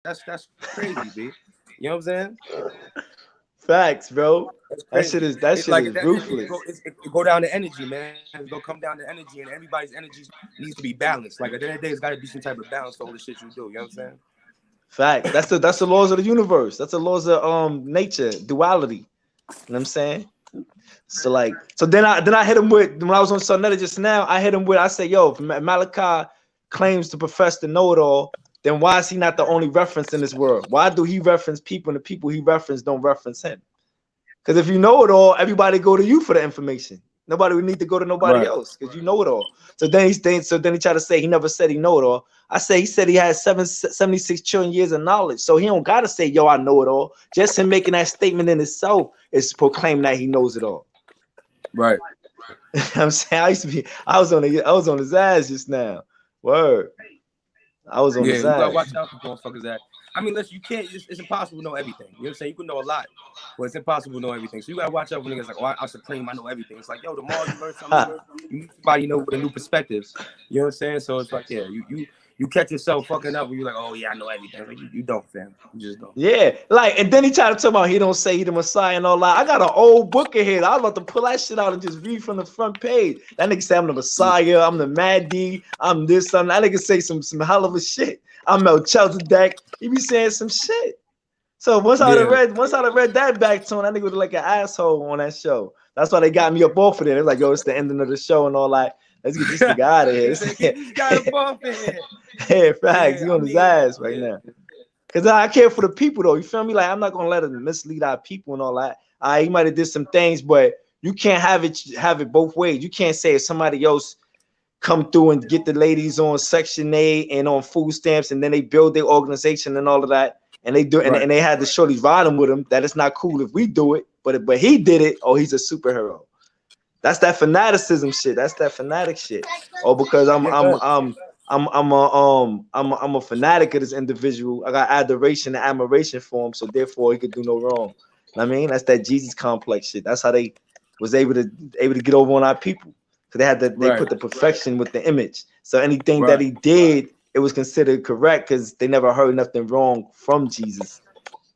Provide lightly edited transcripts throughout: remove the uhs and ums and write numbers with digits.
That's crazy, B. You know what I'm saying? Facts, bro. That's That crazy. shit is that It's shit like is ruthless. it go down to energy, man. It's gonna come down to energy, and everybody's energy needs to be balanced. Like at the end of the day, it's got to be some type of balance to all the shit you do. You know what I'm saying? Facts. That's the laws of the universe. That's the laws of nature, duality. You know what I'm saying? So then I hit him with when I was on Sonetta just now. I hit him with I said, yo, if Malachi claims to profess to know it all, then why is he not the only reference in this world? Why do he reference people and the people he referenced don't reference him? Because if you know it all, everybody go to you for the information. Nobody would need to go to nobody Right. else because you know it all. So then he tried to say he never said he know it all. I say he said he has 76 trillion years of knowledge. So he don't gotta say, yo, I know it all. Just him making that statement in itself is proclaiming that he knows it all. Right. I'm saying I was on his ass just now. Word. I was on Yeah, his you gotta ass. watch out for motherfuckers that. I mean, listen, you can't. It's impossible to know everything. You know what I'm saying? You can know a lot, but it's impossible to know everything. So you gotta watch out when niggas like, oh, I'm supreme. I know everything. It's like, yo, the more you learn something new, you meet somebody, you know, with a new perspective. You know what I'm saying? So it's like, yeah, you catch yourself fucking up when you're like, oh yeah, I know everything. Like you don't, fam. You just don't. Yeah, like, and then he tried to talk about he don't say he the Messiah and all that. I got an old book in here. I was about to pull that shit out and just read from the front page. That nigga say I'm the Messiah, I'm the Mahdi, I'm this, I'm that. Nigga say some hell of a shit. I'm Melchizedek. He be saying some shit. So once I Yeah. read that back to him, that nigga was like an asshole on that show. That's why they got me up off of there. They're like, yo, it's the ending of the show and all that. Let's get this nigga out of He here. said, get this guy up off in here. Yeah, facts. Yeah, He I on his mean, ass right yeah. now. Cause I care for the people though. You feel me? Like I'm not gonna let him mislead our people and all that. He might have did some things, but you can't have it both ways. You can't say if somebody else come through and get the ladies on Section 8 and on food stamps, and then they build their organization and all of that, and they do Right. and they had the shorties riding with him. That it's not cool if we do it, but he did it. Oh, he's a superhero. That's that fanaticism shit. That's that fanatic shit. Or because Yeah, good. I'm a fanatic of this individual. I got adoration and admiration for him, so therefore he could do no wrong. I mean, that's that Jesus complex shit. That's how they was able to get over on our people. So they Right. put the perfection with the image. So anything that Right. he did, it was considered correct because they never heard nothing wrong from Jesus.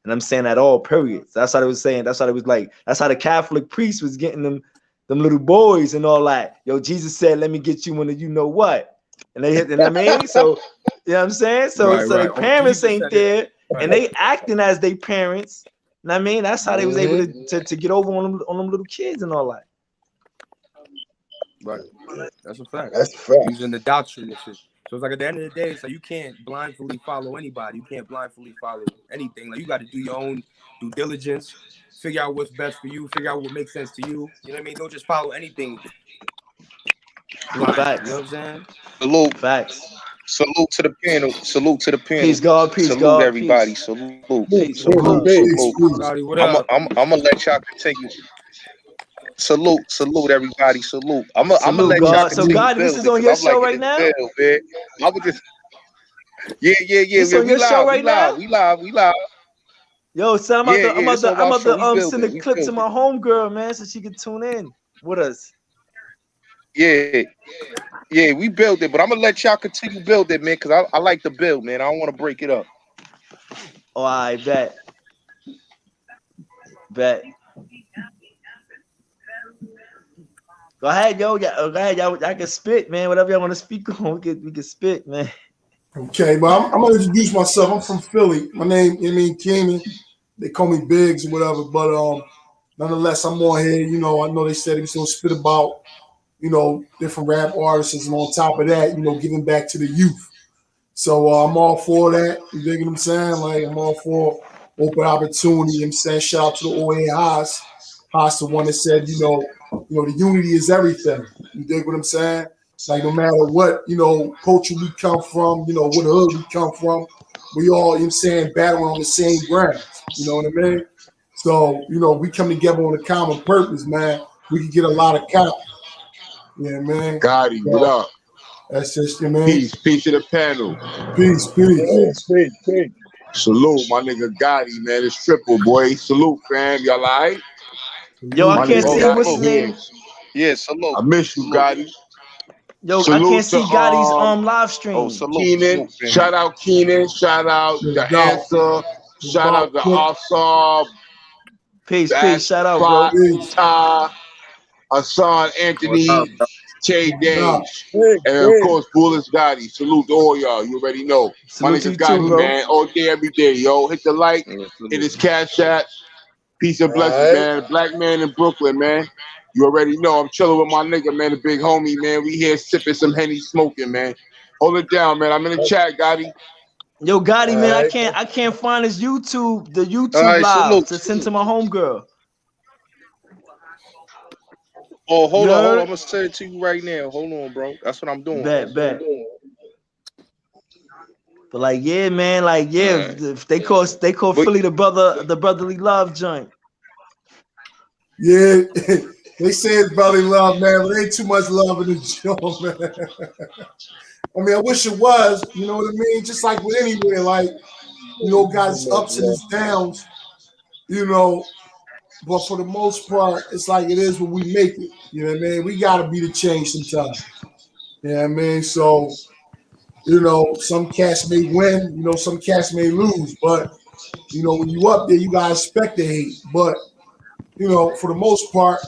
And I'm saying that all periods. That's how they was saying. That's how it was like. That's how the Catholic priest was getting them little boys and all that. Yo, Jesus said, "Let me get you one of you know what," and they hit. And I mean, so you know what I'm saying. So Right. so their Right. Oh, parents Jesus ain't said it. there, Right. and they acting as they parents. And I mean, that's how they was able to get over on them little kids and all that. Right. That's a fact. That's a fact. Using the doctrine and shit. So it's like at the end of the day, it's like you can't blindly follow anybody. You can't blindly follow anything. Like you got to do your own due diligence, figure out what's best for you, figure out what makes sense to you. You know what I mean? Don't just follow anything blind. You know Facts, what I'm saying? Salute, facts. salute to the panel. Salute to the panel. Peace, God, peace, Salute God, everybody. peace, Salute, peace. salute, What up? salute. Peace, peace. Scotty, what I'm up? gonna let y'all continue. Salute everybody. Salute. I'm gonna Salute, let y'all God. So, continue God, this building is on because your I'm like show in right this now. build, man. I was just yeah. This on your show right now. We live. Yo, son, Yeah. It's on I'm my about show. to We send a building. We clip to building. my homegirl, man, so she can tune in with us. Yeah. Yeah, we build it, but I'm gonna let y'all continue building, man, because I like to build, man. I don't want to break it up. Oh, I bet. Go ahead, yo. Yeah, go ahead, y'all. I can spit, man. Whatever y'all want to speak on, we can spit, man. Okay, but I'm gonna introduce myself. I'm from Philly. My name, Keeman. They call me Biggs or whatever, but nonetheless, I'm on here. I know they said he was gonna spit about, different rap artists, and on top of that, giving back to the youth. So I'm all for that. You dig what I'm saying? Like I'm all for open opportunity. I'm saying shout out to the OA Haas. Haas, the one that said, the unity is everything. You dig what I'm saying? Like no matter what, culture we come from, what hood we come from, we all, battling on the same grounds. You know what I mean? So, we come together on a common purpose, man. We can get a lot of cop. Yeah, man. Gotti, what So up? that's just, man. Peace to the panel. Peace, peace. Peace. Salute, my nigga Gotti, man. It's triple, boy. Salute, fam. Y'all all right? Yo, I My Salute. can't nigga Oh, see him. What's Gotti his salute. name? here. Yeah, salute. I miss you, Salute. Gotti. Yo, I Salute can't to see Gotti's live stream. Keenan. man. Shout out Keenan. Shout out No the doubt. answer. Shout out the Asar, Peace, Back peace. Shout out, bro. Spot, Peace. Ty, Hassan What's up, Anthony, bro? Tay No doubt. Dage, and of course Bullets Gotti. Salute to all y'all. You already know. My Salute to nigga you too, Gotti, bro. man. All day, every day, yo. Hit the like. Yeah, Hit salute. his cash app. Peace and blessings, Alright. man. Black man in Brooklyn, man. You already know. I'm chilling with my nigga, man, the big homie, man. We here sipping some Henny smoking, man. Hold it down, man. I'm in the chat, Gotti. Yo, Gotti, man, Alright. I can't find his YouTube, the YouTube Alright, live salute. to send to my homegirl. Oh, hold You on. heard? I'm gonna send it to you right now. Hold on, bro. That's what I'm doing. Bet. But like, yeah, man, like, yeah, Alright. if they call But Philly the brotherly love joint. Yeah, they say it's brotherly love, man, but ain't too much love in the joint, man. I mean, I wish it was, you know what I mean? Just like with anywhere, like, you know, guys ups and its downs, you know, but for the most part, it's like it is when we make it. You know what I mean? We gotta be the change sometimes. You know what I mean? So, you know, some cats may win, you know, some cats may lose, but you know, when you up there, you gotta expect to hate. But you know, for the most part,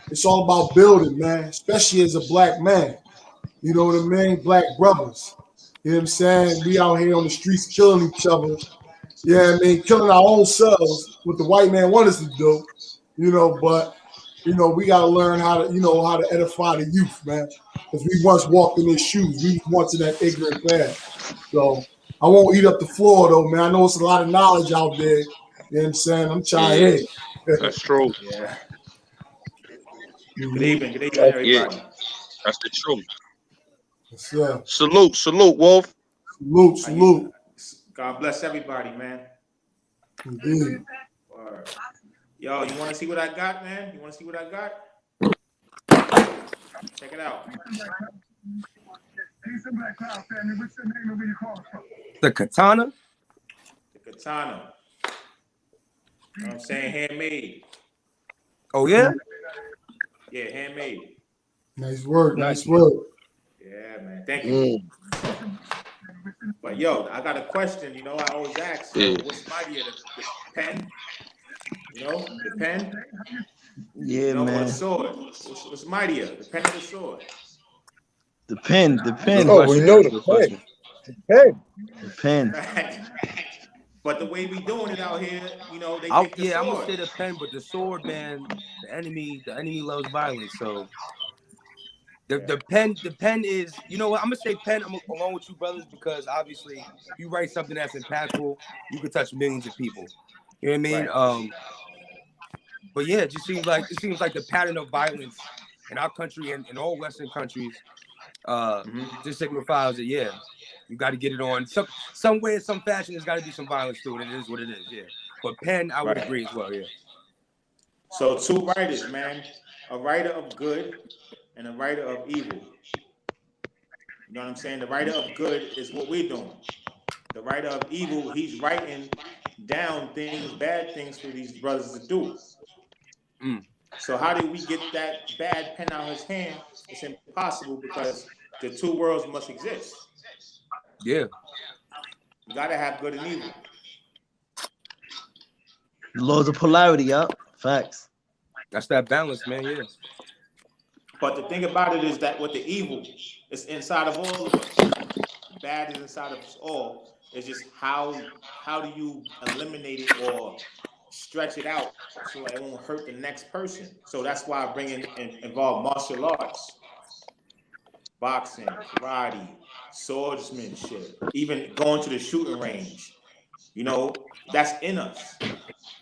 it's all about building, man, especially as a black man. You know what I mean? Black brothers. You know what I'm saying? We out here on the streets killing each other. Yeah, I mean, killing our own selves, what the white man wants us to do, you know, but you know, we gotta learn how to, you know, how to edify the youth, man. Because we once walked in their shoes. We was once in that ignorant path. So I won't eat up the floor though, man. I know it's a lot of knowledge out there. You know what I'm saying? I'm trying yeah, to hit. that's true. Yeah. Good Mhm. evening, Yeah, everybody. that's the truth. Yes, sir. Salute, Wolf. Salute, How you? salute. God bless everybody, man. Indeed. Word. Yo, you want to see what I got, man? You want to see what I got? Check it out. The katana. The katana. You know what I'm saying? Handmade. Oh yeah. Yeah, handmade. Nice work, Nice. nice work. Yeah, man. Thank you. Mm. But yo, I got a question. You know, I always ask, Yeah. what's mightier, the pen? You know, the pen? Yeah, You know, or the man. sword? What's mightier, the pen or the sword? The pen. Good Oh, we question. know That's a the good pen. question. Pen. The pen. Right. But the way we doing it out here, you know, they pick the Yeah, I'm gonna sword. say the pen, but the sword, man. The enemy loves violence. So the pen is. You know what? I'm gonna say pen. I'm along with you, brothers, because obviously, if you write something that's impactful, you can touch millions of people. You know what I mean? Right. But yeah, it seems like the pattern of violence in our country and in all Western countries just signifies that you got to get it on some way, in some fashion. There's got to be some violence to it. It is what it is. Yeah, but pen, I would Right. agree as well. Yeah. So two writers, man. A writer of good and a writer of evil. You know what I'm saying? The writer of good is what we're doing. The writer of evil, he's writing down things, bad things for these brothers to do. So how do we get that bad pen out of his hand? It's impossible because the two worlds must exist. Yeah. You gotta have good and evil. The laws of polarity, yup. Facts. That's that balance, man. Yeah. But the thing about it is that with the evil, it's inside of all of us. Bad is inside of us all. It's just how do you eliminate it or stretch it out so it won't hurt the next person. So that's why I bring involve martial arts, boxing, karate, swordsmanship, even going to the shooting range. You know, that's in us.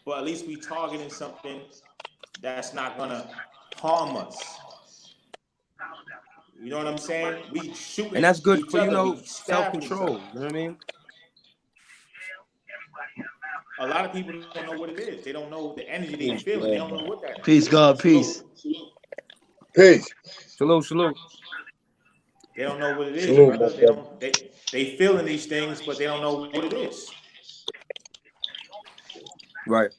But at least we targeting something that's not gonna harm us. You know what I'm saying? We shoot And that's good each for other, we stabbing each self-control. other. You know what I mean? A lot of people don't know what it is. They don't know the energy they feel. They don't know what that is. Peace, God, peace. Peace. Salute. They don't know what it is, Salute, brother. my brother. They feeling these things, but they don't know what it is. Right.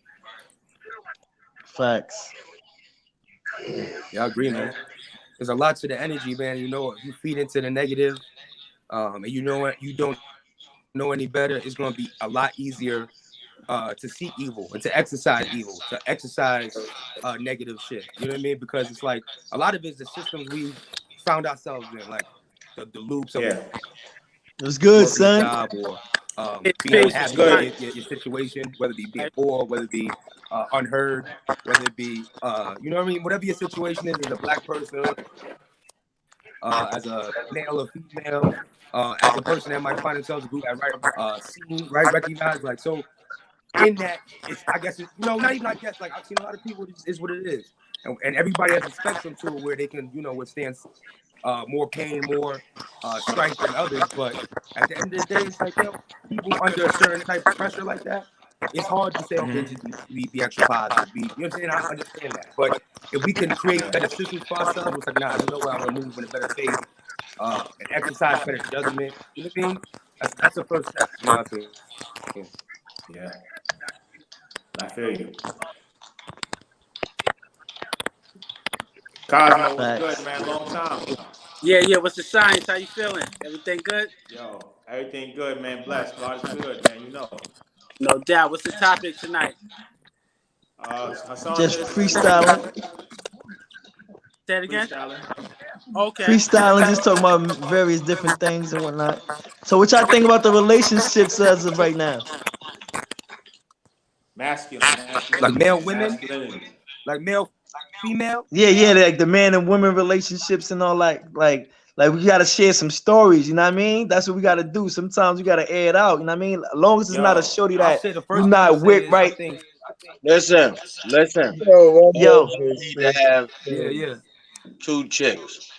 Facts. Yeah, I agree, man. there's a lot to the energy, man. You know, if you feed into the negative, and you know what, you don't know any better, it's gonna be a lot easier to see evil and to exercise evil, to exercise negative shit. You know what I mean? Because it's like a lot of it is the systems we found ourselves in, like the loops of Yeah. working a job or Son. being unhappy with Peace. What's your good? situation, whether it be being poor, whether it be unheard, whether it be you know what I mean, whatever your situation is as a black person, as a male or female, as a person that might find themselves a group at seen, right, recognized, like so. In that, it's I guess it's, you know, not even I guess, like I've seen a lot of people. It's what it is, and everybody has a spectrum to it where they can, you know, withstand more pain, more strife than others. But at the end of the day, it's like, yo, people under a certain type of pressure like that, it's hard to say, okay, Mm-hmm. just be extra positive. You know what I'm saying? I understand that. But if we can create Yeah. better systems for ourselves, it's like, nah, you know what? I'm gonna move in a better pace, and exercise better judgment. You know what I mean? That's the first step, in my opinion. Yeah. I feel you. Cosmo, what's good, Facts. man? Long time. Yeah. What's the science? How you feeling? Everything good? Yo, everything good, man. Blessed. God is good, man. You know. No doubt. What's the topic tonight? Hassan Just is freestyling. Say it again. freestyling. Okay. Freestyling, just talking about various different things and whatnot. So what y'all think about the relationships as of right now? Like male, masculinity, women, masculinity. like male, female. Yeah, like the man and women relationships and all that. Like we gotta share some stories, you know what I mean? That's what we gotta do. Sometimes we gotta air it out, you know what I mean? As long as it's not a Yo, shorty I'll that say the you first thing I'm gonna not say with, is I right? think, Listen. Yo, one more Yo, You need to shit. have yeah. two chicks.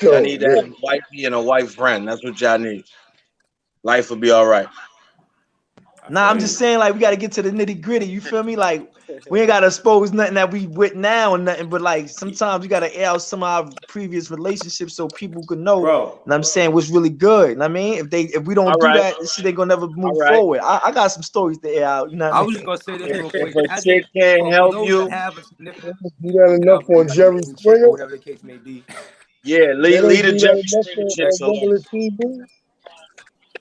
Y'all Yo, need to have yo. a wifey and a wife friend. That's what y'all need. Life will be all right. I nah, feel I'm just you. saying, like, we gotta get to the nitty gritty. You feel me? Like, we ain't gotta expose nothing that we with now and nothing, but like sometimes we gotta air out some of our previous relationships so people can know. Bro, And I'm saying what's really good. And I mean, if we don't All do right. that, this shit ain't gonna never All move right. forward. I got some stories to air out. You know what I I was just mean? gonna say this real If quick. a As chick a can't for help those that you, have a They significant don't do that enough other, on like a Jerry relationship or Springer. whatever the case may be. yeah, They don't lead the do Jerry that enough Springer chicks on alone. regular TV.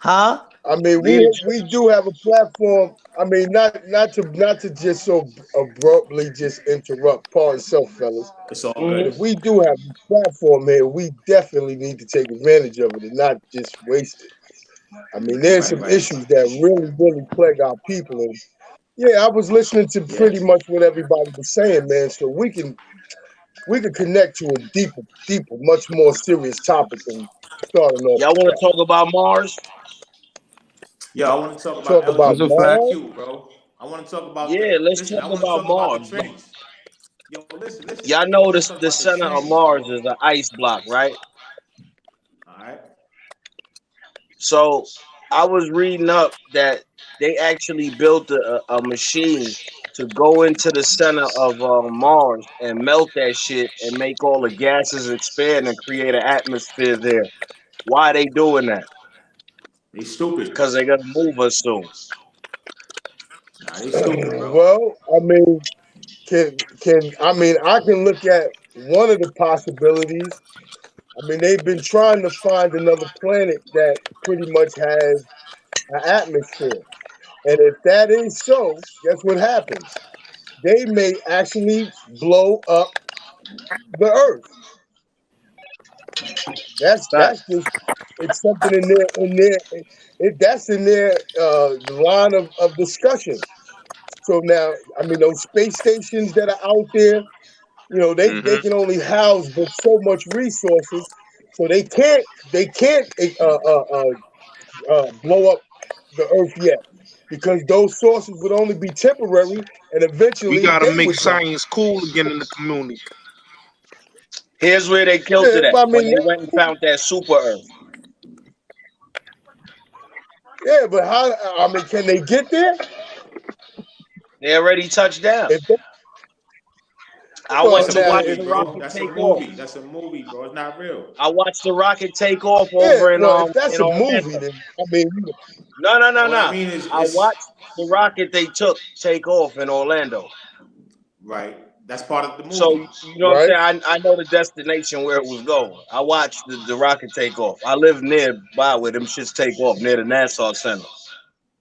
Huh? I mean, Lead the we do have a platform. I mean, not to just so abruptly just interrupt. Pardon self, fellas. it's all But Mhm. if good. we do have a platform here, we definitely need to take advantage of it and not just waste it. I mean, there's Right, some right. issues that really plague our people, and yeah, I was listening to Yeah. pretty much what everybody was saying, man. So we can connect to a deeper, much more serious topic than starting off Y'all with want that. to talk about Mars? Yo, I want to talk about Talk about Those are facts. Mars. LGBTQ, bro. I want to talk about Yeah, let's listen, talk I want to about talk about the Mars, bro. trench. Yo, listen. Y'all I know want to this, talk the about the center of trench, Mars bro. is an ice block, right? All right. So I was reading up that they actually built a machine to go into the center of Mars and melt that shit and make all the gases expand and create an atmosphere there. Why are they doing that? They stupid. Because they're gonna move us soon. Nah, they stupid, bro. Well, I mean, I can look at one of the possibilities. I mean, they've been trying to find another planet that pretty much has an atmosphere. And if that is so, guess what happens? They may actually blow up the Earth. That's Facts. just it's something that's in their line of discussion. So now, I mean, those space stations that are out there, they Hmm. can only house but so much resources, so they can't blow up the Earth yet because those sources would only be temporary, and We eventually gotta they make would die. science cool again in the community. Here's where they killed Yeah, it at but I when mean, they went and found that super Earth. yeah, but how? I mean, can they get there? They already touched down. If they, I well, went That's a to now watch movie, the if bro. rocket That's a take off. movie. That's a movie, bro. It's not real. I watched the rocket take off yeah, over well, if that's in a movie, Orlando. then I mean, No, no, no, What I no. mean is I it's watched the rocket they took take off in Orlando. right. That's part of the So movie. you know what right? I'm saying? I know the destination where it was going. I watched the rocket take off. I live nearby where them shits take off near the Nassau Center.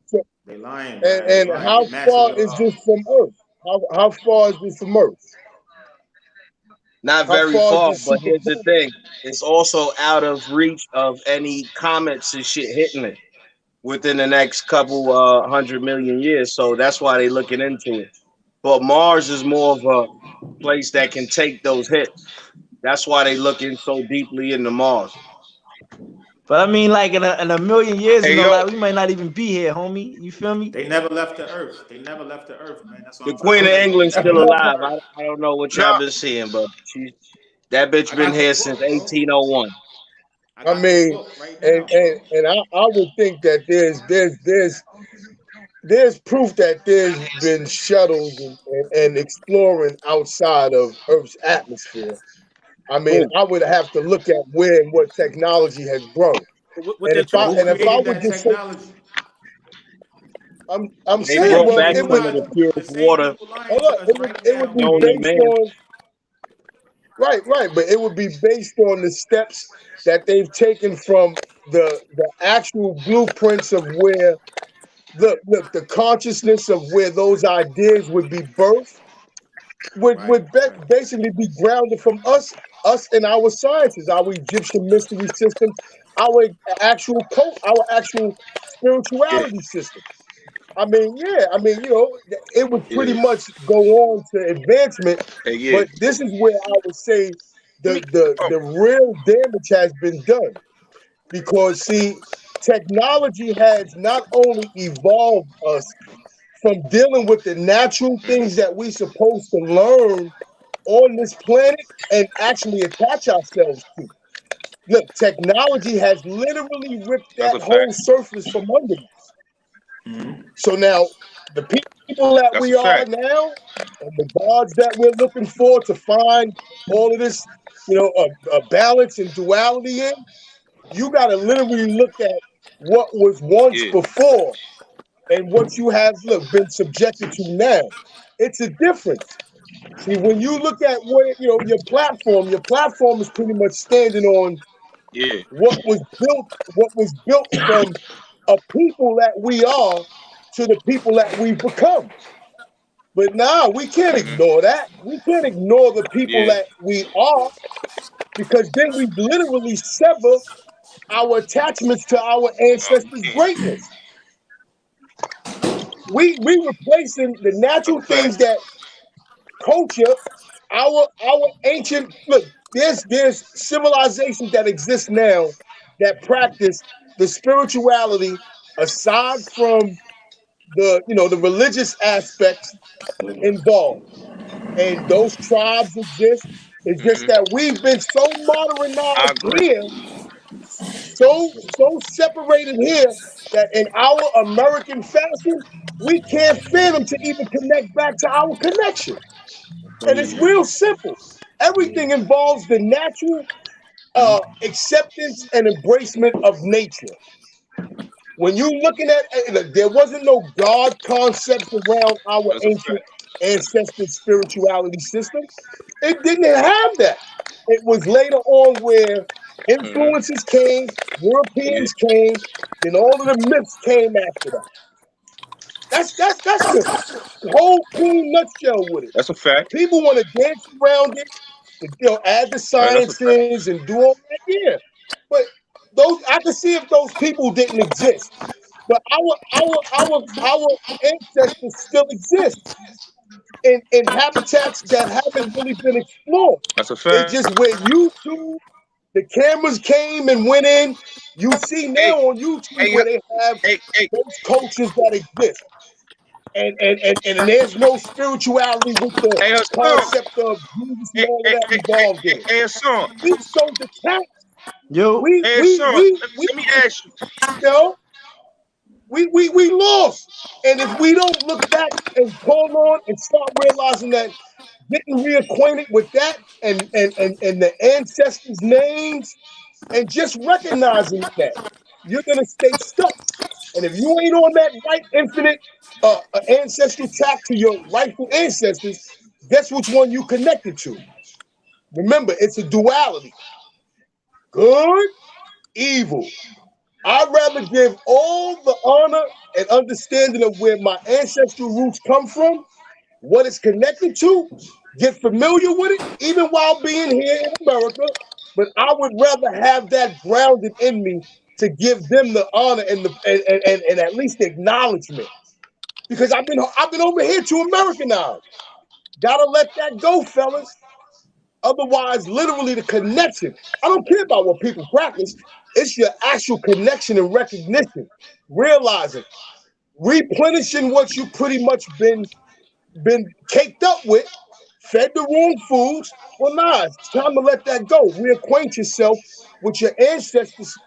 So, They lying, man. They and lying. how They massive. far is this from Earth? How far is this from Earth? Not How very far is far, this but here's the superplanet? thing: it's also out of reach of any comets and shit hitting it within the next couple 100 million years. So that's why they looking into it. But Mars is more of a place that can take those hits. That's why they looking so deeply into Mars. But I mean, like in a million years, Hey, yo, like we might not even be here, homie. You feel me? They never left the earth. They never left the earth, man. That's what The I'm trying Queen to of tell you. They England's never still left the alive. earth. I don't know what y'all nah, been seeing, but that bitch I been got the here since book, bro. 1801. I I got the mean, book right and now, and bro. and I would think that there's proof that there's been shuttles and exploring outside of Earth's atmosphere. I mean, Who? I would have to look at where and what technology has grown. What And they if But trying I to who and do? if I created would that just say, technology? I'm I'm They saying, saying brought well, back people it some would of the lying. purest The same water people lying hold to up, us right it would now. be known to based man. on right, but it would be based on the steps that they've taken from the actual blueprints of where look the consciousness of where those ideas would be birthed Right, right. basically be grounded from us and our sciences, our Egyptian mystery systems, our our actual yeah, spirituality system. I mean, yeah, I mean, it would pretty yeah, much go on to advancement, hey, yeah. but this is where I would say Let me. Oh, the real damage has been done because see, technology has not only evolved us from dealing with the natural things that we supposed to learn on this planet and actually attach ourselves to. Look, technology has literally ripped that's that a whole fact. surface from under us. Mm-hmm. So now the people that That's a we are fact. now and the gods that we're looking for to find all of this, a balance and duality in, you got to literally look at what was once Yeah, before and what you have been subjected to now. It's a difference. See, when you look at your platform is pretty much standing on yeah. what was built from a people that we are to the people that we've become. But now we can't Hmm. ignore that. We can't ignore the people Yeah. that we are because then we literally sever our attachments to our Oh, we ancestors' can't. greatness. We replacing the That's a natural fact. things that culture, our ancient look. There's civilizations that exist now that practice the spirituality aside from the religious aspects involved, and those tribes exist. It's just Hmm. that we've been so I modernized agree. here, so separated here that in our American fashion, we can't fathom to even connect back to our connection. And it's Yeah. real simple. Everything involves the natural acceptance and embracement of nature. When you looking at there wasn't no God concepts around our That's a ancient fact. ancestor spirituality system. It didn't have that. It was later on where Hmm. influences came, Yeah, Europeans came, then all of the myths came after that. That's simple. The whole clean nutshell with it. that's a fact. People want to dance around it, add the That's a fact. sciences and do all that. Yeah, but those I can see if those people didn't exist. But our ancestors still exist in habitats that haven't really been explored. That's a It's fact. just where YouTube, the cameras came and went in. You see Hey, now on YouTube hey, where they have hey. those cultures that exist. And there's no spirituality with the Hey, Hassan. concept of Jesus and Hey, all of hey, that hey, hey, involved in hey, it. hey, Hassan. We so detached. Yo, We Hey, we Hassan. we we Let me ask you. you know we lost. And if we don't look back and call on and start realizing that getting reacquainted with that and the ancestors' names and just recognizing that you're gonna stay stuck. And if you ain't on that right infinite ancestral track to your rightful ancestors, Guess which one you connected to? Remember, it's a duality. Good, evil. I'd rather give all the honor and understanding of where my ancestral roots come from, what it's connected to, get familiar with it, even while being here in America. But I would rather have that grounded in me to give them the honor and and at least the acknowledgement. Because I've been over here to Americanize. Gotta let that go, fellas. Otherwise, literally the connection. I don't care about what people practice. It's your actual connection and recognition. Realizing, replenishing what you pretty much been caked up with, fed the wrong foods. Well, nah, it's time to let that go. Reacquaint yourself with your ancestors'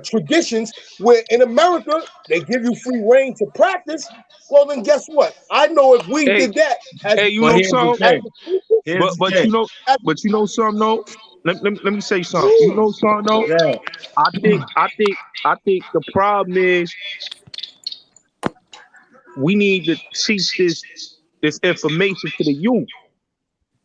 traditions, where in America, they give you free reign to practice. Well, then guess what? I know if we Hey, did that as, hey, you But know here's the something? as thing. a people, Here's the thing. But you know something though. Let me say something. You sure. know something though. Yeah. I think the problem is we need to teach this information to the youth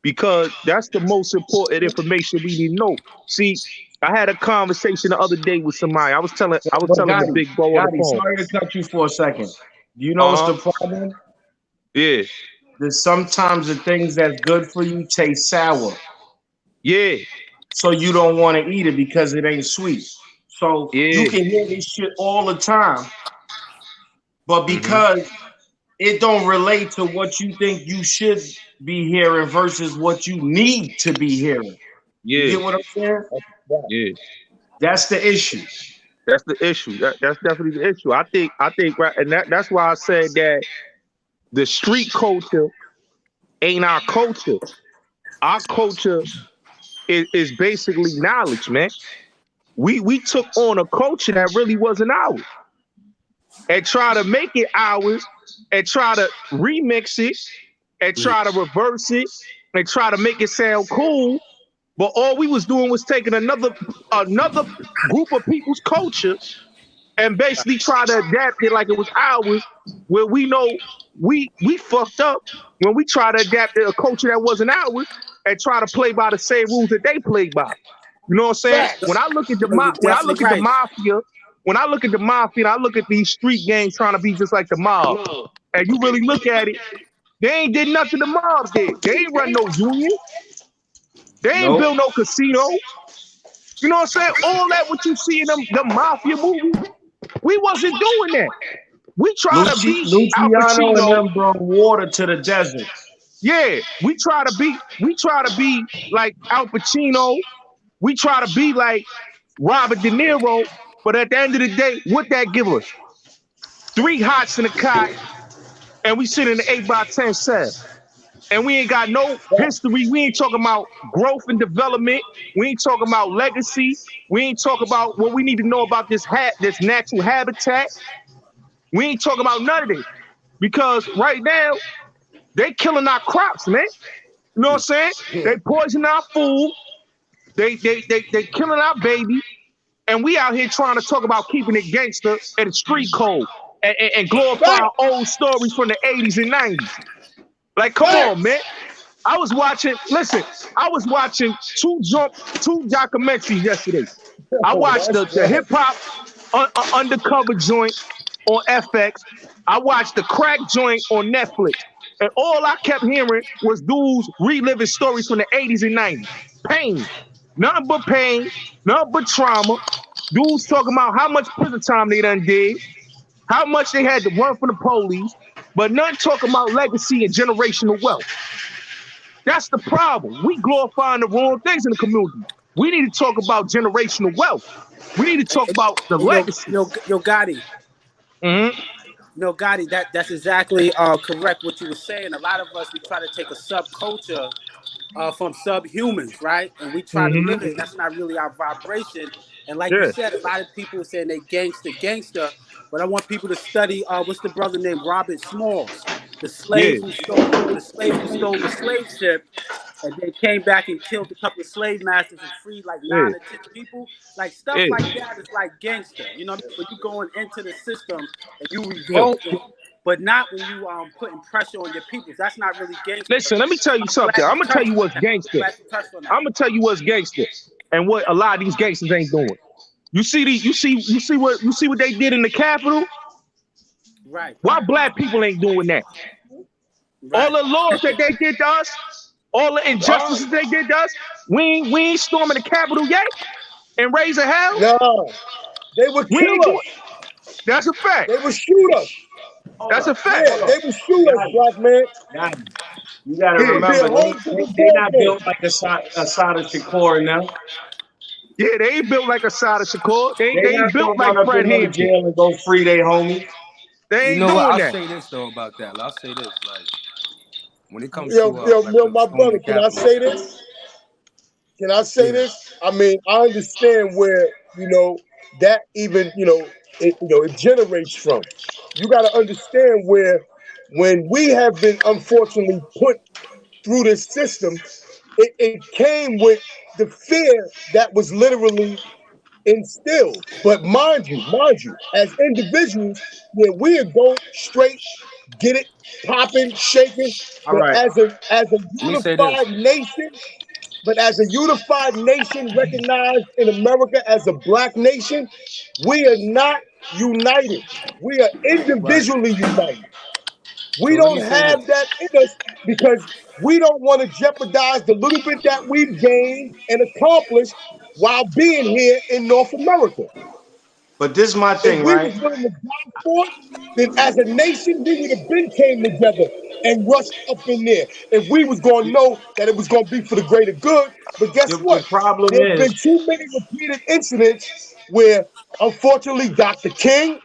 because that's the most important information we need to know. See, I had a conversation the other day with somebody. I was But telling the big bro on the Gotti, phone. sorry to cut you for a second. Do you know what's Uh the huh. problem? Yeah. That sometimes the things that's good for you taste sour. Yeah. So you don't want to eat it because it ain't sweet. So you Yeah. can hear this shit all the time, but Hmm. because it don't relate to what you think you should be hearing versus what you need to be hearing. You Yeah. get what I'm saying? Yeah. That's the issue. That's the issue. That's definitely the issue. I think right, and that's why I said that the street culture ain't our culture. Our culture is basically knowledge, man. We took on a culture that really wasn't ours and try to make it ours and try to remix it and try to reverse it and try to make it sound cool. But all we was doing was taking another group of people's culture and basically try to adapt it like it was ours, where we know we fucked up when we try to adapt a culture that wasn't ours and try to play by the same rules that they played by. You know what I'm saying? When Facts. I look at No, you're when I definitely look at the right. mafia, when I look at the mafia, and I look at these street gangs trying to be just like the mob, and you really look at it, they ain't did nothing the mob did. They ain't run no union. They ain't Nope. build no casino. You know what I'm saying? All that what you see in them mafia movies, we wasn't doing that. We try to be Al Luciano and Pacino. them brought water to the desert. Yeah, we try to be like Al Pacino. We try to be like Robert De Niro. But at the end of the day, what that give us? Three hots in a cot, and we sit in the 8x10 cell. And we ain't got no history. We ain't talking about growth and development. We ain't talking about legacy. We ain't talking about what we need to know about this natural habitat. We ain't talking about none of this. Because right now, they killing our crops, man. You know what I'm saying? They poison our food. They killing our baby. And we out here trying to talk about keeping it gangster and street code and glorifying Facts. old stories from the 80s and 90s. Like, come on, man. Facts. Listen, I was watching two documentaries yesterday. I watched That's the right. hip hop undercover joint on FX. I watched the crack joint on Netflix. And all I kept hearing was dudes reliving stories from the 80s and 90s. Pain. Nothing but pain, nothing but trauma. Dudes talking about how much prison time they done did, how much they had to run from the police, but none talking about legacy and generational wealth. That's the problem. We glorifying the wrong things in the community. We need to talk about generational wealth. We need to talk about the legacy. Yo, Gotti. Mm-hmm. No, Gotti, that's exactly correct what you were saying. A lot of us we try to take a subculture from subhumans, right? And we try to Mm-hmm. live it. That's not really our vibration. And like you Yeah. said, a lot of people are saying they gangster. But I want people to study what's the brother named Robert Smalls, Yeah. the slave who stole the slave ship, and they came back and killed a couple of slave masters and freed like Yeah. 9 or 10 people. Like stuff Yeah. like that is like gangster. You know what I mean? When you going into the system and you Yeah. revolting but not when you putting pressure on your people. That's not really gangster. Listen, let me tell you I'm something. glad I'm gonna tell you what's gangster. glad you touched on that. I'm gonna tell you what's gangster, and what a lot of these gangsters ain't doing. You see what they did in the Capitol. Right. Why black people ain't doing that? Right. All the laws that they did to us, all the injustices they did to us. We ain't storming the Capitol yet and raising hell. Nah, they would We kill ain't doing. us. That's a fact. They would shoot us. Hold That's a up, fact. Yeah, hold they up. would shoot us, Yanni, black man. Yanni. You gotta It Yeah, would be a remember, whole they different not ballgame. built like Asada Shakur and them. yeah. They ain't built like Asada Shakur. They They not ain't built gonna like run up Fred in no Hampton. jail and go free their homies. They You ain't know what? doing I'll that. say this though about that. I'll say this. Like when it comes Yo, to yo, like yo, the my storming brother, the can I Capitol and say stuff. this? Can I say Yeah. this? I mean, I understand where, that even, it generates from. You got to understand where when we have been unfortunately put through this system, it came with the fear that was literally instilled. But mind you, as individuals, yeah, we go straight, get it popping, shaking. All But right. as a Let me say this. unified nation, recognized in America as a black nation, we are not united. We are Right. individually united. We So let me don't say this. have that in us because we don't want to jeopardize the little bit that we've gained and accomplished while being here in North America. But this is my If thing, we right? was willing to die for it, then as a nation, we would have been came together and rushed up in there. If we was going to know that it was going to be for the greater good. But guess The what? problem There's been is, too many repeated incidents where, unfortunately, Dr. King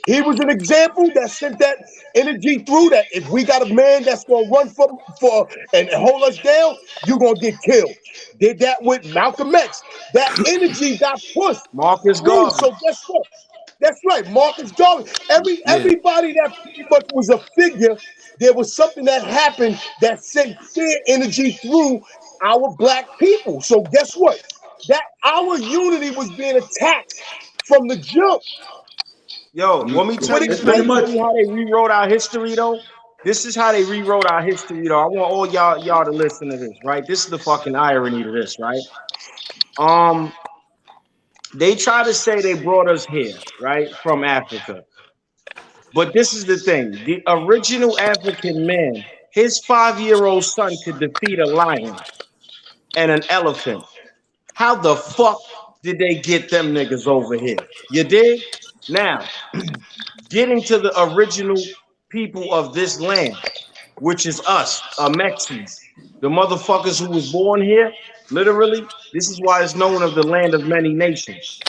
he was an example that sent that energy through. That if we got a man that's going to run for and hold us down, you're going to get killed. Did that with Malcolm X. That energy got pushed Marcus through. Garvey. So guess what? That's right, Marcus Garvey. Yeah. Everybody that pretty much was a figure, there was something that happened that sent fear energy through our black people. So guess what? That our unity was being attacked from the jump. Yo, You, want me When tell it you? It's Let pretty me came, tell much. you how they rewrote our history, though. This is how they rewrote our history, though. I want all y'all to listen to this, right? This is the fucking irony to this, right? Um, they try to say they brought us here, right, from Africa. But this is the thing: the original African man, his 5-year-old son could defeat a lion and an elephant. How the fuck did they get them niggas over here? You dig? Now, getting to the original people of this land, which is us, Amexis, the motherfuckers who was born here, literally, this is why it's known as the land of many nations.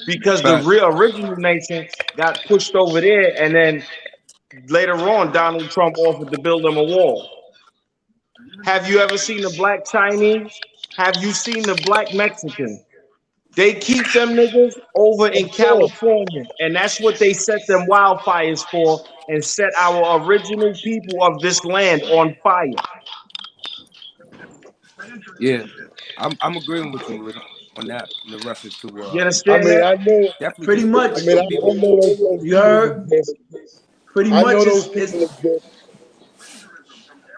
Because the fact. real original nation got pushed over there, and then later on, Donald Trump offered to build them a wall. Have you ever seen the black Chinese? Have you seen the black Mexicans? They keep them niggas over of in course, California, and that's what they set them wildfires for, and set our original people of this land on fire. Yeah. I'm agreeing with you on that in the reference to You I understand mean, that? I know, definitely Pretty getting much. like them people. those You people heard. exist. Pretty I much know those is people exist.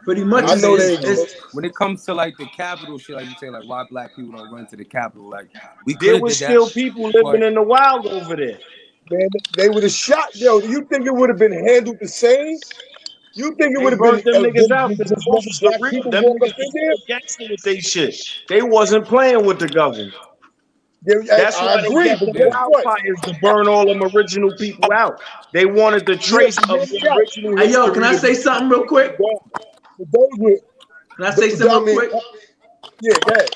pretty Let much me I say know this they though. exist. is When it comes to like the capital shit, like you say, like why black people don't run to the capital, like we could There have was did that, still people but living in the wild over there. Man, they would have shot. Yo, do you think it would have been handled the same? You think it They would have been burnt them niggas out because just those letting was the black real. people Them walk up niggas in was there? real gangster with they shit. They wasn't playing with the government. Yeah, That's I why they agree, got but them yeah, guess what? wildfires to burn all them original people out. They wanted the Yeah, trace but of hear the me out. original hey yo, can history I to say be. something real quick? But those were, Can I say something I real mean, quick? yeah, go ahead.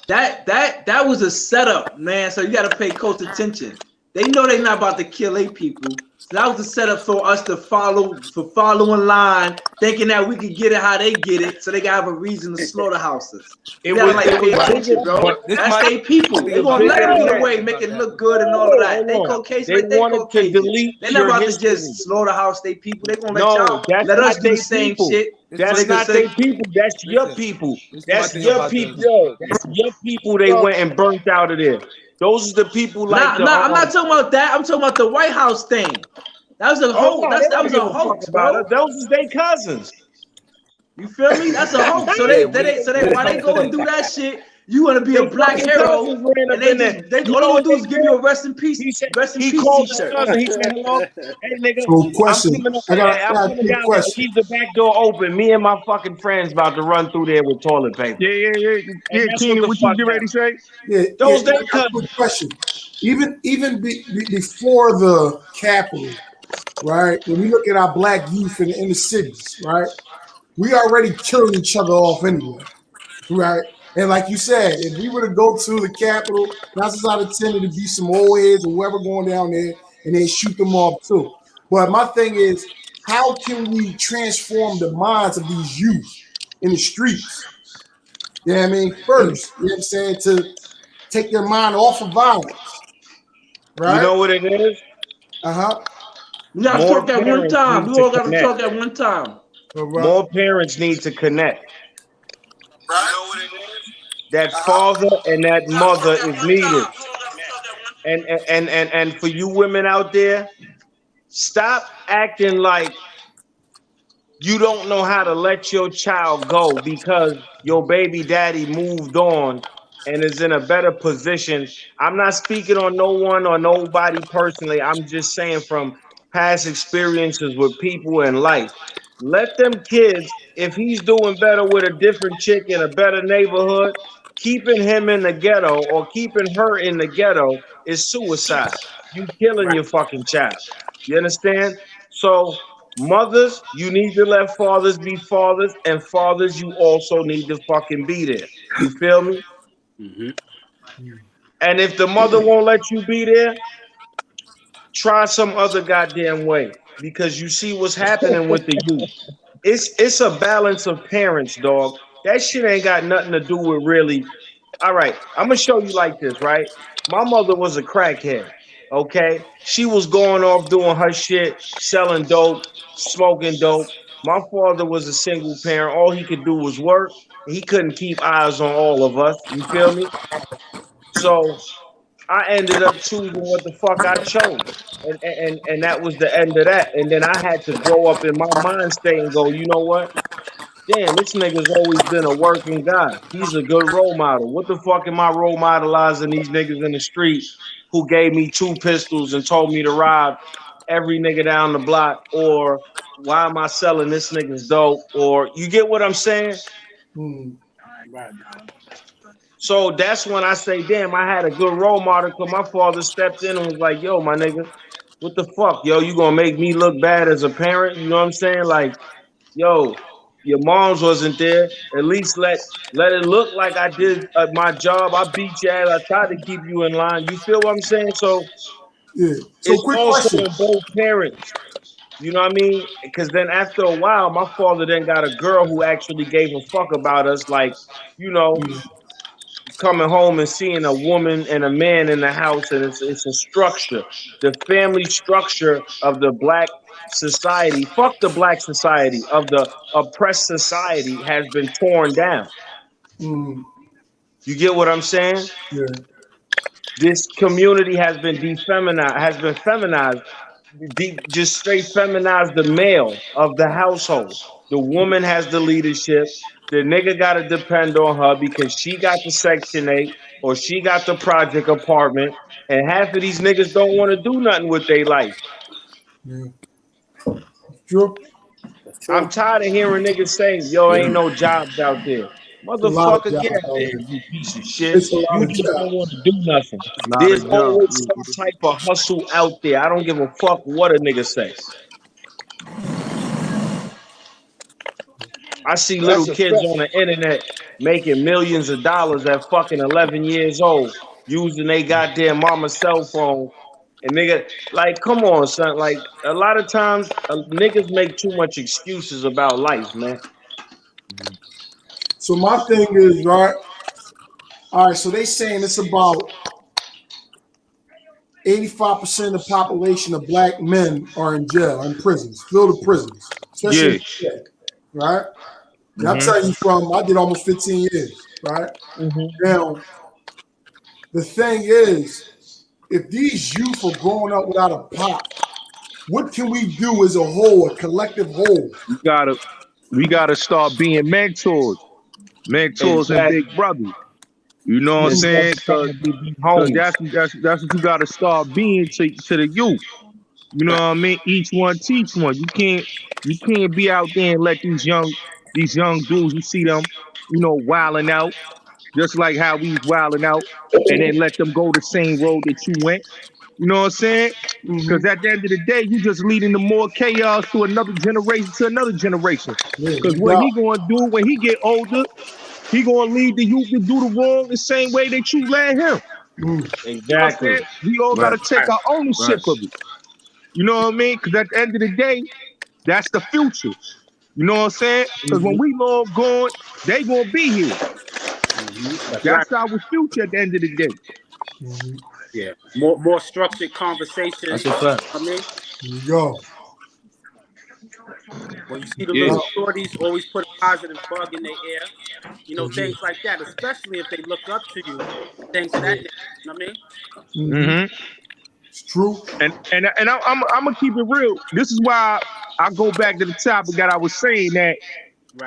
That was a setup, man. So you got to pay close attention. They know they're not about to kill eight people. So that was a setup for us to follow in line, thinking that we could get it how they get it, so they gotta have a reason to slaughterhouse us. You It gotta was like it pay was right. attention, bigger, bro. but This That's might they people. be They a gonna bigger let them get No, away, discussion make about it that look though. good and all of no, that. hold They on. They Caucasian, they wanted to Caucasian. delete They're not your about to history. just slaughterhouse they people. They gonna let No, y'all that's let us not do the their same people. shit. This is So my they That's could not thing. say, their people. That's your Listen, people. this is my That's thing your about the. people. yo, That's your people. They yo, went and burnt out of there. Those are the people like nah, the nah, I'm not talking about that. I'm talking about the White House thing. That was a Oh hoax. no, they That don't was give a a fuck hoax, about bro. us. Those is their cousins. You feel me? That's a hoax. So Yeah, they while they go and do that shit, you want to be a They black fucking hero, cousins ran and up in there. they You all know they what gonna do they is give did? you a He said rest in he peace called his t-shirt. cousin. He said, "Hello, hey nigga, So, I'm question. coming. I got I'm a coming quick down there. question. Leave the back door open. Me and my fucking friends about to run through there with toilet paper." And Yeah, that's what Keenan, the what you fuck get ready to happened. say? Yeah, yeah. Those they I got a quick cousins. question. Even before the Capitol, right? When we look at our black youth in the cities, right? We already killing each other off anyway, right? And like you said, if we were to go to the Capitol, 9 out of 10 it'd be some old heads or whoever going down there, and they shoot them off too. But my thing is, how can we transform the minds of these youth in the streets? You know what I mean? First, you know what I'm saying, to take their mind off of violence, You right? know what it is? Uh-huh. We gotta More talk at one parents time. need We to all gotta connect. talk at one time. All right. More parents need to connect. You know what it is? That father and that mother is needed. And for you women out there, stop acting like you don't know how to let your child go because your baby daddy moved on and is in a better position. I'm not speaking on no one or nobody personally. I'm just saying from past experiences with people in life. Let them kids, if he's doing better with a different chick in a better neighborhood, keeping him in the ghetto or keeping her in the ghetto is suicide. You killing your fucking child. You understand? So mothers, you need to let fathers be fathers, and fathers, you also need to fucking be there. You feel me? Mm-hmm. And if the mother won't let you be there, try some other goddamn way because you see what's happening with the youth. It's a balance of parents, dog. That shit ain't got nothing to do with really. All right, I'm gonna show you like this, right? My mother was a crackhead. Okay, she was going off doing her shit, selling dope, smoking dope. My father was a single parent. All he could do was work. He couldn't keep eyes on all of us. You feel me? So I ended up choosing what the fuck I chose. And that was the end of that. And then I had to grow up in my mind state and go, you know what? Damn, this nigga's always been a working guy. He's a good role model. What the fuck am I role modelizing these niggas in the street who gave me 2 pistols and told me to rob every nigga down the block? Or why am I selling this nigga's dope? Or you get what I'm saying? Right. So that's when I say, damn, I had a good role model because my father stepped in and was like, yo, my nigga, what the fuck? Yo, you gonna make me look bad as a parent? You know what I'm saying? Like, yo, your mom's wasn't there. At least let it look like I did my job. I beat your ass. I tried to keep you in line. You feel what I'm saying? So Yeah. So, it's quick also question. in both parents. You know what I mean? Because then after a while, my father then got a girl who actually gave a fuck about us. Like, you know, coming home and seeing a woman and a man in the house, and it's a structure. The family structure of the black society, fuck the black society, of the oppressed society has been torn down. Mm, You get what I'm saying? yeah. This community has been feminized, just straight feminized the male of the household. The woman has the leadership. The nigga got to depend on her because she got the Section 8 or she got the project apartment. And half of these niggas don't want to do nothing with their life. Yeah. True. That's I'm true. tired of hearing niggas saying, yo, ain't no jobs out there. It's a lot of Motherfucker, get jobs out out there, here. you piece of shit. It's a lot You of just don't want jobs. to do nothing. Not a There's job. always some type of hustle out there. I don't give a fuck what a nigga say. I see little That's a kids fact. on the internet making millions of dollars at fucking 11 years old using they goddamn mama's cell phone. And nigga, like, come on, son. Like, a lot of times, niggas make too much excuses about life, man. So my thing is, right? All right, so they saying it's about 85% of the population of black men are in jail, in prisons, filled the prisons, especially in Yeah. the UK, right? And I'm Mm-hmm. telling you I did almost 15 years, right? Mm-hmm. Now, the thing is, if these youth are growing up without a pop, What can we do as a whole, a collective whole? We gotta start being mentors and Exactly. big brothers. You know what I'm And Mhm. start saying? Cause, starting to be cause homies. that's what you gotta start being to the youth. You know what Right. I mean? Each one teach one. You can't be out there and let these young dudes, you see them, wilding out, just like how we was wilding out, and then let them go the same road that you went. You know what I'm saying? Mhm. Because at the end of the day, you just leading the more chaos to another generation, to another generation. Yeah, Because no what doubt. he gonna do when he get older, he gonna lead the youth to do the wrong the same way that you led him. Mm. You know what I'm saying? Exactly. We all Right, gotta take Right. our ownership right. of it. You know what I mean? Because at the end of the day, that's the future. You know what I'm saying? Because when Mhm. we long gone, they gonna be here. That's right. That's our future at the end of the day. Mhm. Yeah. More structured That's conversations. a fact. I mean, There you go. when you see the Yeah. little Now, shorties, always put a positive bug in their ear. You know, mhm. things like that, especially if they look up to you, things of that Yeah. nature. You know what I mean? Mhm. hmm It's true. I'm gonna keep it real. This is why I go back to the topic that I was saying that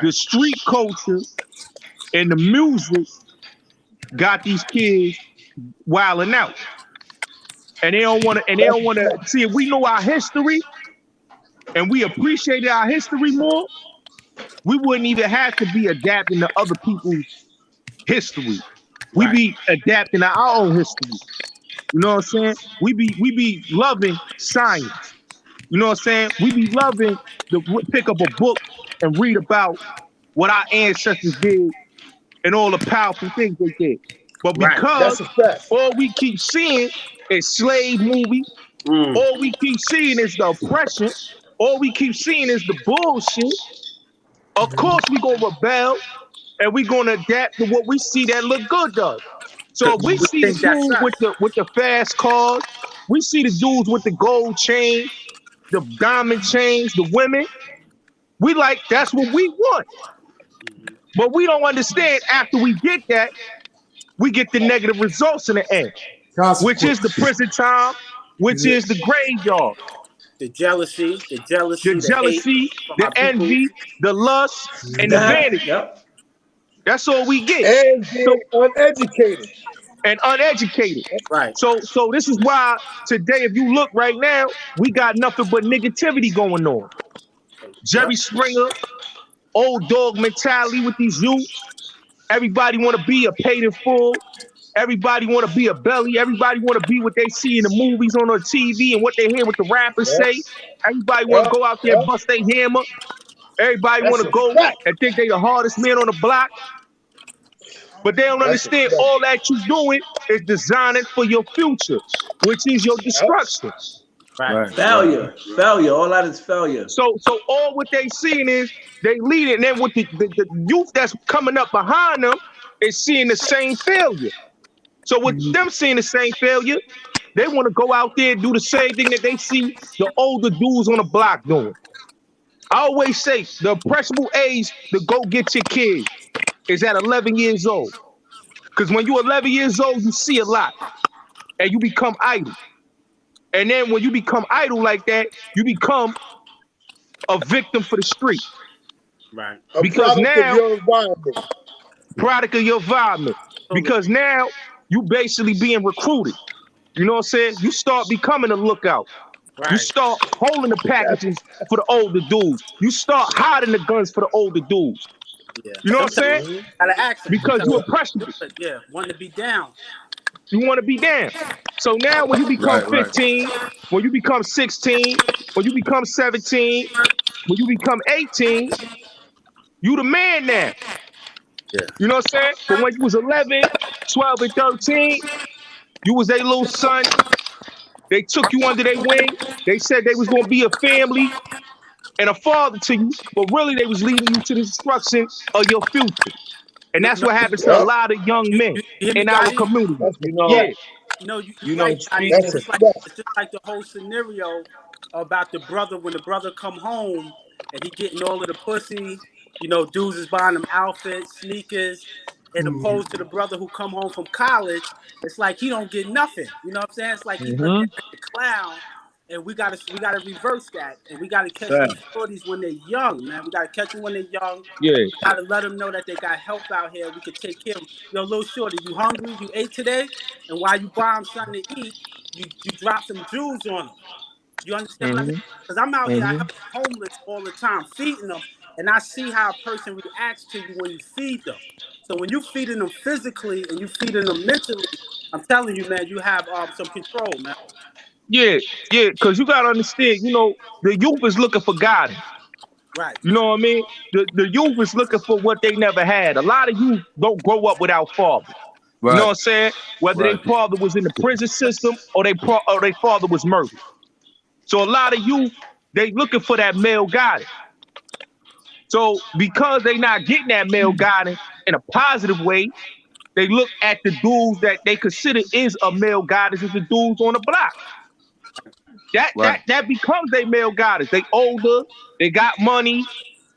the Right. street culture and the music got these kids wilding out, and they don't want to. And they That's don't a want to fact. see if we know our history and we appreciated our history more. We wouldn't even have to be adapting to other people's history. We Right. be adapting to our own history. You know what I'm saying? We be loving science. You know what I'm saying? We be loving to pick up a book and read about what our ancestors did and all the powerful things they did. But Right. because That's a fact. all we keep seeing is slave movies, Mm. all we keep seeing is the oppression, all we keep seeing is the bullshit, of Mhm. course we gonna rebel and we gonna adapt to what we see that look good though. So if Because we we see the think that's dude us. with the fast cars, we see the dudes with the gold chains, the diamond chains, the women, we like that's what we want. But we don't understand after we get that, we get the negative results in the end, which is the Consequence. prison time, which Yeah. is the graveyard, the The hate jealousy, from the our people. envy, the lust, and the Mhm. vanity. That, yep. That's all we get. And being So uneducated. and uneducated. Right. So this is why today, if you look right now, we got nothing but negativity going on. Jerry Yep. Springer, old dog mentality with these youths. Everybody want to be a paid in full. Everybody want to be a belly. Everybody want to be what they see in the movies on the TV and what they hear what the rappers Yep, say. Everybody want to yep, go out there and yep. bust their hammer. Everybody want That's to a go fact. and think they the hardest man on the block. But they don't That's a understand fact. all that you doing is designing for your future, which is your Yep. destruction. Right. Right, right. Failure. All that is failure. So all what they seeing is they lead it, and then with the youth that's coming up behind them is seeing the same failure. So with Mhm. them seeing the same failure, they want to go out there and do the same thing that they see the older dudes on the block doing. I always say the impressionable age to go get your kids is at 11 years old. Because when you're 11 years old, you see a lot and you become idle. And then when you become idle like that, you become a victim for the street. Right. A Because product of now, your environment. product of your environment. Totally. Because now you basically being recruited. You know what I'm saying? You start becoming a lookout. You Right. start holding the packages for the older dudes. You start hiding the guns for the older dudes. Yeah. You know what I'm Sometimes saying? Mhm. you gotta ask them. Because Sometimes you're do impressionable. it. Yeah. Want to be down. You want to be down. So now when you become Right, right. 15, when you become 16, when you become 17, when you become 18, you the man now. Yeah. You know what I'm saying? But when you was 11, 12, and 13, you was a little son. They took you under their wing. They said they was going to be a family and a father to you, but really they was leading you to the destruction of your future. And No, that's no, what happens to a Yep. lot of young men you hear me, in our Gotti? community. That's a You know, Yeah. fact. You you know, right, Gotti. speaking That's It's a just like fact. the whole scenario about the brother when the brother come home and he getting all of the pussy. You know, dudes is buying them outfits, sneakers, and Mhm. opposed to the brother who come home from college, it's like he don't get nothing. You know what I'm saying? It's like he looked hmm at as a clown and we gotta reverse that, and we gotta catch Right. these shorties when they're young, man. We gotta catch them when they're young. Yeah. We gotta let them know that they got help out here. We could take care of them. Yo, little shorty, you hungry? You ate today? And while you buy them something to eat, you drop some jewels on them. You understand what I mean? Mm-hmm. Because I'm out here, I Mm-hmm. help homeless all the time, feeding them, and I see how a person reacts to you when you feed them. So when you feeding them physically and you feeding them mentally, I'm telling you, man, you have some control, man. Yeah, yeah, because you gotta understand, the youth is looking for guidance. Right, You know what I mean? The youth is looking for what they never had. A lot of youth don't grow up without fathers. You know what Right. I'm saying? Whether their Right. father was in the prison system or or their father was murdered. So a lot of youth, they looking for that male guidance. So because they not getting that male guidance in a positive way, they look at the dudes that they consider is a male guidance as the dudes on the block. That that Right. that becomes their male guidance. They older, they got money,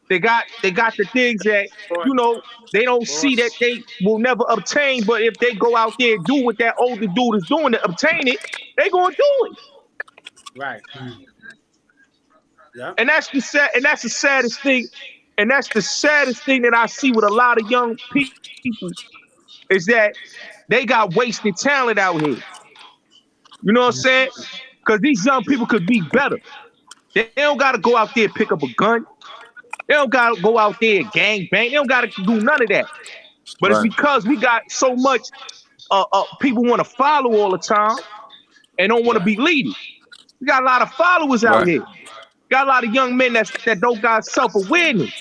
they got the things that boy, you know they don't boy, see that they will never obtain. But if they go out there and do what that older dude is doing to obtain it, they gonna do it. right, yeah, And that's the saddest thing. And that's the saddest thing that I see with a lot of young people is that they got wasted talent out here. You know what I'm saying? Because these young people could be better. They don't got to go out there and pick up a gun. They don't got to go out there and gang bang. They don't got to do none of that. But it's Right. because we got so much people want to follow all the time and don't want to Yeah. be leaders. We got a lot of followers out Right. here. Got a lot of young men that don't got self-awareness.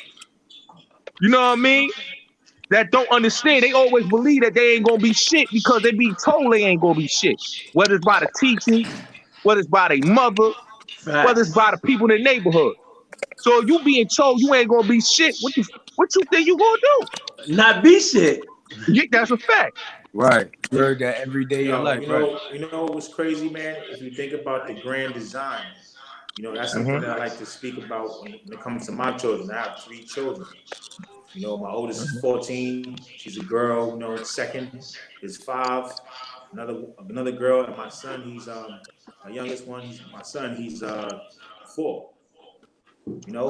You know what I mean? That don't understand. They always believe that they ain't gonna be shit because they be told they ain't gonna be shit. Whether it's by the teachers, whether it's by their mother, whether it's Facts. by the people in the neighborhood. So you being told you ain't gonna be shit, what you think you gonna do? Not be shit. Yeah, that's a fact. Right. You heard that every day of your Yo, life. Right. you know what's crazy, man? If you think about the grand design, that's something that I like to speak about when it comes to my children. I have three children. My oldest is 14. She's a girl. Second is 5. Another girl, and my son. He's my youngest one. He's my son. He's 4.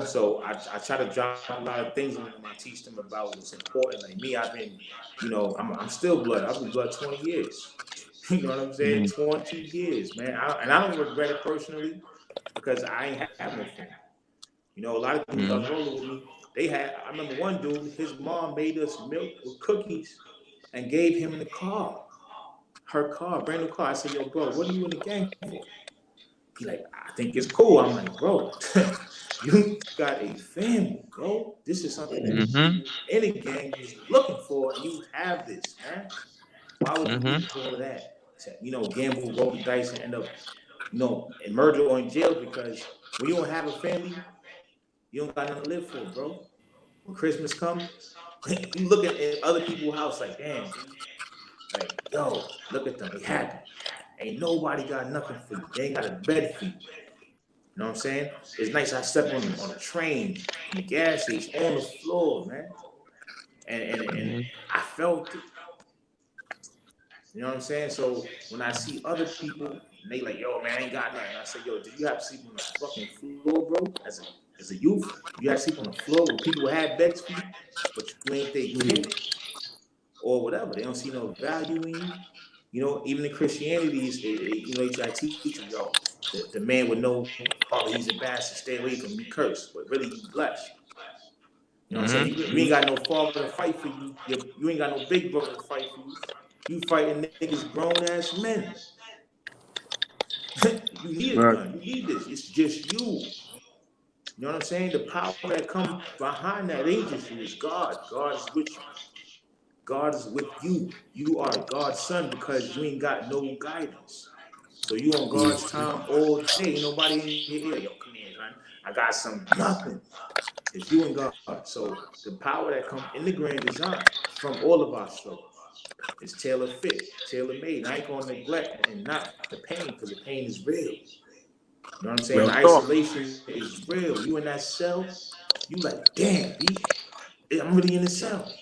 So I try to drop a lot of things on them. I teach them about what's important. Like me, I've been, I'm still blood. I've been blood 20 years. You know what I'm saying? 20 years, man. And I don't regret it personally because I ain't have no family. A lot of people that was rolling with me, I remember one dude, his mom made us milk with cookies and gave him the car, her car, brand new car. I said, yo, bro, what are you in the gang for? He like, I think it's cool. I'm like, bro, you got a family, bro. This is something that people in the gang is looking for, and you have this, man. Why would you leave all of that? Gamble, roll the dice, and end up, in murder or in jail because when you don't have a family, you don't got nothing to live for, bro. When Christmas come, you look at other people's house like, damn, G. Like, yo, look at them, they happy. Ain't nobody got nothing for you. They ain't got a bed for you. You know what I'm saying? It's nice I step on a train, in the gas station, on the floor, man. And I felt it. You know what I'm saying? So when I see other people and they like, yo, man, I ain't got nothing. I say, yo, did you have to sleep on the fucking floor, bro? As a youth, you had to sleep on the floor when people had beds for you, but you ain't their kid or whatever. They don't see no value in you. Even in Christianity, you try to teach them, yo, the man with no father, he's a bastard, stay away from him, you curse, but really you blessed. You know what I'm saying? You ain't got no father to fight for you. You ain't got no big brother to fight for you. You fighting niggas grown ass men. You need a Right. gun. You need this. It's just you. You know what I'm saying? The power that comes behind that ain't just you. It's God. God is with you. God is with you. You are God's son because you ain't got no guidance. So you on God's time all day. Ain't nobody in your ear. Yo, come here, man. I got some nothing. It's you and God. So the power that comes in the grand design from all of our struggles is tailor fit, tailor made. I ain't gonna neglect and not the pain because the pain is real. You know what I'm saying? Real The talk. isolation is real. You in that cell, you like, damn, I'm really in the cell.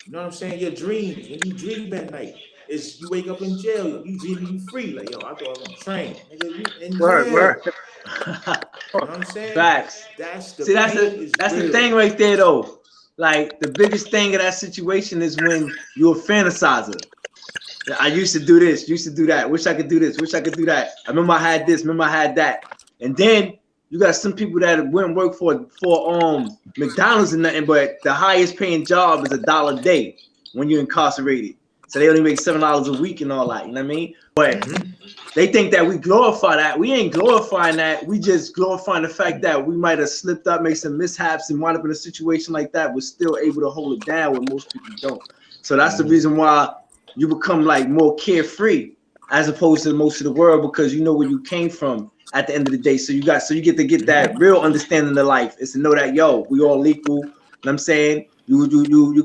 You know what I'm saying? Your dreams, when you dream at night, is you wake up in jail, you dreaming you free. Like, yo, I thought I was on a train. Nigga, you in Word, jail. word. You know what I'm saying? Facts. That's the See, that's pain is the real. thing right there, though. Like, the biggest thing of that situation is when you're a fantasizer. I used to do this, used to do that. Wish I could do this, wish I could do that. I remember I had this, remember I had that. And then you got some people that went and work for McDonald's and nothing, but the highest paying job is $1 a day when you're incarcerated. So they only make $7 a week and all that. You know what I mean? But they think that we glorify that. We ain't glorifying that. We just glorifying the fact that we might have slipped up, made some mishaps, and wound up in a situation like that. We're still able to hold it down when most people don't. So that's the reason why you become like more carefree as opposed to most of the world, because you know where you came from at the end of the day. So you get to get that real understanding of life, is to know that, yo, we all equal. You know what I'm saying? You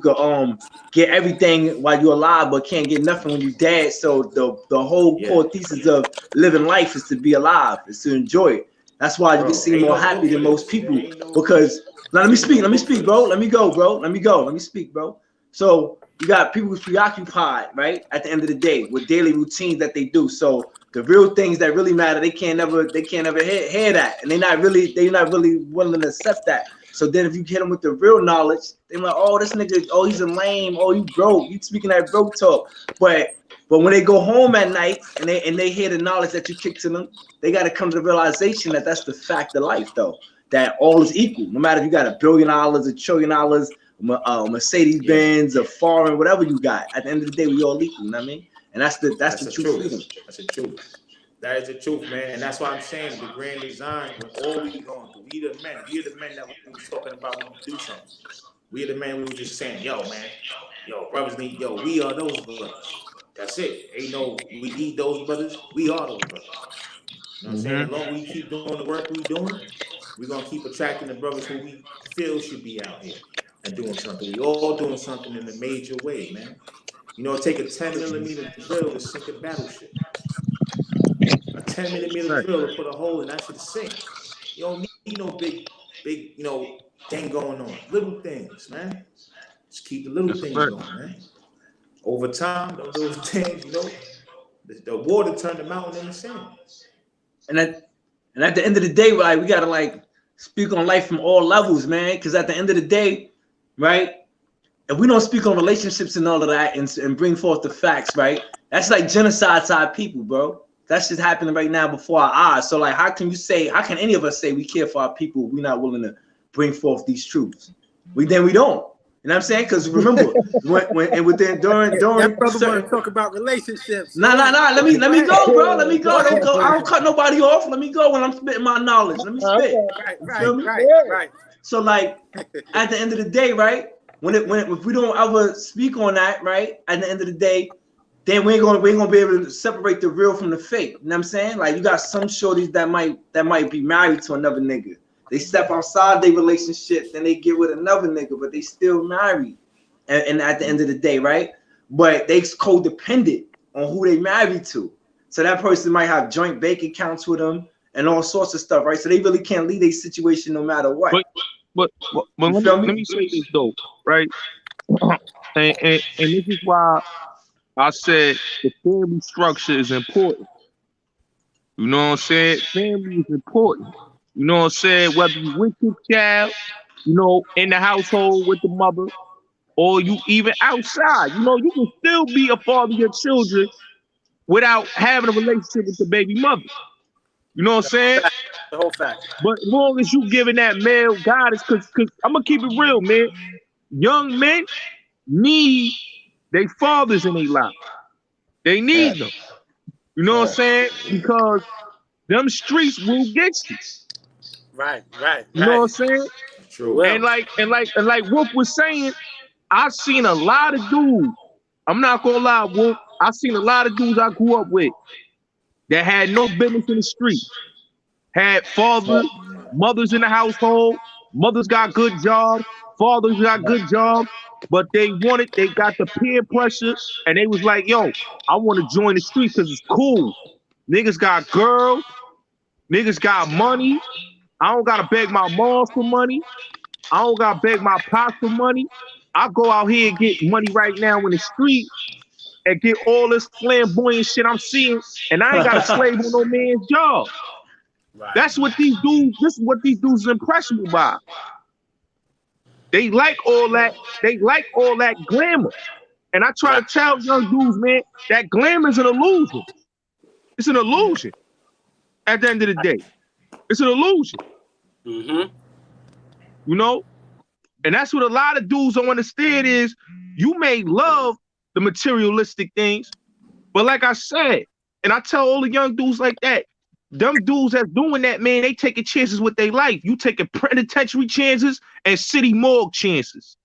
could get everything while you're alive, but can't get nothing when you're dead. So the whole core thesis of living life is to be alive, is to enjoy it. That's why you can seem more happy than most people. Because now let me speak, bro. Let me go, bro. Let me speak, bro. So you got people who's preoccupied, right? At the end of the day, with daily routines that they do. So the real things that really matter, they can't ever hear that, and they're not really willing to accept that. So then if you hit them with the real knowledge, they're like, oh, this nigga, oh, he's a lame, oh, you broke, you speaking that broke talk. But when they go home at night and they hear the knowledge that you kick to them, they got to come to the realization that that's the fact of life, though, that all is equal. No matter if you got $1 billion, $1 trillion, Mercedes Benz, a foreign, whatever you got. At the end of the day, we all equal. You know what I mean? And that's the true freedom. That's the truth. That is the truth, man. And that's why I'm saying the grand design, when all we going through, we are the men that we was talking about when you do something. We are the men, we were just saying, yo, man, yo, brothers need, yo, we are those brothers. That's it. Ain't no, we need those brothers, we are those brothers. You know what I'm saying? As long as we keep doing the work we doing, we're gonna keep attracting the brothers who we feel should be out here and doing something. We all doing something in a major way, man. You know, take a 10mm drill to sink a battleship. A 10mm drill to put a hole in that shit to sink. You don't need no big, you know, thing going on. Little things, man. Just keep the little things going, man. Over time, those little things, you know, the water turned the mountain into sand. And at the end of the day, like, we gotta like speak on life from all levels, man. Because at the end of the day, right, if we don't speak on relationships and all of that and bring forth the facts, right, that's like genocide to our people, bro. That's just happening right now before our eyes. So like, how can any of us say we care for our people if we're not willing to bring forth these truths? We don't. You know what I'm saying? Because remember, during that brother want to talk about relationships. Nah. Let me go, bro. Let me go. I don't cut nobody off. Let me go when I'm spitting my knowledge. Let me spit. Right. So like, at the end of the day, right? If we don't ever speak on that, right? At the end of the day, then we ain't gonna be able to separate the real from the fake. You know what I'm saying? Like, you got some shorties that might be married to another nigga. They step outside their relationship, then they get with another nigga, but they still married. And at the end of the day, right? But they codependent on who they married to. So that person might have joint bank accounts with them and all sorts of stuff, right? So they really can't leave their situation no matter what. But let me say this though, right? And this is why I said the family structure is important. You know what I'm saying? Family is important. You know what I'm saying? Whether you with your child, you know, in the household with the mother, or you even outside, you know, you can still be a father of your children without having a relationship with the baby mother. You know what I'm saying? The whole fact. But as long as you giving that male guidance, because I'm gonna keep it real, man. Young men need their fathers in their life. They need them. You know what I'm saying? Because them streets will get you. Right. You know what I'm saying? True. And like Wolf was saying, I've seen a lot of dudes. I'm not gonna lie, Wolf. I've seen a lot of dudes I grew up with that had no business in the street. Had fathers, mothers in the household. Mothers got good jobs. Fathers got good jobs. But they got the peer pressure, and they was like, yo, I want to join the street because it's cool. Niggas got girls. Niggas got money. I don't got to beg my mom for money. I don't got to beg my pops for money. I go out here and get money right now in the street, and get all this flamboyant shit I'm seeing, and I ain't got to slave on no man's job. Right. That's what these dudes. This is what these dudes are impressionable by. They like all that. They like all that glamour. And I try to tell young dudes, man, that glamour is an illusion. It's an illusion. At the end of the day, it's an illusion. Mm-hmm. You know, and that's what a lot of dudes don't understand is you may love the materialistic things, but like I said, and I tell all the young dudes like that, them dudes that's doing that, man, they taking chances with their life. You taking penitentiary chances and city morgue chances.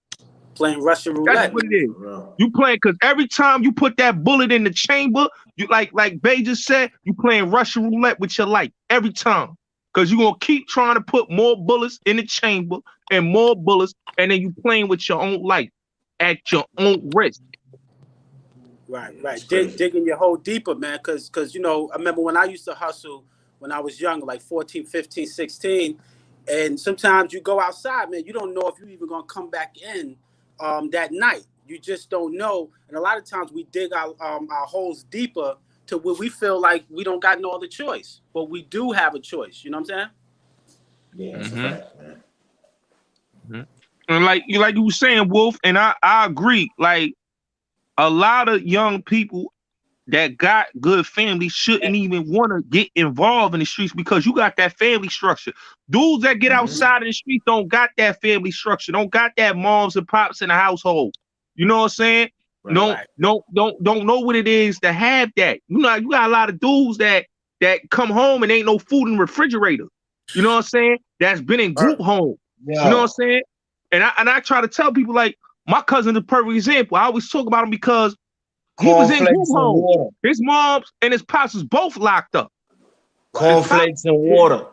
Playing Russian roulette. That's what it is. You playing because every time you put that bullet in the chamber, you like Bay just said, you playing Russian roulette with your life every time. Because you're gonna keep trying to put more bullets in the chamber and more bullets, and then you playing with your own life at your own risk. Right. Digging your hole deeper, man. Cause you know, I remember when I used to hustle when I was young, like 14, 15, 16, and sometimes you go outside, man, you don't know if you're even gonna come back in that night. You just don't know. And a lot of times we dig our holes deeper to where we feel like we don't got no other choice. But we do have a choice. You know what I'm saying? Yeah, that's a fact, man. And like you were saying, Wolf, and I agree. Like a lot of young people that got good families shouldn't even want to get involved in the streets because you got that family structure. Dudes that get outside in the street don't got that family structure, don't got that moms and pops in the household. You know what I'm saying? Right. Don't know what it is to have that. You know, you got a lot of dudes that come home and ain't no food in the refrigerator. You know what I'm saying? That's been in group home. Yeah. You know what I'm saying? And I try to tell people, like, my cousin is a perfect example. I always talk about him because he was in group home. His moms and his pops was both locked up. Cornflakes and water.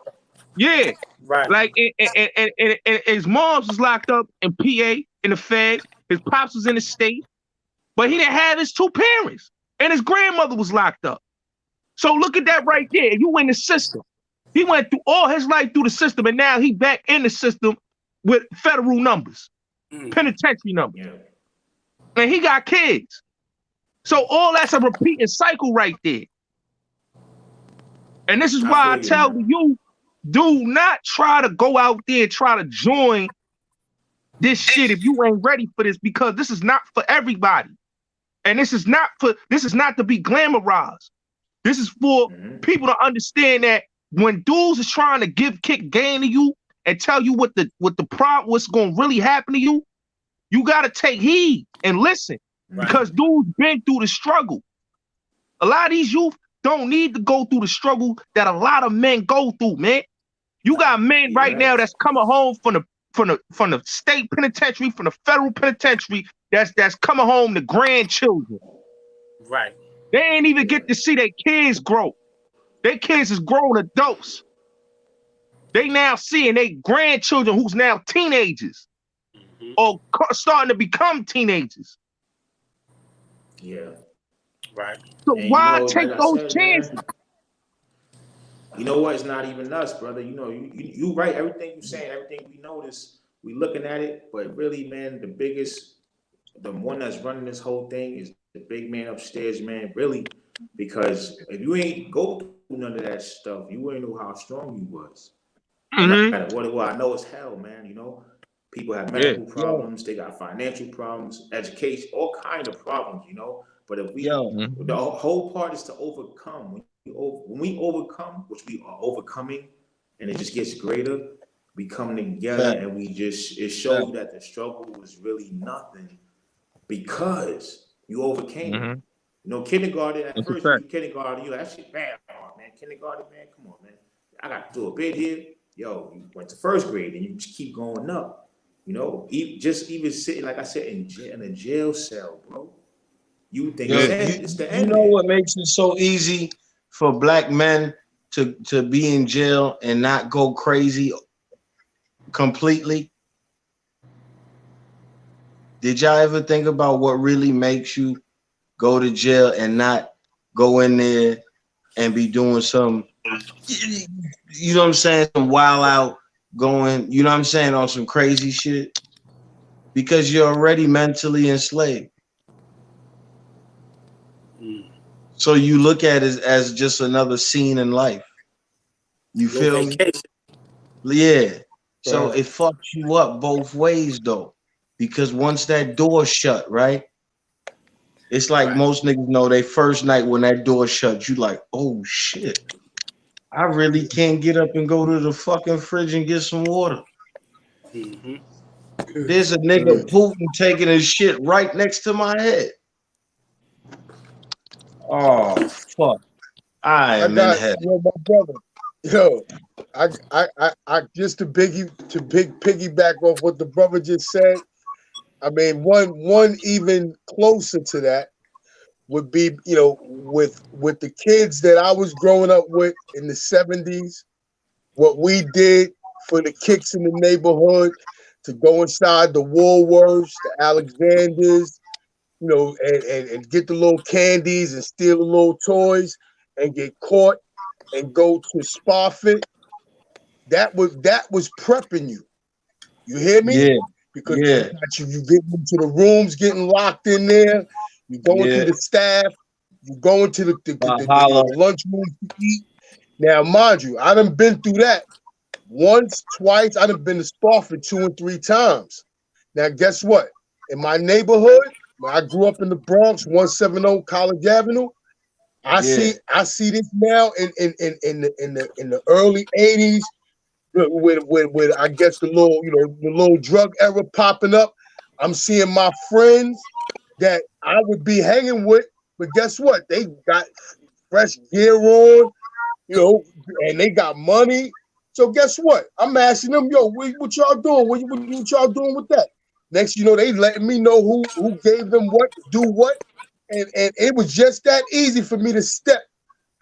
Yeah. Right. Like, and his moms was locked up in PA in the feds. His pops was in the state. But he didn't have his two parents. And his grandmother was locked up. So look at that right there. You in the system. He went through all his life through the system, and now he back in the system with federal numbers, penitentiary numbers. Yeah. And he got kids. So all that's a repeating cycle right there. And this is why I tell you, do not try to go out there and try to join this shit if you ain't ready for this, because this is not for everybody. And this is not to be glamorized. This is for people to understand that when dudes is trying to kick game to you and tell you what's gonna really happen to you, you gotta take heed and listen. Right. Because dudes been through the struggle. A lot of these youth don't need to go through the struggle that a lot of men go through, man. You got men right now that's coming home from the state penitentiary, from the federal penitentiary, that's coming home to grandchildren. Right. They ain't even get to see their kids grow. Their kids is grown adults. They now seeing their grandchildren who's now teenagers or starting to become teenagers. Yeah. Right. So why take those chances? Man, you know what? It's not even us, brother. You know, you right. Everything you saying, everything we notice, we looking at it. But really, man, the one that's running this whole thing is the big man upstairs, man. Really, because if you ain't go through none of that stuff, you wouldn't know how strong you was. And what I know is hell, man. You know, people have medical problems, they got financial problems, education, all kind of problems. You know, but if we, the whole part is to overcome. When we overcome, which we are overcoming, and it just gets greater, we come together and it shows that the struggle was really nothing because you overcame. You know, kindergarten at first, kindergarten, you that shit bad, man. Kindergarten, man, come on, man. I got to do a bit here. Yo, you went to first grade and you just keep going up. You know, even sitting, like I said, in a jail cell, bro. You think it's the end. You know what makes it so easy for black men to be in jail and not go crazy completely? Did y'all ever think about what really makes you go to jail and not go in there and be doing some, you know what I'm saying, some wild out going, you know what I'm saying, on some crazy shit? Because you're already mentally enslaved. So you look at it as just another scene in life. You feel me? Yeah. So it fucks you up both ways though. Because once that door shut, right? It's like most niggas know they first night when that door shut, you like, oh shit. I really can't get up and go to the fucking fridge and get some water. There's a nigga Putin taking his shit right next to my head. Oh fuck. I am in heaven. My brother. Yo, I just to piggyback off what the brother just said. I mean, one even closer to that would be, you know, with the kids that I was growing up with in the 70s, what we did for the kicks in the neighborhood to go inside the Woolworths, the Alexanders, you know, and get the little candies and steal the little toys and get caught and go to Spofford. That was prepping you. You hear me? Yeah. Because you get into the rooms, getting locked in there. You're going through the staff. You're going to the lunchroom to eat. Now, mind you, I done been through that once, twice. I done been to Spofford 2 and 3 times. Now, guess what? In my neighborhood, when I grew up in the Bronx, 170 College Avenue, I see this now in the early 80s. With I guess the little drug era popping up, I'm seeing my friends that I would be hanging with, but guess what? They got fresh gear on, you know, and they got money. So guess what? I'm asking them, yo, what y'all doing? What y'all doing with that? Next, you know, they letting me know who gave them what, do what, and it was just that easy for me to step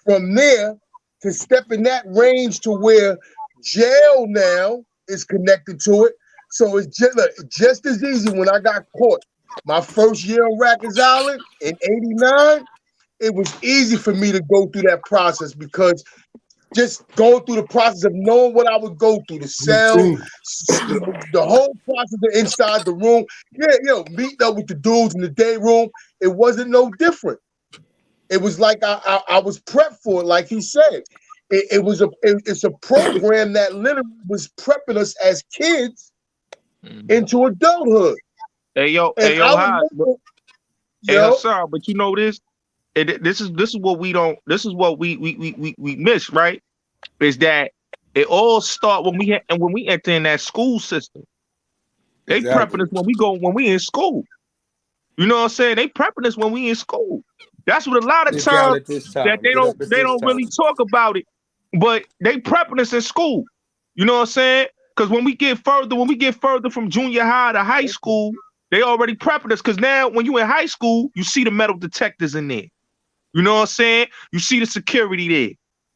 from there to step in that range to where jail now is connected to it. So it's just as easy when I got caught. My first year on Rikers Island in '89, it was easy for me to go through that process because just going through the process of knowing what I would go through, the cell, the whole process of inside the room. Yeah, meeting up with the dudes in the day room, it wasn't no different. It was like I was prepped for it, like he said. It's a program that literally was prepping us as kids into adulthood. Hey yo, Hassan, but you know this. This is what we don't. This is what we miss, right? Is that it all start when we enter in that school system. They prepping us when we in school. You know what I'm saying? They prepping us when we in school. That's what a lot of times that they don't really talk about it, but they prepping us in school. You know what I'm saying? Because when we get further from junior high to high school, they already prepping us. Because now when you in high school, you see the metal detectors in there. You know what I'm saying? You see the security there.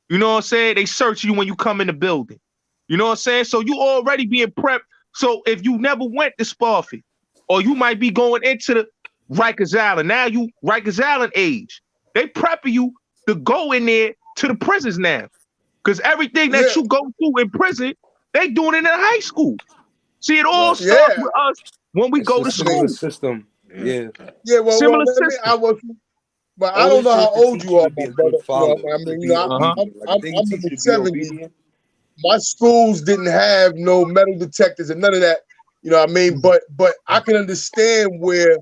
You know what I'm saying? They search you when you come in the building. You know what I'm saying? So you already being prepped. So if you never went to Spofford, or you might be going into the Rikers Island, now you Rikers Island age. They prepping you to go in there to the prisons now. Because everything that you go through in prison, they doing it in high school. See, it all starts with us when we go to school. System. Well, similar system. But I don't know how old you are, my brother. I mean, I'm in the 70s. My schools didn't have no metal detectors and none of that. You know what I mean? But I can understand where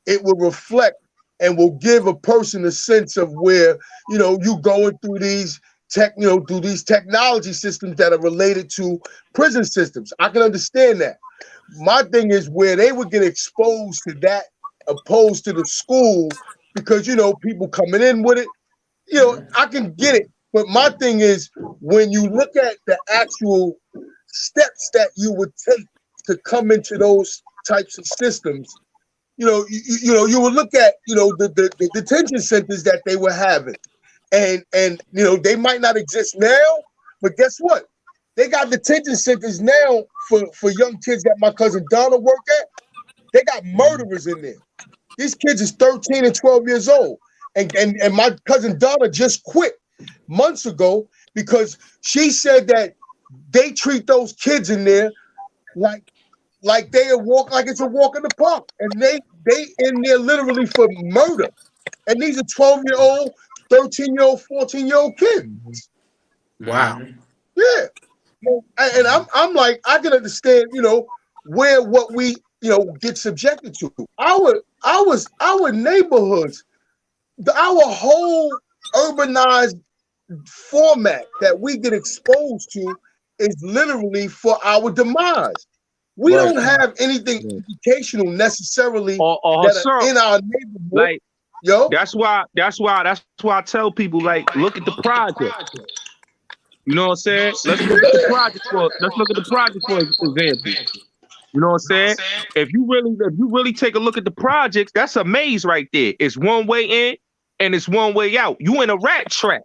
it will reflect and will give a person a sense of where, you know, you going through these through these technology systems that are related to prison systems. I can understand that. My thing is where they would get exposed to that opposed to the school, because, you know, people coming in with it, you know, I can get it. But my thing is when you look at the actual steps that you would take to come into those types of systems, you know, you would look at, you know, the detention centers that they were having. And you know, they might not exist now, but guess what? They got detention centers now for young kids that my cousin Donna worked at. They got murderers in there. These kids is 13 and 12 years old. And my cousin Donna just quit months ago because she said that they treat those kids in there like they are like it's a walk in the park. And they in there literally for murder. And these are 12-year-old, 13-year-old, 14-year-old kid. Wow. Yeah. And I'm like, I can understand, where what we, get subjected to. Our neighborhoods, our whole urbanized format that we get exposed to is literally for our demise. We Right. don't have anything educational necessarily or that some, are in our neighborhood. like Yo, that's why I tell people, like, look at the project. You know what I'm saying? Let's look at the project for example. You know what I'm saying? If you really take a look at the projects, that's a maze right there. It's one way in and it's one way out. You in a rat trap.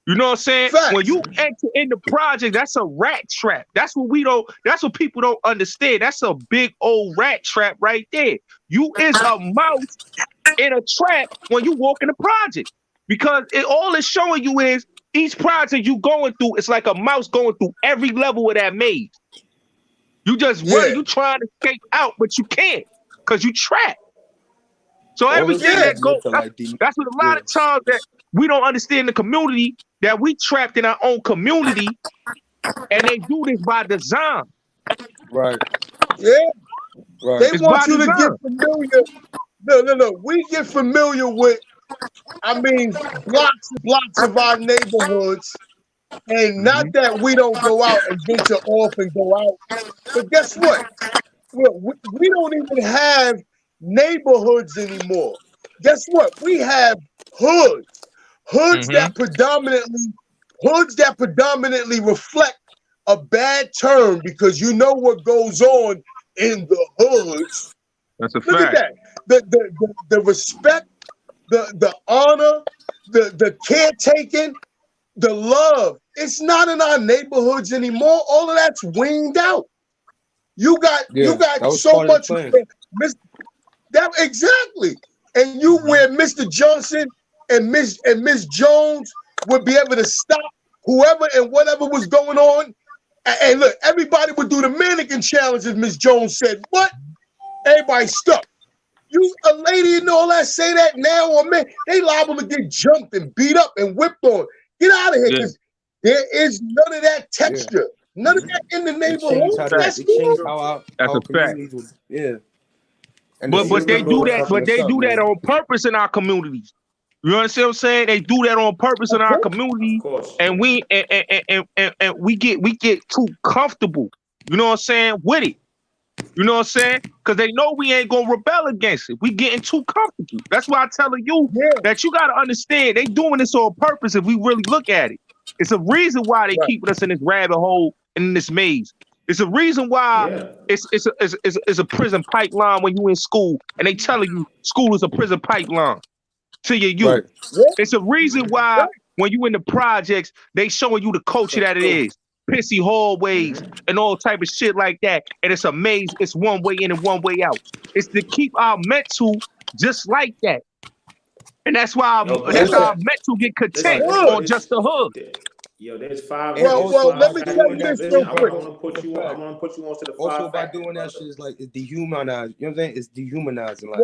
You know what I'm saying? Facts. When you enter in the project, that's a rat trap. That's what people don't understand. That's a big old rat trap right there. You is a mouse in a trap when you walk in the project. Because all it's showing you is each project you going through, it's like a mouse going through every level of that maze. You just running, you trying to escape out, but you can't because you trapped. So everything that goes, that's what a lot of times that we don't understand the community, that we trapped in our own community, and they do this by design. Right. Yeah. Right. They It's want by you to design. get familiar. No. We get familiar with, blocks and blocks of our neighborhoods. And not that we don't go out and venture off and go out. But guess what? We don't even have neighborhoods anymore. Guess what? We have hoods. Hoods that predominantly reflect a bad term, because you know what goes on in the hoods. That's a Look fact. at that. The respect, the honor, the caretaking, the love. It's not in our neighborhoods anymore. All of that's weaned out. You got so much that exactly. And you where Mr. Johnson and Miss Jones would be able to stop whoever and whatever was going on. And look, everybody would do the mannequin challenge, as Miss Jones said. What? Everybody stuck. You a lady and all that say that now, or man, they liable to get jumped and beat up and whipped on. Get out of here, because there is none of that texture, none of that in the neighborhood. That's a communities fact. was, And but they do that, on purpose in our communities. You understand what I'm saying? They do that on purpose in our community, and we get too comfortable. You know what I'm saying? With it. You know what I'm saying? Because they know we ain't gonna rebel against it. We getting too comfortable. That's why I'm telling you that you gotta understand they doing this on purpose. If we really look at it, it's a reason why they keeping us in this rabbit hole and in this maze. It's a reason why it's a prison pipeline when you in school and they telling you school is a prison pipeline to your youth. Right. It's a reason why when you in the projects they showing you the culture that it is. Pissy hallways and all type of shit like that. And it's a maze. It's one way in and one way out. It's to keep our mental just like that. And that's why our mental get content on just the hood. Yo, there's five. Well, let me tell you this real quick. I want to put you on to the five. Also, by doing that shit, is like it's dehumanized. You know what I'm saying? It's dehumanizing. Like,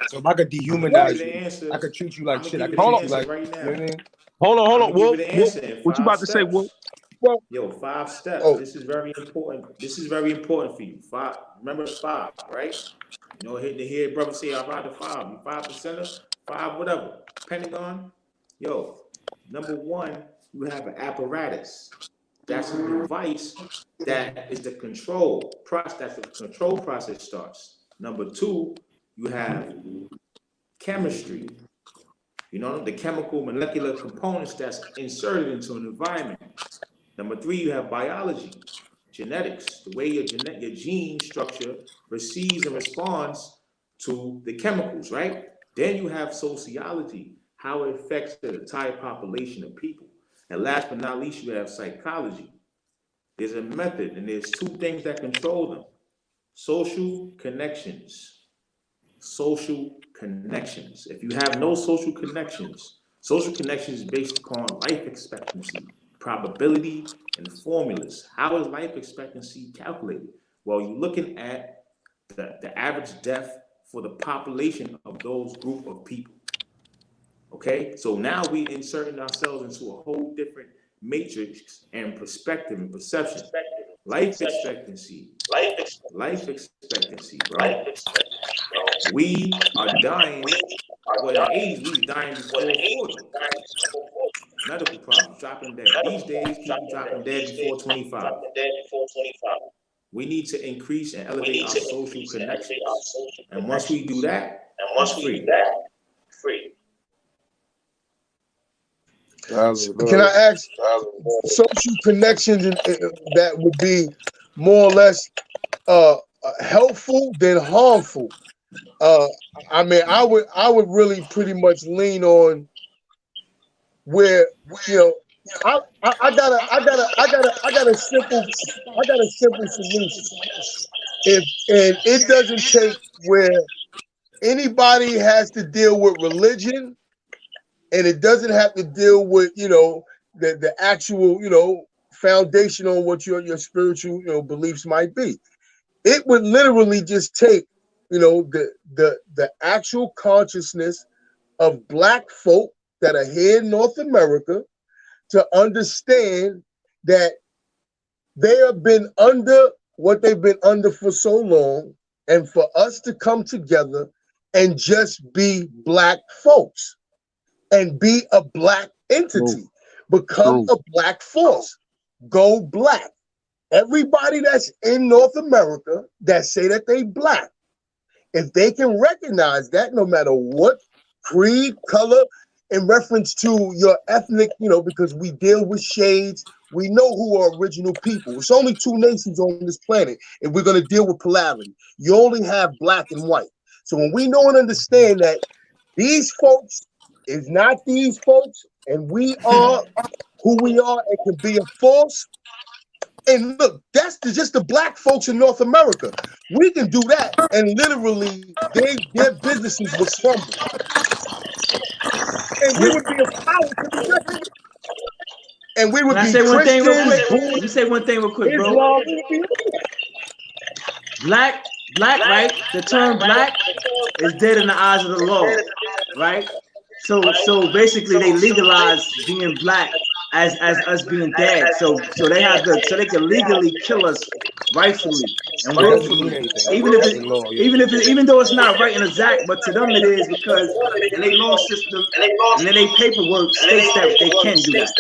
so if I could dehumanize you, I could treat you like shit. I could treat you like right now. You know what I mean? Hold on. What you about to say, Will? Yo, 5 steps. This is very important. This is very important for you. 5. Remember 5, right? You know, hitting to hear brother say, I ride the 5. You 5%, 5, whatever. Pentagon. Yo, number 1, you have an apparatus. That's a device that is the control process. That's the control process starts. Number 2, you have chemistry. You know, the chemical molecular components that's inserted into an environment. Number 3, you have biology, genetics, the way your gene structure receives and responds to the chemicals, right? Then you have sociology, how it affects the entire population of people. And last but not least, you have psychology. There's a method, and there's 2 things that control them. Social connections. Social connections. If you have no social connections is based upon life expectancy, probability, and formulas. How is life expectancy calculated? Well, you're looking at the average death for the population of those group of people. Okay, so now we inserting ourselves into a whole different matrix and perspective and perception. Life expectancy, bro. We are dying. Well, in the 80s, we was dying before 40. Medical problems, dropping dead. These days, people dropping dead before 25. We need to increase and elevate our social connections. And once we do that, we free. Can I ask social connections that would be more or less helpful than harmful? I mean, I would really pretty much lean on where I got a simple solution. And it doesn't take where anybody has to deal with religion, and it doesn't have to deal with the actual foundation on what your spiritual beliefs might be. It would literally just take the actual consciousness of Black folk that are here in North America to understand that they have been under what they've been under for so long, and for us to come together and just be Black folks and be a Black entity, become a Black force, go Black. Everybody that's in North America that say that they Black, if they can recognize that, no matter what creed, color, in reference to your ethnic, because we deal with shades, we know who are original people. It's only two nations on this planet, and we're going to deal with polarity. You only have Black and white. So when we know and understand that these folks is not these folks, and we are who we are, and can be a force. And look, that's just the Black folks in North America. We can do that, and literally, their businesses would crumble. And we would be a power to the rest. And we would be say one thing real quick? Christians, Let me say one thing real quick, bro. Islam, Black, right? The term Black is dead in the eyes of the law, right? So basically, they legalize being Black as us being dead. So they have they can legally kill us rightfully and willfully, even though it's not right and exact, but to them it is, because in their law system and in their paperwork states that they can do that.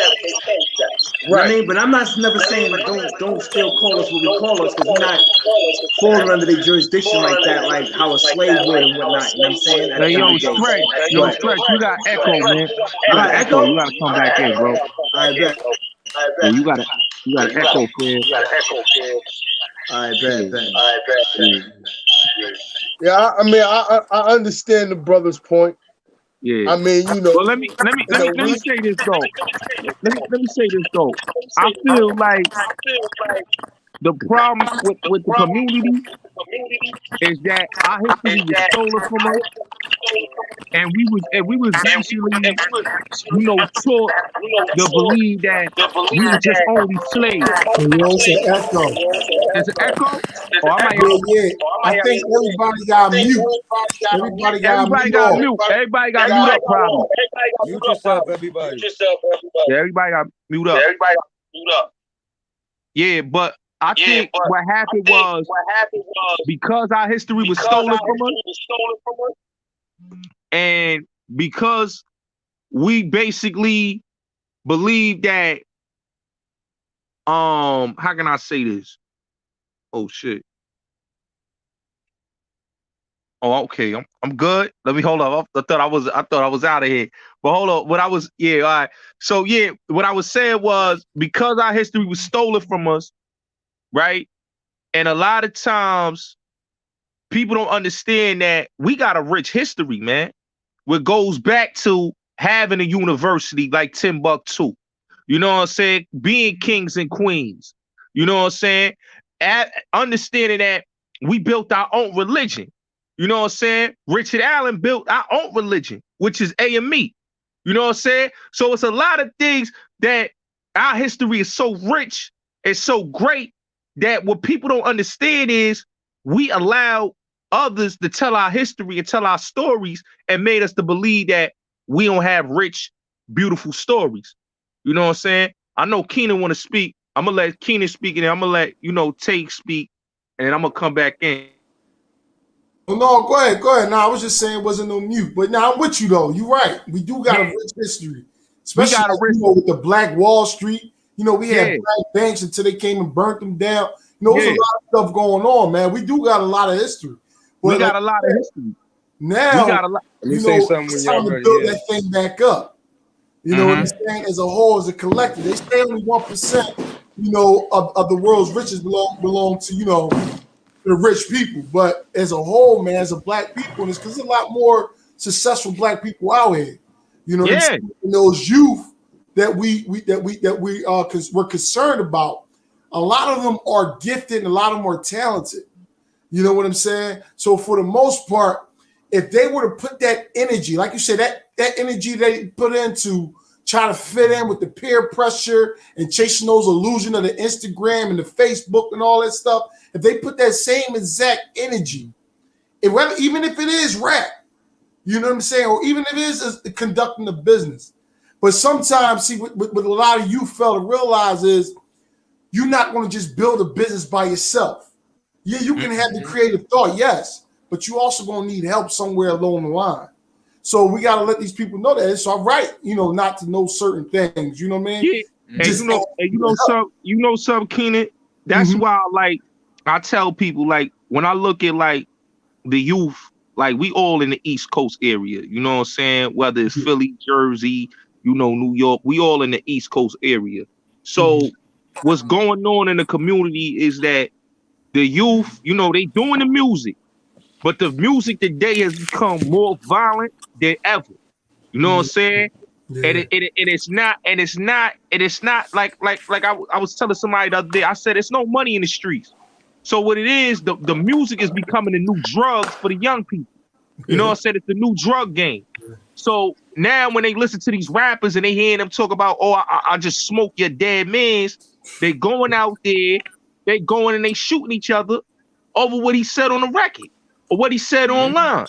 Right. I mean, but I'm not never saying don't still call us what we call us, because we're not falling under their jurisdiction like that, like how a slave would and whatnot. You know what I'm saying? Hey, Stretch, you got echo, man. You got echo. You got to come back in, bro. I bet. Yeah, you got echo, kid. I bet. Yeah, I mean, I understand the brother's point. Yeah. I mean, Well, let me say this though. Let me say this though. I feel like the problem with the community is that our history was stolen from us, and we was basically, taught to believe that we were just only slaves. It's an echo. There's an echo? Oh, I might Yeah. I think everybody got mute. Everybody got mute. Everybody got mute up, probably. Mute yourself, everybody. Yeah, everybody got mute up. Yeah, but I think what happened was because our history was stolen from us, and because we basically believe that, how can I say this? Oh shit. Oh, okay. I'm good. Let me hold up. I thought I was out of here. But hold up. All right. So what I was saying was, because our history was stolen from us, right? And a lot of times people don't understand that we got a rich history, man. What goes back to having a university like Timbuktu. You know what I'm saying? Being kings and queens. You know what I'm saying? Understanding that we built our own religion. You know what I'm saying? Richard Allen built our own religion, which is AME. You know what I'm saying? So it's a lot of things that our history is so rich and so great that what people don't understand is we allow others to tell our history and tell our stories, and made us to believe that we don't have rich, beautiful stories. You know what I'm saying? I know Keenan want to speak. I'm gonna let Keenan speak, and I'm gonna let Tate speak, and I'm gonna come back in. Oh, no, go ahead. Now I was just saying it wasn't no mute, but now I'm with you though. You're right. We do got a rich history, We especially got a like, rich. with the Black Wall Street. We had Yeah, black banks until they came and burnt them down. There's a yeah. lot of stuff going on, man. We do got a lot of history, We but like got a lot of history. We now, got a lot. Let me say something when it's y'all time to ready. build Yeah. that thing back up. You know what I'm saying? As a whole, as a collective, they say only 1%, of the world's riches belong to the rich people. But as a whole, man, as a black people, and it's because there's a lot more successful black people out here. You know what I'm Yeah, saying? And those youth that we're concerned about, a lot of them are gifted and a lot of them are talented. You know what I'm saying? So for the most part, if they were to put that energy, like you said, that energy they put into trying to fit in with the peer pressure and chasing those illusions of the Instagram and the Facebook and all that stuff, if they put that same exact energy, even if it is rap, you know what I'm saying, or even if it is conducting the business, but sometimes, see, what a lot of you fail to realize is you're not going to just build a business by yourself. Yeah, you can have the creative thought, yes, but you also going to need help somewhere along the line. So we got to let these people know that it's all right, not to know certain things. You know what I mean? yeah. And Just you know something, Keenan. That's Mhm. why, like, I tell people, like, when I look at like the youth, like we all in the East Coast area. You know what I'm saying? Whether it's Philly, Jersey, New York, we all in the East Coast area. So what's going on in the community is that the youth, they doing the music, but the music today has become more violent than ever. You know what I'm saying? And Yeah. it's not like I was telling somebody the other day. I said it's no money in the streets. So what it is, the music is becoming a new drugs for the young people. You know what I'm saying? It's the new drug game. So now when they listen to these rappers and they hear them talk about, oh, I just smoke your dead mans, they going out there, they going and they shooting each other over what he said on the record or what he said online.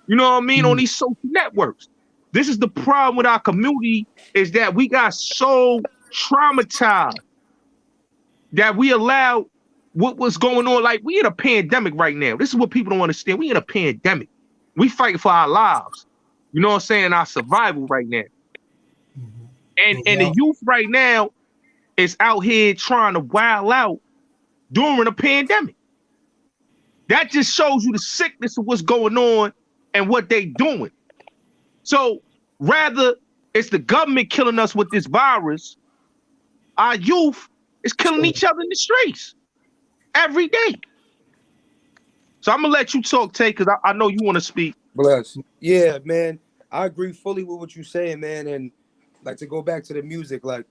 You know what I mean? On these social networks. This is the problem with our community is that we got so traumatized that we allowed what was going on. Like we in a pandemic right now. This is what people don't understand. We in a pandemic. We fighting for our lives. You know what I'm saying? Our survival right now. And the youth right now is out here trying to wild out during a pandemic. That just shows you the sickness of what's going on and what they doing. So rather it's the government killing us with this virus, our youth is killing each other in the streets every day. So I'm gonna let you talk, Tay, because I know you want to speak. Bless. Yeah, man. I agree fully with what you're saying, man. And like to go back to the music, like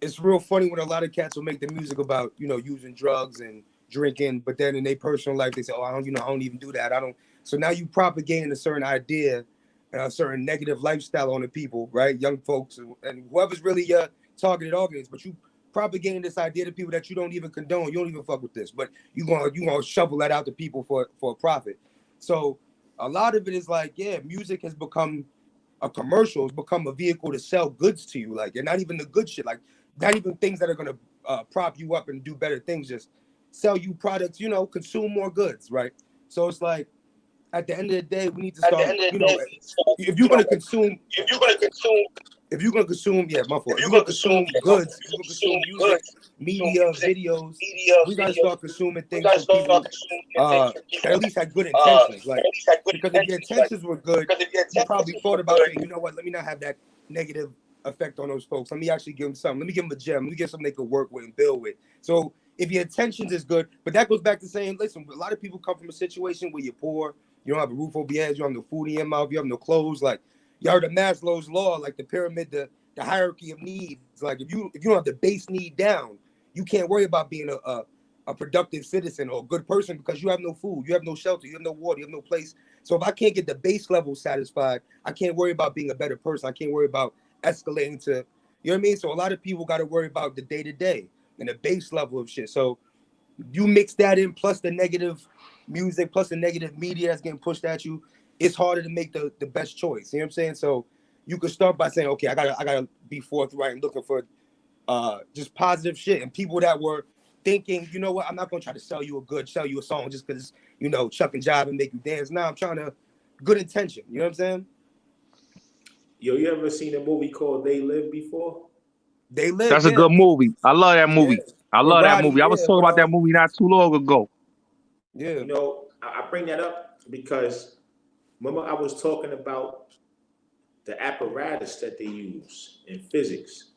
it's real funny when a lot of cats will make the music about, using drugs and drinking, but then in their personal life they say, oh, I don't even do that. I don't. So now you propagating a certain idea and a certain negative lifestyle on the people, right? Young folks and whoever's really your targeted audience, but you propagating this idea to people that you don't even condone. You don't even fuck with this, but you gonna shovel that out to people for a profit. So a lot of it is like, yeah, music has become a commercial, has become a vehicle to sell goods to you. Like, and not even the good shit, like not even things that are gonna prop you up and do better things, just sell you products, consume more goods, right? So it's like at the end of the day, we need to start, if you're gonna consume, yeah, my fault. If you're gonna consume goods, you're gonna consume music, media, videos, we gotta start consuming things from people that at least had good intentions. Like, because if your intentions were good, you probably thought about saying, you know what, let me not have that negative effect on those folks. Let me actually give them something. Let me give them a gem. Let me give something they could work with and build with. So if your intentions is good, but that goes back to saying, listen, a lot of people come from a situation where you're poor, you don't have a roof over your head, you don't have no food in your mouth, you have no clothes. Like, you heard of Maslow's law, like the pyramid, the hierarchy of needs. Like if you don't have the base need down, you can't worry about being a productive citizen or a good person because you have no food, you have no shelter, you have no water, you have no place. So if I can't get the base level satisfied, I can't worry about being a better person. I can't worry about escalating to, you know what I mean? So a lot of people got to worry about the day-to-day and the base level of shit. So you mix that in plus the negative music, plus the negative media that's getting pushed at you. it's harder to make the best choice. You know what I'm saying? So you could start by saying, okay, I gotta be forthright and looking for just positive shit, and people that were thinking, you know what, I'm not gonna try to sell you a song just because, you know, Chuck and Jive and make you dance. Now I'm trying to good intention. You know what I'm saying? Yo, you ever seen a movie called They Live before? They Live, That's a yeah. good movie. I love that Yeah. movie. I With love that Roddy, movie. I was yeah, talking but about that movie not too long ago. yeah. You know, I bring that up because remember I was talking about the apparatus that they use in physics.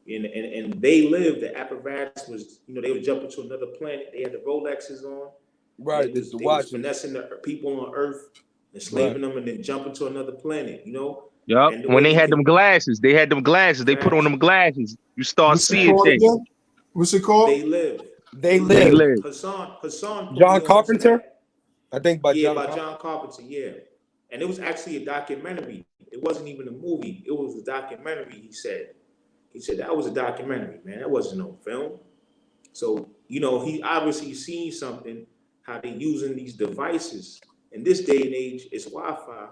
And They Live, the apparatus was, you know, they would jump into another planet. They had the Rolexes on. Right, They the was watches. finessing the people on Earth, enslaving them, and then jumping to another planet, you know? Yup. And the When way they they had could them glasses, they put on them glasses. You start What's it seeing called things. again? What's it called? They Live. They They Live. live. Hassan put me John on to Carpenter, that. I think by Yeah, John by Carpenter. John Carpenter, yeah. And it was actually a documentary. It wasn't even a movie. It was a documentary, he said. He said that was a documentary, man. That wasn't no film. So, you know, he obviously seen something, how they using these devices. In this day and age, it's Wi-Fi,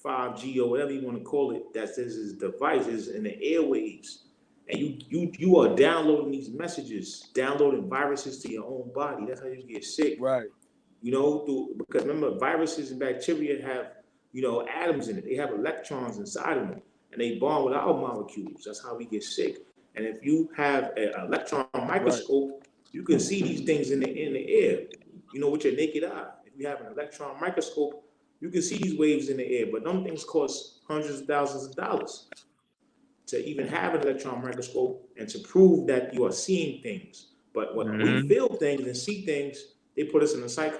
5G or whatever you want to call it, that says is devices in the airwaves. And you are downloading these messages, downloading viruses to your own body. That's how you get sick. Right. You know, because remember, viruses and bacteria have, you know, atoms in it. They have electrons inside of them, and they bond with our molecules. That's how we get sick. And if you have an electron microscope, you can see these things in the air, you know, with your naked eye. If you have an electron microscope, you can see these waves in the air. But them things cost hundreds of thousands of dollars to even have an electron microscope and to prove that you are seeing things. But when we feel things and see things, they put us in the psych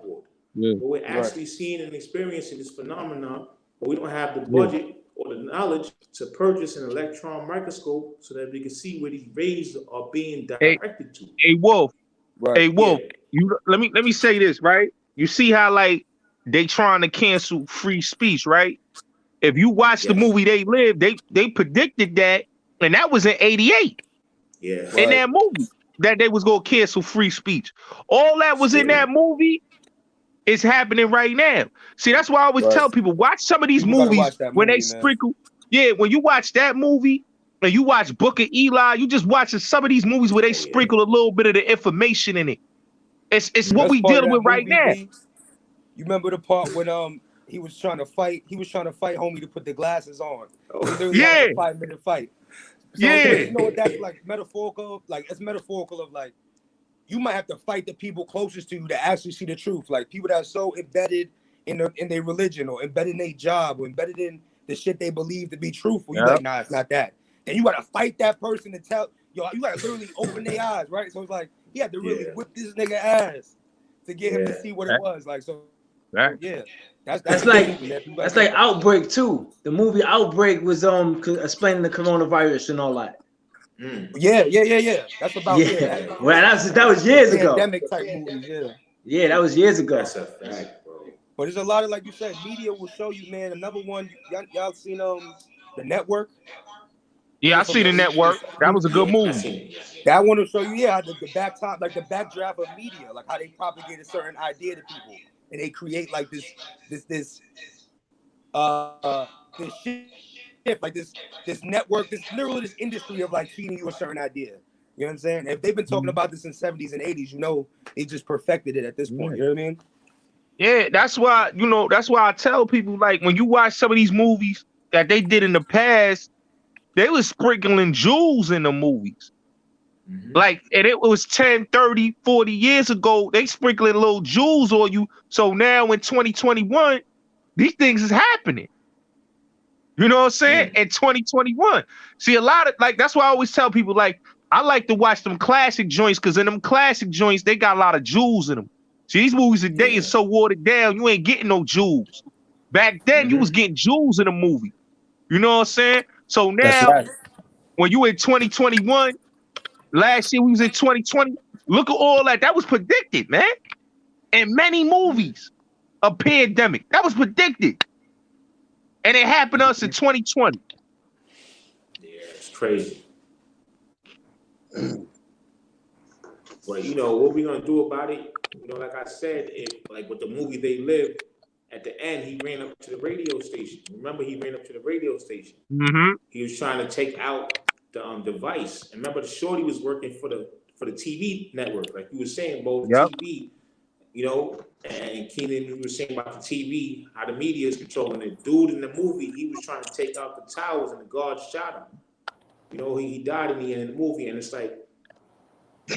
ward. Yeah. But we're actually seeing and experiencing this phenomenon, but we don't have the budget or the knowledge to purchase an electron microscope so that we can see where these rays are being directed to. Hey Wolf. Right. Hey Wolf. You let me say this, right? You see how like they trying to cancel free speech, right? If you watch the movie They Live, they predicted that, and that was in '88. Yeah. In that movie, that they was gonna cancel free speech. All that was in that movie is happening right now. See, that's why I always tell people, watch some of these People gotta movies watch that when movie, they man. sprinkle. Yeah, when you watch that movie and you watch Book of Eli, you just watching some of these movies where they sprinkle a little bit of the information in it. It's what Best we part of dealing that with right movie, now. B, you remember the part when he was trying to fight homie to put the glasses on. He literally had like a 5-minute fight. So you know what that's like metaphorical? Like it's metaphorical of like you might have to fight the people closest to you to actually see the truth. Like people that are so embedded in their religion or embedded in their job or embedded in the shit they believe to be truthful. You like, nah, it's not that. Then you gotta fight that person to tell you gotta literally open their eyes, right? So it's like he had to really whip this nigga ass to get him to see what it was. Like so yeah. That's like movie, man. that's like Outbreak too. The movie Outbreak was explaining the coronavirus and all that. Yeah. That's about Well, that was years ago. Pandemic type movies, yeah. Yeah, that was years ago. That's a fact, bro. But there's a lot of, like you said, media will show you, man. Another one, y'all seen The Network? Yeah, I see The Network. That was a good movie. That one will show you, how the backdrop, like the backdraft of media, like how they propagate a certain idea to people, and they create like this shift, like this network, this industry of like feeding you a certain idea. You know what I'm saying? If they've been talking about this in 70s and 80s, you know, they just perfected it at this point. You know what I mean? Yeah, that's why I tell people, like, when you watch some of these movies that they did in the past, they was sprinkling jewels in the movies. Like, and it was 10, 30, 40 years ago, they sprinkling little jewels on you. So now in 2021, these things is happening. You know what I'm saying? In 2021. See, a lot of, like, that's why I always tell people, like, I like to watch them classic joints, because in them classic joints, they got a lot of jewels in them. See, these movies today is so watered down, you ain't getting no jewels. Back then, you was getting jewels in a movie. You know what I'm saying? So now, when you in 2021, last year we was in 2020, look at all that. That was predicted, man. In many movies, a pandemic. That was predicted. And it happened to us in 2020. Yeah, it's crazy. But you know what we gonna do about it? You know, like I said, if like with the movie They Live, at the end, he ran up to the radio station. Remember, he ran up to the radio station. Mm-hmm. He was trying to take out the device. And remember, the shorty was working for the TV network, like you were saying, Bo, the Yep. TV. You know, and Keenan, you were saying about the TV, how the media is controlling it. Dude in the movie, he was trying to take out the towers, and the guards shot him. You know, he died in the end of the movie, and it's like,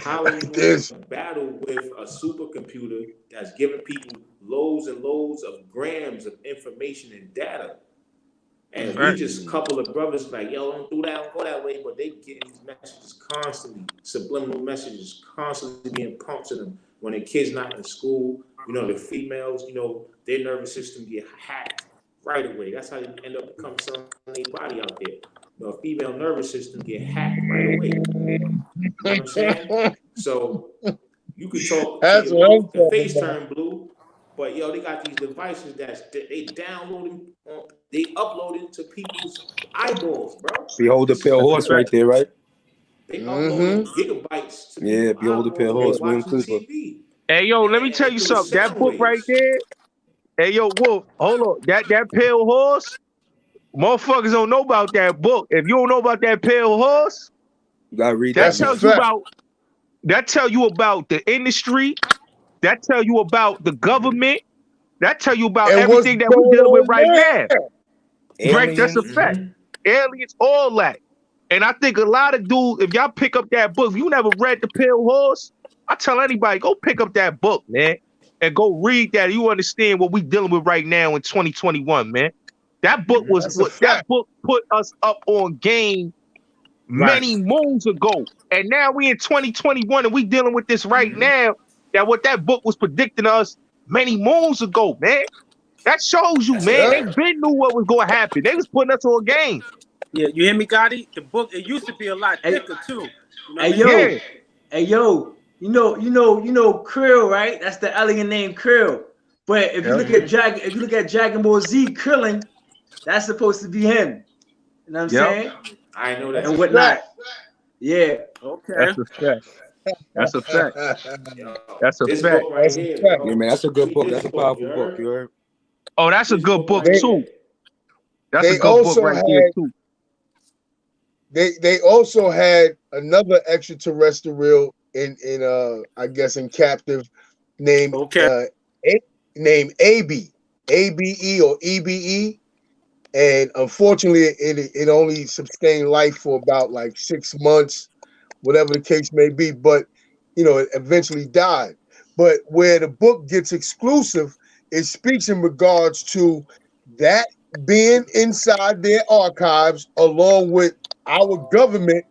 how are you going to battle with a supercomputer that's giving people loads and loads of grams of information and data? And we just a couple of brothers like, yo, don't do that, don't go that way, but they getting these messages constantly, subliminal messages constantly being pumped to them when their kids not in school. You know, the females, you know, their nervous system get hacked right away. That's how they end up becoming selling their body out there. You know, a female nervous system get hacked right away. You know what I'm saying? So you could talk to your the face turn blue, but yo, they got these devices that they downloading, they uploading to people's eyeballs, bro. Behold the pale horse right there, right? They uploading gigabytes to Yeah, behold the pale horse, William watching Cooper. TV. Hey, yo, let me tell you something. That book right there. Hey, yo, Wolf, hold on. That pale horse, motherfuckers don't know about that book. If you don't know about that pale horse, you gotta read that. That tell you about the industry. That tell you about the government. That tell you about everything that we're dealing with right now. Right, that's a fact. Aliens, all that. And I think a lot of dudes, if y'all pick up that book, if you never read The Pale Horse, I tell anybody, go pick up that book, man, and go read that. You understand what we dealing with right now in 2021, man. That book that book put us up on game many moons ago. And now we in 2021 and we dealing with this right now. That what that book was predicting us many moons ago, man. That shows you, man. They been knew what was going to happen. They was putting us on game. Yeah, you hear me, Gotti? The book, it used to be a lot thicker too. You know hey yo, you know, Krill, right? That's the alien name Krill. But if you look at Dragon Ball Z, Krillin, that's supposed to be him. You know what I'm saying? I know that. And whatnot. Yeah. Okay. That's a fact. That's a fact. That's a This fact. book right here, bro. Yeah, man, that's a good book. That's a powerful book. You heard? Oh, that's a good book too. That's a They good book also right there too. They also had another extraterrestrial in I guess in captive named named ABE or EBE, and unfortunately it only sustained life for about like 6 months, whatever the case may be. But you know, it eventually died. But where the book gets exclusive, it speaks in regards to that being inside their archives, along with our government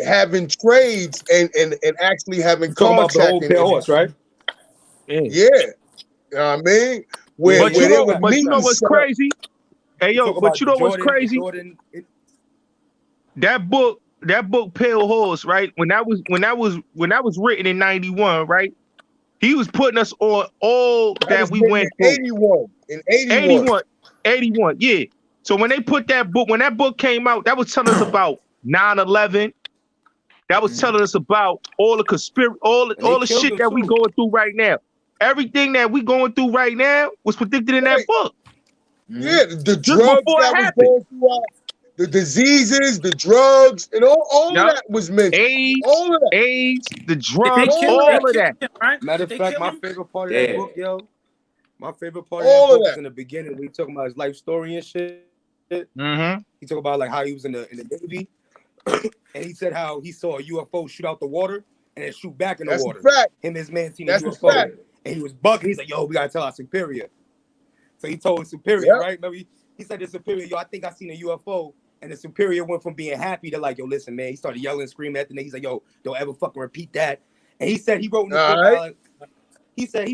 having trades and actually having contracts. About the whole horse, right? Yeah. You know what I mean? But you know what's crazy? Hey yo, but you know what's crazy? That book, Pale Horse, right? When that was written in 91, right? He was putting us on all that we went through. In 81, yeah. So when they put that book, when that book came out, that was telling us about 9/11. That was telling us about all the conspiracy, all the shit that we going through right now. Everything that we going through right now was predicted in that book. Yeah, the drugs that was going through, the diseases, the drugs, and all of that was mentioned. All of that. AIDS, the drugs, all of that. Right? Matter of fact, my favorite part of that book, yo, my favorite part of that book is in the beginning when he talking about his life story and shit. Mm-hmm. He talked about like how he was in the Navy, and he said how he saw a UFO shoot out the water and then shoot back in the water. Fact. Him and his man seen a UFO, and he was bugging. He's like, "Yo, we gotta tell our superior." So he told his superior, right? Remember, he said to the superior, "Yo, I think I seen a UFO." And the superior went from being happy to like, "Yo, listen, man." He started yelling and screaming at the nigga. He's like, "Yo, don't ever fucking repeat that." And he said he wrote in the book. He said,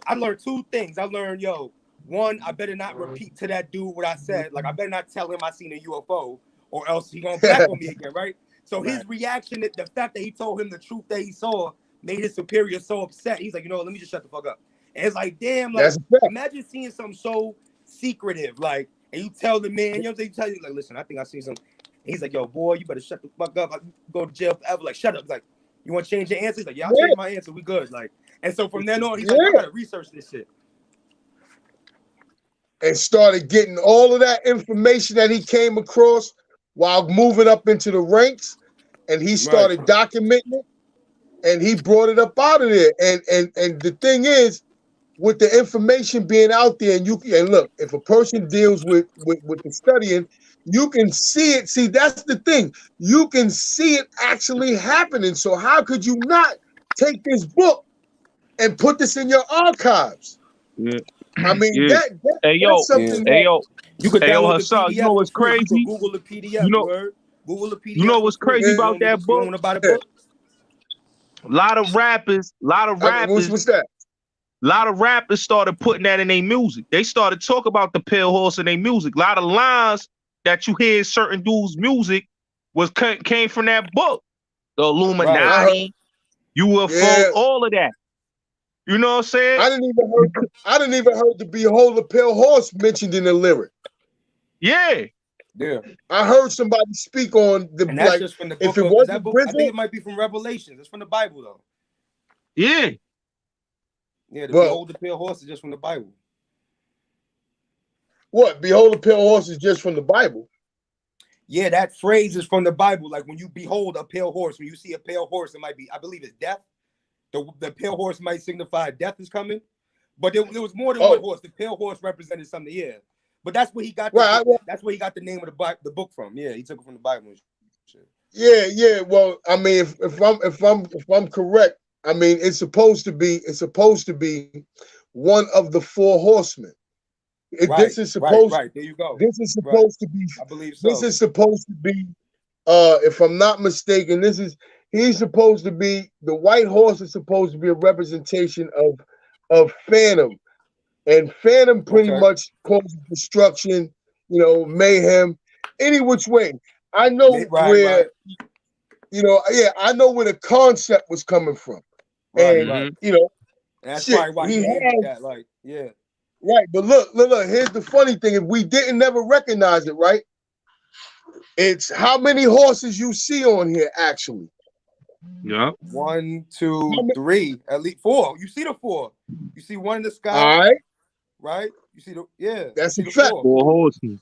I learned two things. I learned, yo, one, I better not repeat to that dude what I said. Like, I better not tell him I seen a UFO, or else he gonna back on me again, right? So his reaction, the fact that he told him the truth that he saw, made his superior so upset. He's like, you know, let me just shut the fuck up. And it's like, damn, like, imagine seeing something so secretive, like, and you tell the man, you know what I'm saying? You tell you, like, listen, I think I see something. And he's like, yo, boy, you better shut the fuck up. I go to jail forever. Like, shut up. He's like, you want to change your answer? He's like, yeah, I'll change my answer. We good. Like, and so from then on, he's like, I gotta research this shit. and started getting all of that information that he came across while moving up into the ranks, and he started documenting it, and he brought it up out of there. And the thing is, with the information being out there, and look, if a person deals with the studying, you can see it. See, that's the thing. You can see it actually happening. So how could you not take this book and put this in your archives? Yeah. I mean, Yeah. that's something that you could download the Hassan, PDF. you know what's for free. crazy? You could Google the PDF. You know, Google the PDF. you know what's for free. crazy about that You book? don't want to buy the book? A lot of rappers, what's that? A lot of rappers started putting that in their music. They started talking about the pale horse in their music. A lot of lines that you hear in certain dudes' music came from that book. The Illuminati, UFO, all of that. You know what I'm saying? I didn't even heard the Behold the Pale Horse mentioned in the lyric. Yeah. I heard somebody speak on the and that's just from the book. If it wasn't that book, I think it might be from Revelations. It's from the Bible though. Yeah. Yeah, the Behold the Pale Horse is just from the Bible. What? Behold the Pale Horse is just from the Bible? Yeah, that phrase is from the Bible. Like when you behold a pale horse, when you see a pale horse, it might be, I believe it's death. The pale horse might signify death is coming. But there was more than one horse. The pale horse represented something, yeah. But that's where he got that's where he got the name of the book from. Yeah, he took it from the Bible. Yeah. Well, I mean, if I'm correct, I mean it's supposed to be one of the four horsemen. This is supposed right. There you go. This is supposed to be. I believe so. This is supposed to be. If I'm not mistaken, he's supposed to be the white horse is supposed to be a representation of Phantom, and Phantom pretty much causes destruction, mayhem, any which way. I know where, I know where the concept was coming from, and that's probably why he named that. Right, but look. Here's the funny thing: if we didn't never recognize it, right? It's how many horses you see on here actually. Yeah. 1, 2, 3, at least 4. You see the 4. You see one in the sky. All right. Right? You see that's a fact. 4 horses.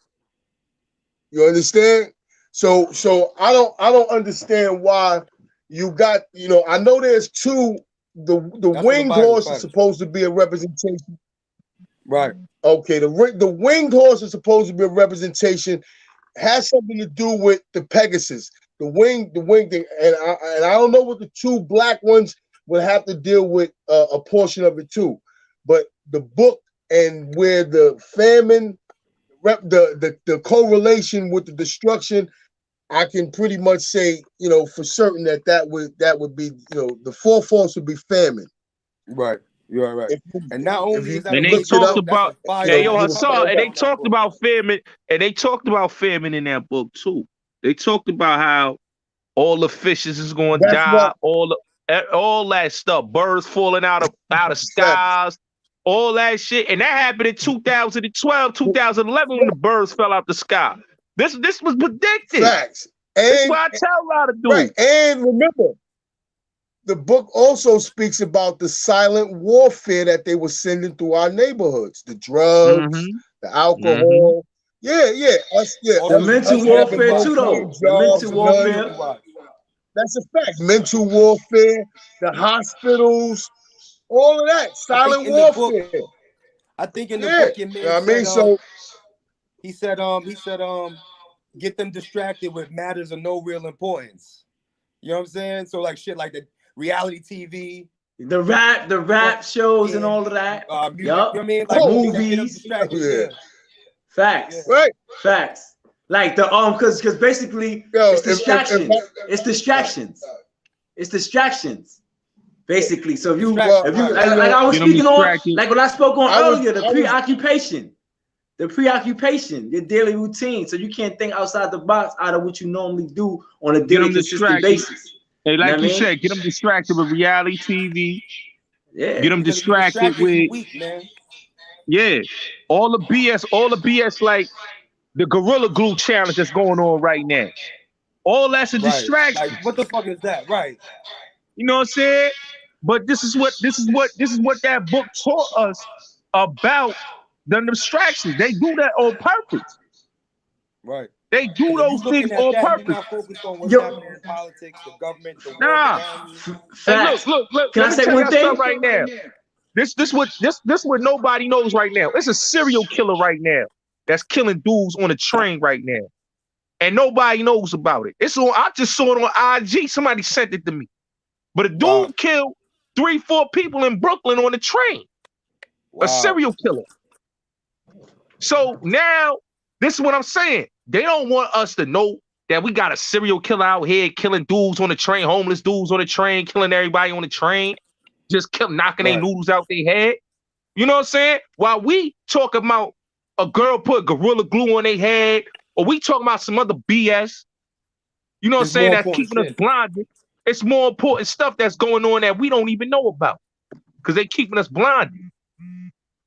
You understand? So I don't understand why you got, I know there's 2. The winged horse is supposed to be a representation. Right. Okay, the winged horse is supposed to be a representation, has something to do with the Pegasus. The wing thing, and I don't know what the 2 black ones would have to deal with a portion of it too, but the book and where the famine, the correlation with the destruction, I can pretty much say, for certain that would be, the 4th horse would be famine. Right. You're right. And not only is that, and they talked about, Hassan, and they talked about famine, and they talked about famine in that book too. They talked about how all the fishes is going to die, all that stuff, birds falling out of skies, all that shit, and that happened in 2012, 2011 when the birds fell out the sky. This was predicted. Facts. That's why I tell a lot of dudes. Right. And remember, the book also speaks about the silent warfare that they were sending through our neighborhoods, the drugs, the alcohol. The mental warfare too, though. The mental warfare. That's a fact. Mental warfare, the hospitals, all of that. Silent warfare. I think in the book, your man he said, get them distracted with matters of no real importance. You know what I'm saying? So like shit like the reality TV, the rap shows and all of that. Music, you know what I mean? Like movies. Facts. Right. Facts. Like the because basically it's distractions. It's distractions. It's distractions. Basically. So if you like I was speaking on, like what I spoke on earlier, the preoccupation. The preoccupation, your daily routine. So you can't think outside the box out of what you normally do on a daily consistent basis. Hey, like you said, get them distracted with reality TV. Yeah. Get them distracted with all the BS like the Gorilla Glue challenge that's going on right now. All that's a distraction. Like, what the fuck is that? Right. You know what I'm saying? But this is what that book taught us about than distractions. They do that on purpose. Right. They do If those you're things looking at on that, you're purpose. not focused on what's happening in politics, the government, the world Nah. around you. Hey, Facts. look. Can Let I me say tell one y'all thing? something right now. This what nobody knows right now. It's a serial killer right now that's killing dudes on a train right now, and nobody knows about it. It's on. I just saw it on IG. Somebody sent it to me. But a dude Wow. killed 3-4 people in Brooklyn on the train. Wow. A serial killer. So now, this is what I'm saying. They don't want us to know that we got a serial killer out here killing dudes on the train, homeless dudes on the train, killing everybody on the train, just knocking their noodles out their head. You know what I'm saying? While we talk about a girl put Gorilla Glue on their head, or we talk about some other BS, you know what I'm saying, that's keeping us blinded. It's more important stuff that's going on that we don't even know about because they keeping us blinded.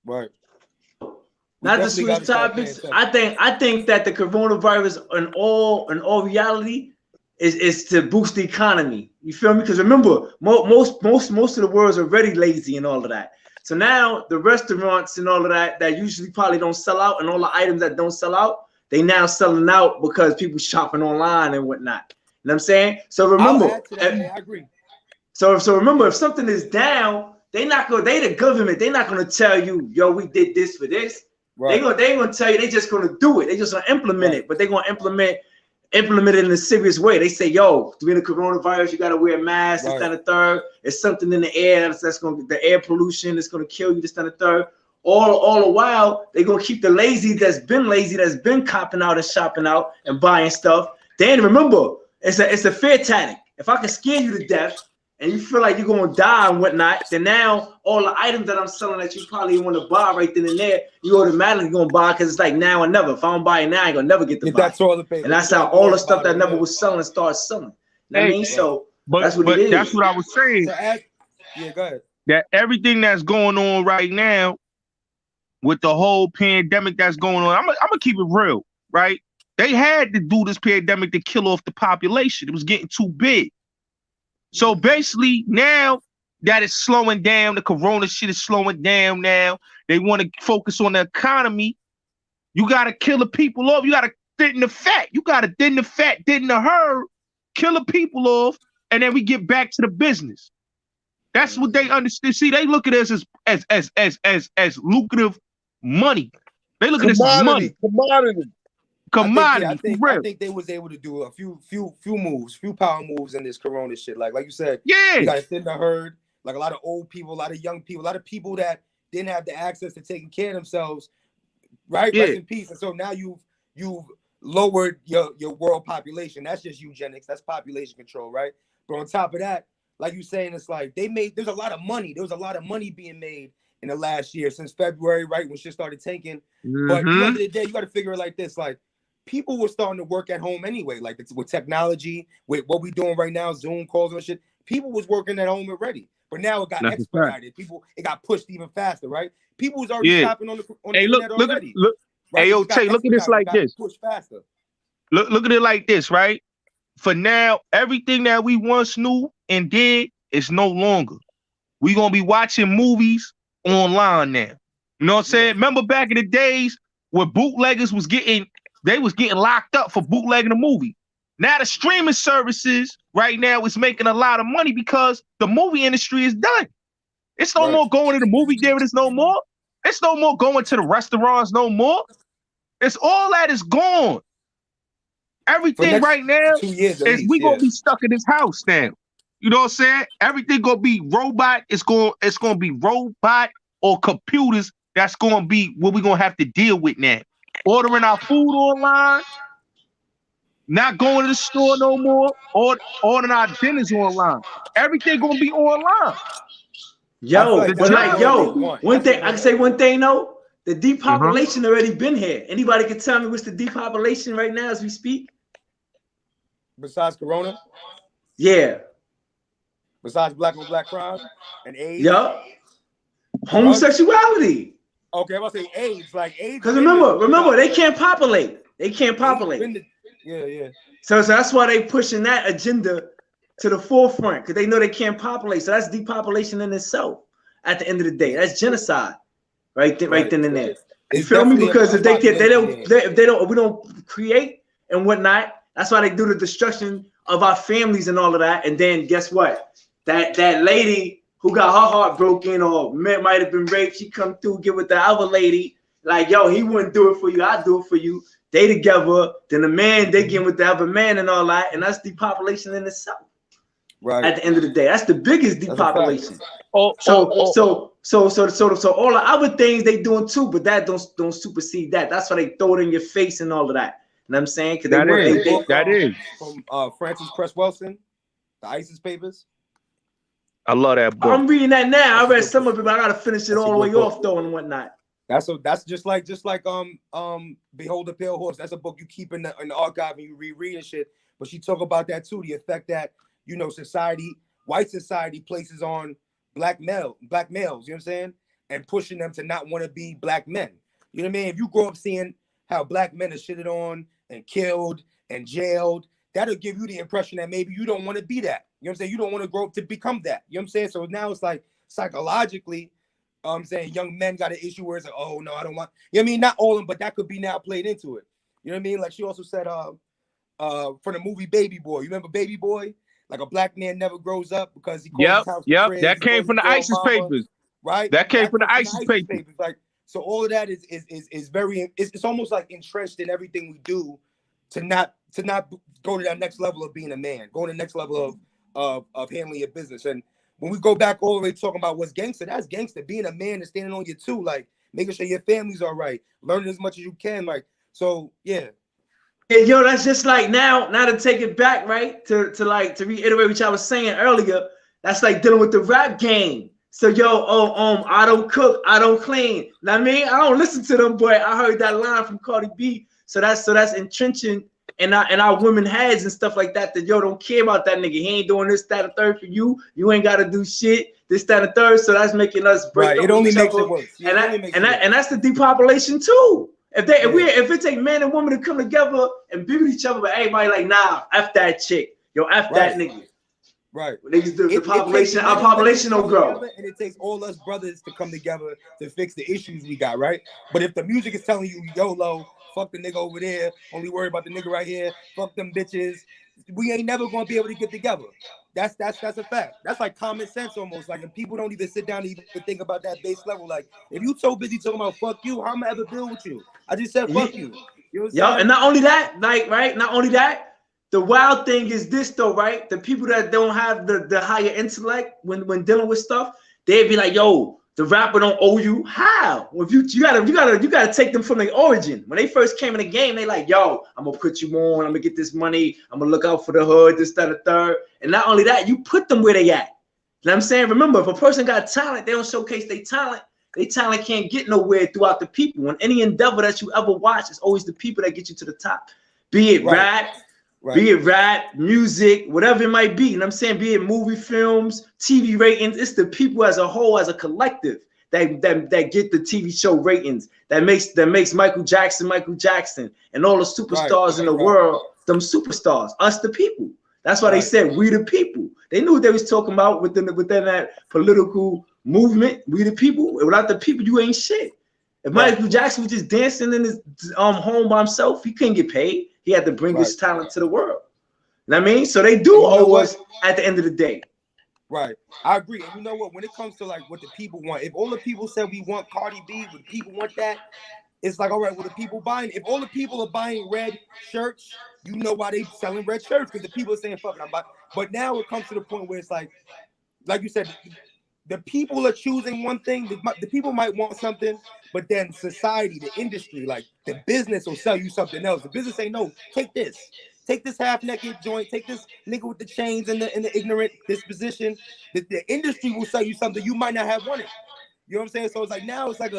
Right. Not to switch topics. I think that the coronavirus, in all reality, is to boost the economy. You feel me? Because remember, most of the world's already lazy and all of that. So now the restaurants and all of that usually probably don't sell out, and all the items that don't sell out, they now selling out because people shopping online and whatnot. You know what I'm saying? So remember, I agree. So remember, if something is down, they the government, they're not gonna tell you, yo, we did this for this. Right. They gonna tell you, they just gonna do it. They just gonna implement it, but they gonna implement it in a serious way. They say, yo, during the coronavirus, you gotta wear a mask, this, that, and the third. It's something in the air that's gonna, the air pollution is gonna kill you, this, that, and the third. All the while, they gonna keep the lazy that's been copping out and shopping out and buying stuff. Then remember, it's a fear tactic. If I can scare you to death and you feel like you're gonna die and whatnot, then now all the items that I'm selling that you probably want to buy right then and there, you automatically gonna buy because it's like now or never. If I don't buy it now, I ain't gonna never get to buy it. And that's how all the stuff that never was selling starts selling. You know what I mean? So that's what it is. That's what I was saying. Yeah, go ahead. That everything that's going on right now with the whole pandemic that's going on, I'm gonna keep it real, right? They had to do this pandemic to kill off the population. It was getting too big. So basically, now that it's slowing down, the corona shit is slowing down now. They want to focus on the economy. You got to kill the people off. You got to thin the fat. You got to thin the fat, thin the herd, kill the people off, and then we get back to the business. That's what they understand. See, they look at us as lucrative money. They look at us as money. Commodity. I think they was able to do a few power moves in this corona shit. Like you said, yeah, you gotta thin the herd. Like a lot of old people, a lot of young people, a lot of people that didn't have the access to taking care of themselves, right? Yeah. Rest in peace. And so now you've lowered your world population. That's just eugenics. That's population control, right? But on top of that, like you saying, it's like there's a lot of money. There was a lot of money being made in the last year since February, right? When shit started tanking. Mm-hmm. But at the end of the day, you got to figure it like this, like, people were starting to work at home anyway, like with technology, with what we're doing right now, Zoom calls and shit. People was working at home already, but now it got expedited. It got pushed even faster, right? People was already shopping on the internet already. Right? Hey, yo, Tay, look at this like this. Pushed faster. Look at it like this, right? For now, everything that we once knew and did is no longer. We're gonna be watching movies online now. You know what I'm saying? Remember back in the days where bootleggers was getting locked up for bootlegging a movie. Now the streaming services right now is making a lot of money because the movie industry is done. It's no more going to the movie theaters no more. It's no more going to the restaurants no more. It's all that is gone. Everything right now is we gonna be stuck in this house now. You know what I'm saying? Everything gonna be robot. It's gonna be robot or computers. That's gonna be what we're gonna have to deal with now. Ordering our food online, not going to the store no more, ordering our dinners online. Everything gonna be online. One thing I can say though, the depopulation already been here. Anybody can tell me what's the depopulation right now as we speak? Besides corona? Yeah. Besides black on black crime and AIDS? Yup. Homosexuality. Okay, I'm gonna say AIDS, like AIDS. Because remember, they can't populate. Yeah. So that's why they pushing that agenda to the forefront, because they know they can't populate. So that's depopulation in itself. At the end of the day, that's genocide, right then and there. You feel me? Because if we don't create and whatnot, that's why they do the destruction of our families and all of that. And then guess what? That lady who got her heart broken or might have been raped, she come through, get with the other lady. Like, yo, he wouldn't do it for you. I do it for you. They together. Then the man, they get with the other man and all that. And that's depopulation in itself. Right. At the end of the day, that's the biggest depopulation. So all the other things they doing too, but that don't supersede that. That's why they throw it in your face and all of that. You know what I'm saying? Because that is from Francis Cress Welsing, the ISIS Papers. I love that book. I'm reading that now. I read some of it, but I gotta finish it all the way off though and whatnot. That's just like Behold the Pale Horse. That's a book you keep in the archive and you reread and shit. But she talk about that too, the effect that society, white society places on black males, you know what I'm saying? And pushing them to not want to be black men. You know what I mean? If you grow up seeing how black men are shitted on and killed and jailed, that'll give you the impression that maybe you don't want to be that. You know what I'm saying? You don't want to grow up to become that. You know what I'm saying? So now it's like psychologically, I'm saying young men got an issue where it's like, oh no, I don't want, you know what I mean? Not all of them, but that could be now played into it. You know what I mean? Like she also said for the movie Baby Boy. You remember Baby Boy? Like a black man never grows up because he calls his house the crib, that came from the ISIS Papers. Right? That came from the ISIS Papers. Like, so all of that is very, it's almost like entrenched in everything we do to not go to that next level of being a man, go to the next level of handling your business. And when we go back all the way talking about what's gangster, that's gangster. Being a man and standing on your two, like making sure your family's all right, learning as much as you can. Like, so yeah. And yo, that's just like now to take it back, right? To reiterate what I was saying earlier, that's like dealing with the rap game. So yo, I don't cook, I don't clean. Know what I mean? I don't listen to them, but I heard that line from Cardi B. So that's entrenching in our women heads and stuff like that. That yo don't care about that nigga. He ain't doing this, that, and third for you. You ain't gotta do shit. This, that, and third. So that's making us break up. It only makes it worse. And that's the depopulation too. If it take man and woman to come together and be with each other, but everybody like, nah, F that chick. Yo, F that nigga. Right. Our population don't grow. And it takes all us brothers to come together to fix the issues we got, right? But if the music is telling you, YOLO, fuck the nigga over there, only worry about the nigga right here, fuck them bitches, we ain't never gonna be able to get together. That's a fact. That's like common sense almost. Like, if people don't even sit down and even think about that base level, like if you so busy talking about fuck you, how am I ever build with you? I just said fuck you. You know what I'm saying? And not only that, like, right? Not only that, the wild thing is this though, right? The people that don't have the higher intellect when dealing with stuff, they'd be like, yo, the rapper don't owe you. How? Well, if you gotta take them from their origin. When they first came in the game, they like, yo, I'm gonna put you on, I'm gonna get this money, I'm gonna look out for the hood, this, that, and third. And not only that, you put them where they at. You know what I'm saying? Remember, if a person got talent, they don't showcase their talent. Their talent can't get nowhere throughout the people. In any endeavor that you ever watch, it's always the people that get you to the top. Be it rap, be it rap, music, whatever it might be. You know what I'm saying? Be it movie, films, TV ratings. It's the people as a whole, as a collective, that get the TV show ratings. That makes Michael Jackson, and all the superstars in the world, them superstars, us the people. That's why they said we the people. They knew what they was talking about within that political movement. We the people. Without the people, you ain't shit. If Michael Jackson was just dancing in his home by himself, he couldn't get paid. He had to bring his talent to the world. You know what I mean? So they do owe us at the end of the day. Right. I agree. And you know what? When it comes to like what the people want, if all the people said we want Cardi B, would people want that? It's like, all right, well, the people buying, if all the people are buying red shirts, you know why they selling red shirts, because the people are saying, fuck it, I'm buying. But now it comes to the point where it's like you said, the people are choosing one thing. The people might want something, but then society, the industry, like the business will sell you something else. The business say, no, take this half-naked joint, take this nigga with the chains and the ignorant disposition. The industry will sell you something you might not have wanted. You know what I'm saying? So it's like now it's like,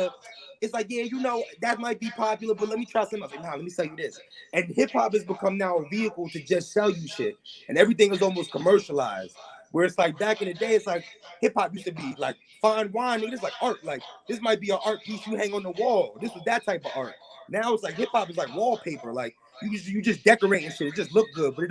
yeah, you know, that might be popular, but let me try something else. Like, nah, let me sell you this. And hip-hop has become now a vehicle to just sell you shit. And everything is almost commercialized. Where it's like back in the day, it's like hip-hop used to be like fine wine. It's like art. Like, this might be an art piece you hang on the wall. This was that type of art. Now it's like hip-hop is like wallpaper. Like, you just decorating shit. It just look good, but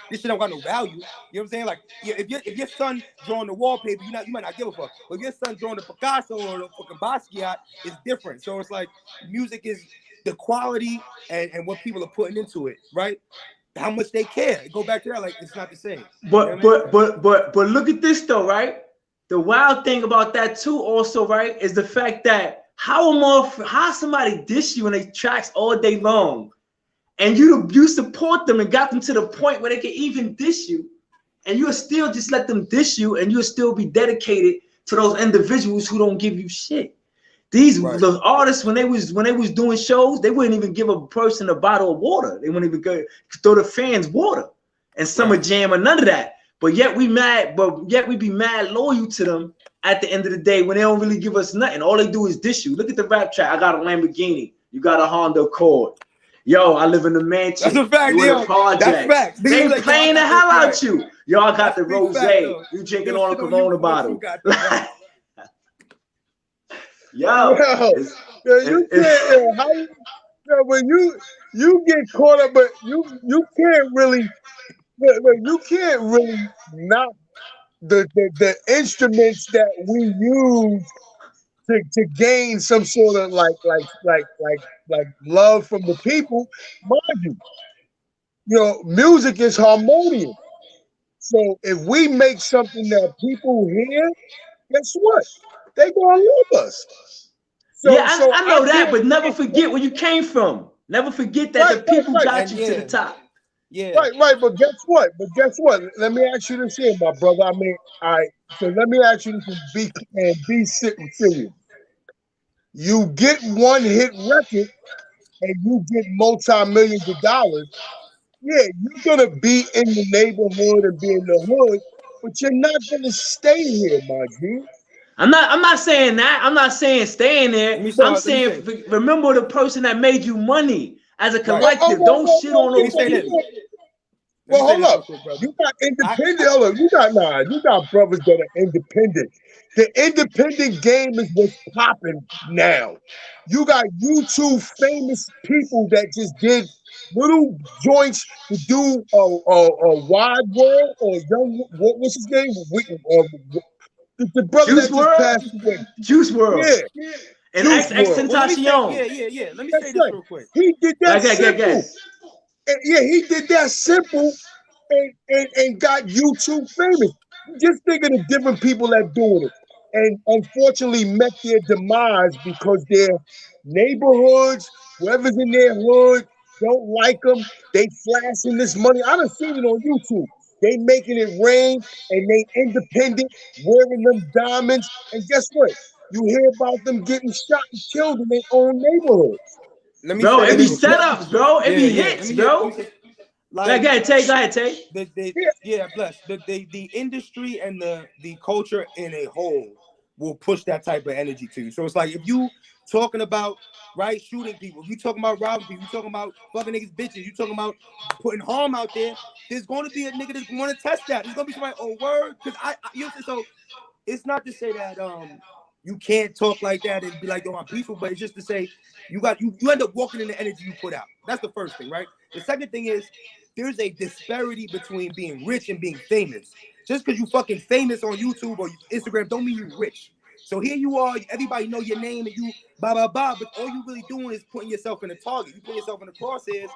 this shit don't got no value. You know what I'm saying? Like, yeah, if your son drawing the wallpaper, you might not give a fuck. But if your son drawing the Picasso or the fucking Basquiat, it's different. So it's like music is the quality and what people are putting into it, right? How much they care. Go back to that, like it's not the same. But look at this though, right? The wild thing about that too, also, right, is the fact that how somebody dish you in their tracks all day long, and you support them and got them to the point where they can even dish you, and you'll still just let them dish you, and you'll still be dedicated to those individuals who don't give you shit. Those artists, when they was doing shows, they wouldn't even give a person a bottle of water. They wouldn't even throw the fans water and summer jam or none of that. But yet we be mad loyal to them at the end of the day when they don't really give us nothing. All they do is dish you. Look at the rap track. I got a Lamborghini. You got a Honda Accord. Yo, I live in the mansion. That's a fact, yo. That's fact. They like, playing the hell out you. Y'all got the rose. You drinking all the Corona bottle. Yo, you can't. When you get caught up, but you can't really knock the instruments that we use to gain some sort of like love from the people. Mind you, music is harmonious. So if we make something that people hear, guess what? They gonna love us. I know that, but never forget where you came from. Never forget that the people got you to the top. Yeah. Right. But guess what? Let me ask you this here, my brother. I mean, so let me ask you this and be serious. You get one hit record and you get multi-millions of dollars. Yeah, you're gonna be in the neighborhood and be in the hood, but you're not gonna stay here, my G. I'm not saying that. I'm not saying staying there. I'm saying remember the person that made you money as a collective. Don't shit on those people. Well, hold up. You got independent. You got brothers that are independent. The independent game is what's popping now. You got YouTube famous people that just did little joints to do a wide world or young. What's his name? The brother Juice that WRLD? just passed away. Juice WRLD. Yeah. And XXXTentacion. Yeah. Let me say this real quick. He did that simple. Yeah, he did that simple and got YouTube famous. Just think of the different people that doing it. And unfortunately met their demise because their neighborhoods, whoever's in their hood, don't like them. They flashing this money. I done seen it on YouTube. They making it rain and they independent, wearing them diamonds. And guess what? You hear about them getting shot and killed in their own neighborhoods. Bro, it be setups, bro. It be hits, bro. Go ahead, Tay. Bless. The industry and the culture in a whole will push that type of energy to you. So it's like if you talking about shooting people, if you talking about robbing people, you talking about fucking niggas bitches, you talking about putting harm out there, there's gonna be a nigga that's gonna test that. There's gonna be somebody, word, because so it's not to say that you can't talk like that and be like, I'm peaceful, but it's just to say you end up walking in the energy you put out. That's the first thing, right? The second thing is there's a disparity between being rich and being famous. Just because you fucking famous on YouTube or Instagram don't mean you're rich. So here you are, everybody know your name and you blah, blah, blah, but all you really doing is putting yourself in a target. You put yourself in the crosshairs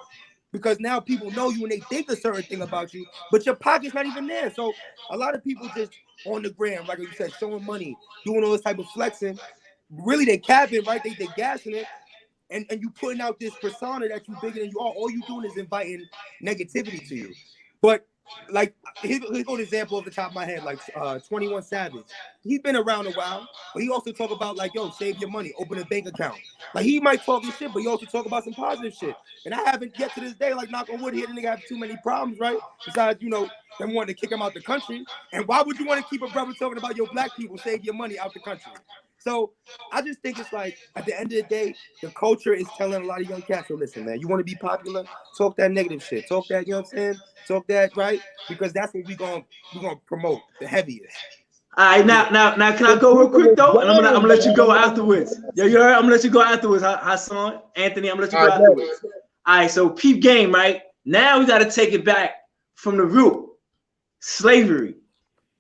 because now people know you and they think a certain thing about you, but your pocket's not even there. So a lot of people just on the gram, like you said, showing money, doing all this type of flexing. Really, they capping, right? They gassing it. And you putting out this persona that you bigger than you are. All you doing is inviting negativity to you. But like, here's an example off the top of my head, like 21 Savage. He's been around a while, but he also talk about like, save your money, open a bank account. Like he might talk his shit, but he also talk about some positive shit. And I haven't yet to this day, like knock on wood here, the nigga have too many problems, right? Besides, them wanting to kick him out the country. And why would you want to keep a brother talking about your black people save your money out the country? So I just think it's like at the end of the day, the culture is telling a lot of young cats, listen, man, you want to be popular? Talk that negative shit. Talk that, you know what I'm saying? Talk that, right? Because that's what we're gonna promote, the heaviest. All right, now can I go real quick though? And I'm gonna let you go afterwards. Yo, you heard? I'm gonna let you go afterwards, Hassan, Anthony. I'm gonna let you go afterwards. All right, so peep game, right? Now we got to take it back from the root. Slavery,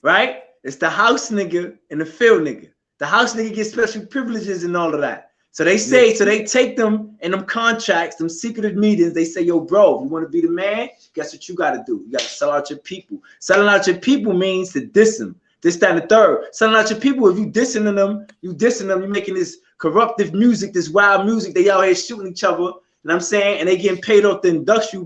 right? It's the house nigga and the field nigga. The house nigga gets special privileges and all of that. So they say, so they take them in them contracts, them secretive meetings. They say, yo, bro, if you want to be the man, guess what you got to do? You got to sell out your people. Selling out your people means to diss them. This, that, and the third. Selling out your people, if you dissing them, you're making this corruptive music, this wild music. They out here shooting each other. You know what I'm saying? And they getting paid off the industrial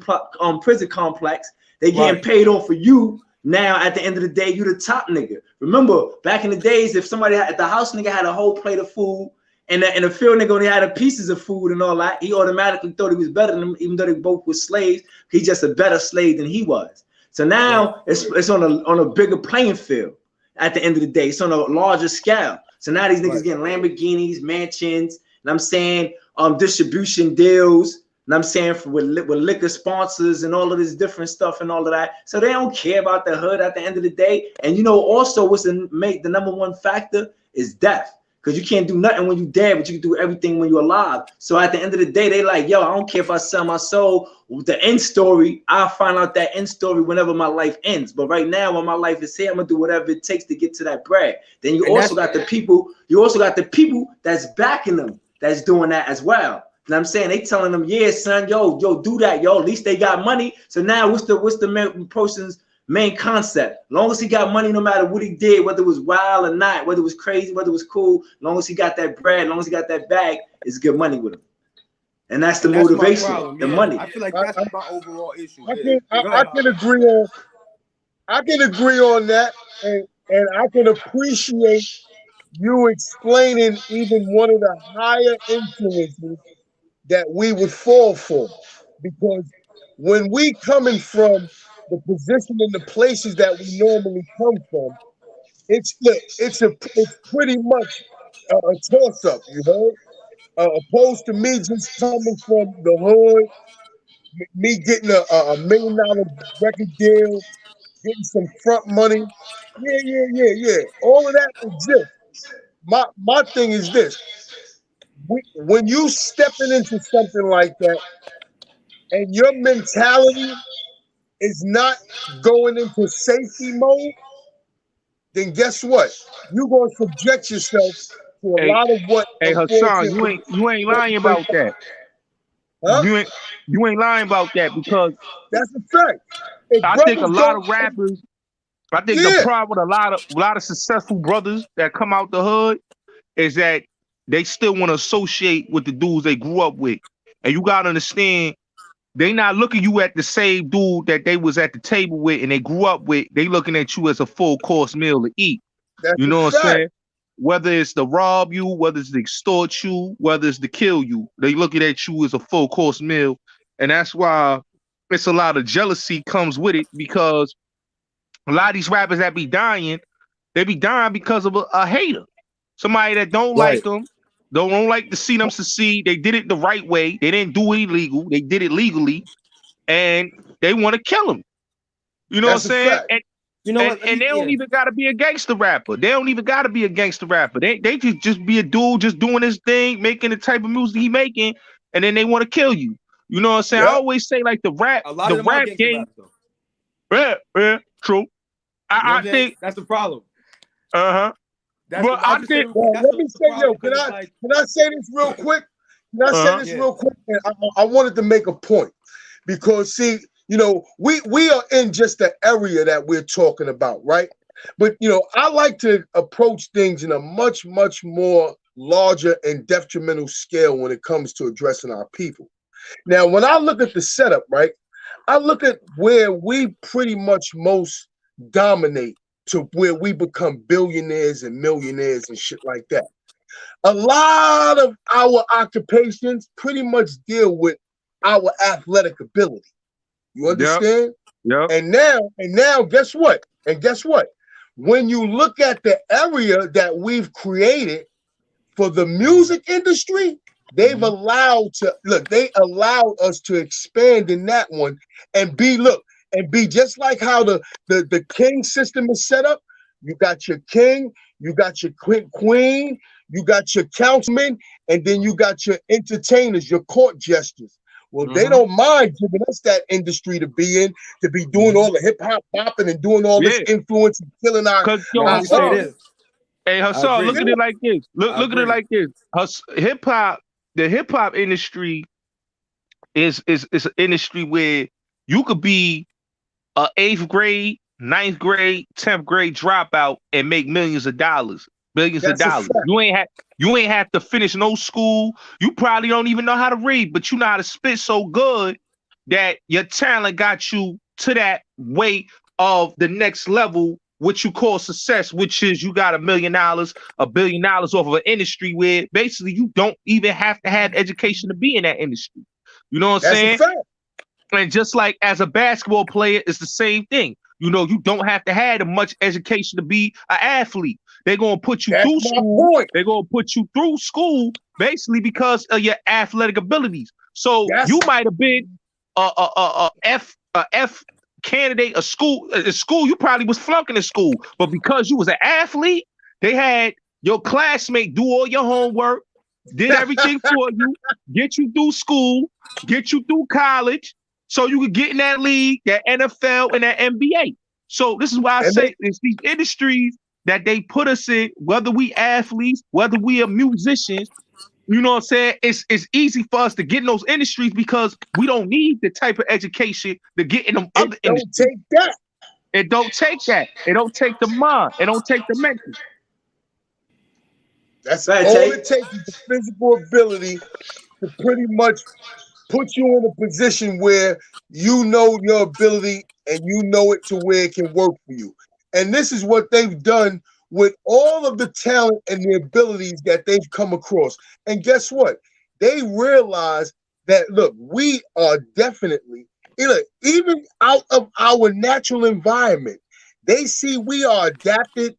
prison complex. They getting paid off for you. Now, at the end of the day, you the top nigga. Remember, back in the days, if somebody at the house nigga had a whole plate of food and the field nigga only had pieces of food and all that, he automatically thought he was better than him, even though they both were slaves. He's just a better slave than he was. So now it's on a bigger playing field. At the end of the day, it's on a larger scale. So now these niggas getting Lamborghinis, mansions, and I'm saying distribution deals. And I'm saying with liquor sponsors and all of this different stuff and all of that. So they don't care about the hood at the end of the day. And you know, also what's the number one factor is death. Because you can't do nothing when you're dead, but you can do everything when you're alive. So at the end of the day, they like, yo, I don't care if I sell my soul. The end story, I'll find out that end story whenever my life ends. But right now, when my life is here, I'm gonna do whatever it takes to get to that bread. Then you also got the people that's backing them, that's doing that as well. You know what I'm saying? They telling them, yeah, son, yo, do that, yo. At least they got money. So now what's the person's main concept? As long as he got money, no matter what he did, whether it was wild or not, whether it was crazy, whether it was cool, as long as he got that bread, as long as he got that bag, it's good money with him. And that's the motivation, problem, the money. I feel like that's my overall issue. I can agree on that, and I can appreciate you explaining even one of the higher influences that we would fall for, because when we coming from the position and the places that we normally come from, it's pretty much a toss up, you heard? Opposed to me just coming from the hood, me getting a $1 million record deal, getting some front money, yeah. All of that exists. My thing is this: when you stepping into something like that, and your mentality is not going into safety mode, then guess what? You're gonna subject yourself to a lot of what. Hey Hassan, you ain't lying about that. Huh? You ain't lying about that, because that's a fact. I think a lot of rappers. I think the problem with a lot of successful brothers that come out the hood is that they still want to associate with the dudes they grew up with, and you gotta understand, they not looking you at the same dude that they was at the table with and they grew up with. They looking at you as a full course meal to eat. You know what I'm saying? Whether it's to rob you, whether it's to extort you, whether it's to kill you, they looking at you as a full course meal. And that's why it's a lot of jealousy comes with it, because a lot of these rappers that be dying, they be dying because of a hater. Somebody that don't like them, don't like to see them succeed. They did it the right way. They didn't do it illegal. They did it legally, and they want to kill them. You know what I'm saying? And you know what? And they don't even got to be a gangster rapper. They don't even got to be a gangster rapper. They could just be a dude just doing his thing, making the type of music he making, and then they want to kill you. You know what I'm saying? I always say like the rap game. Yeah, true. I think that's the problem. Well, let me say, yo, can I say this real quick? Can I say this real quick? I wanted to make a point, because see, you know, we are in just the area that we're talking about, right? But you know, I like to approach things in a much more larger and detrimental scale when it comes to addressing our people. Now, when I look at the setup, right, I look at where we pretty much most dominate, to where we become billionaires and millionaires and shit like that. A lot of our occupations pretty much deal with our athletic ability. You understand? Yeah. And now, guess what? When you look at the area that we've created for the music industry, they've allowed us to expand in that one and be just like how the king system is set up. You got your king, you got your queen, you got your councilmen, and then you got your entertainers, your court jesters. Well, they don't mind giving us that industry to be in, to be doing all the hip hop popping and doing all this influence and killing our. Cause yo, Now, let me say this. hey I Hassan, agree. look at it like this. Look at agree. it like this. Hip hop, the hip hop industry is an industry where you could be a 8th grade, 9th grade, 10th grade dropout and make millions of dollars. Billions of That's a dollars. fact. You ain't have to finish no school. You probably don't even know how to read, but you know how to spit so good that your talent got you to that weight of the next level, what you call success, which is you got $1 million, $1 billion off of an industry where basically you don't even have to have education to be in that industry. You know what I'm saying? That's a fact. And just like as a basketball player, it's the same thing. You know, you don't have to have much education to be an athlete. They're gonna put you through school. They're gonna put you through school basically because of your athletic abilities. So you might have been a F candidate, a school you probably was flunking in school, but because you was an athlete, they had your classmate do all your homework, did everything for you, get you through school, get you through college, so you could get in that league, that NFL and that NBA. So this is why I say it's these industries that they put us in, whether we athletes, whether we are musicians, you know what I'm saying? It's easy for us to get in those industries because we don't need the type of education to get in them other industries. Take that. It don't take that. It don't take the mind. It don't take the mental. That's all it takes is the physical ability to pretty much put you in a position where you know your ability and you know it to where it can work for you. And this is what they've done with all of the talent and the abilities that they've come across. And guess what? They realize that, look, we are definitely, even out of our natural environment, they see we are adapted,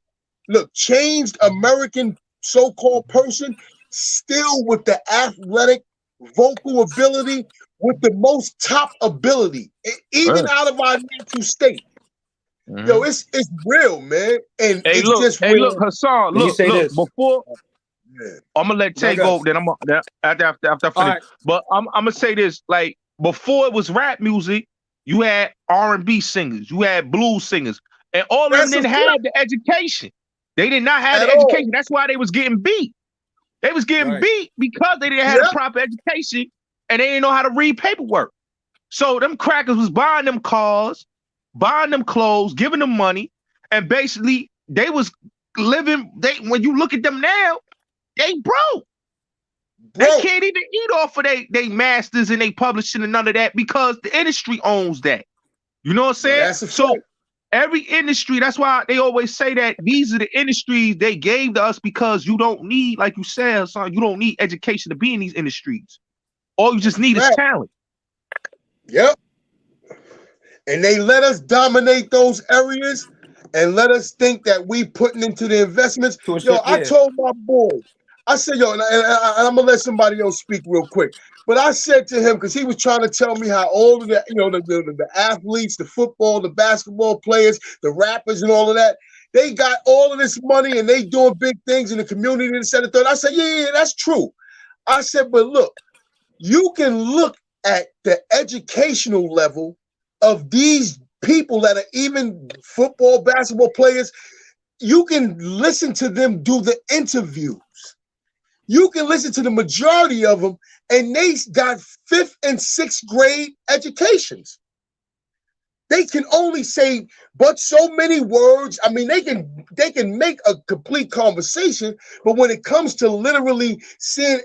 look, changed American so-called person, still with the athletic vocal ability, with the most top ability, even out of our natural state. Yo, it's real, man, and hey, it's look, just hey, real. look, Hassan, look, before I'm gonna let Tay go, then I'm gonna after I finish. Right. But I'm gonna say this: like before it was rap music, you had R&B singers, you had blues singers, and all of them didn't have the education. They did not have the education. That's why they was getting beat. They was getting beat because they didn't have the proper education and they didn't know how to read paperwork. So them crackers was buying them cars, buying them clothes, giving them money, and basically they was living. When you look at them now, they broke. They can't even eat off of they masters and they publishing and none of that because the industry owns that. You know what I'm saying? So every industry, that's why they always say that these are the industries they gave to us because you don't need, like you said, son, you don't need education to be in these industries. All you just need is talent. Yep. And they let us dominate those areas and let us think that we putting into the investments. Yo, I told my boy, I said, yo, and I'm gonna let somebody else speak real quick. But I said to him, because he was trying to tell me how all of the, the athletes, the football, the basketball players, the rappers, and all of that, they got all of this money and they doing big things in the community and etc. I said, yeah, that's true. I said, but look, you can look at the educational level of these people that are even football, basketball players. You can listen to them do the interviews. You can listen to the majority of them, and they got 5th and 6th grade educations. They can only say but so many words. I mean, they can make a complete conversation, but when it comes to literally seeing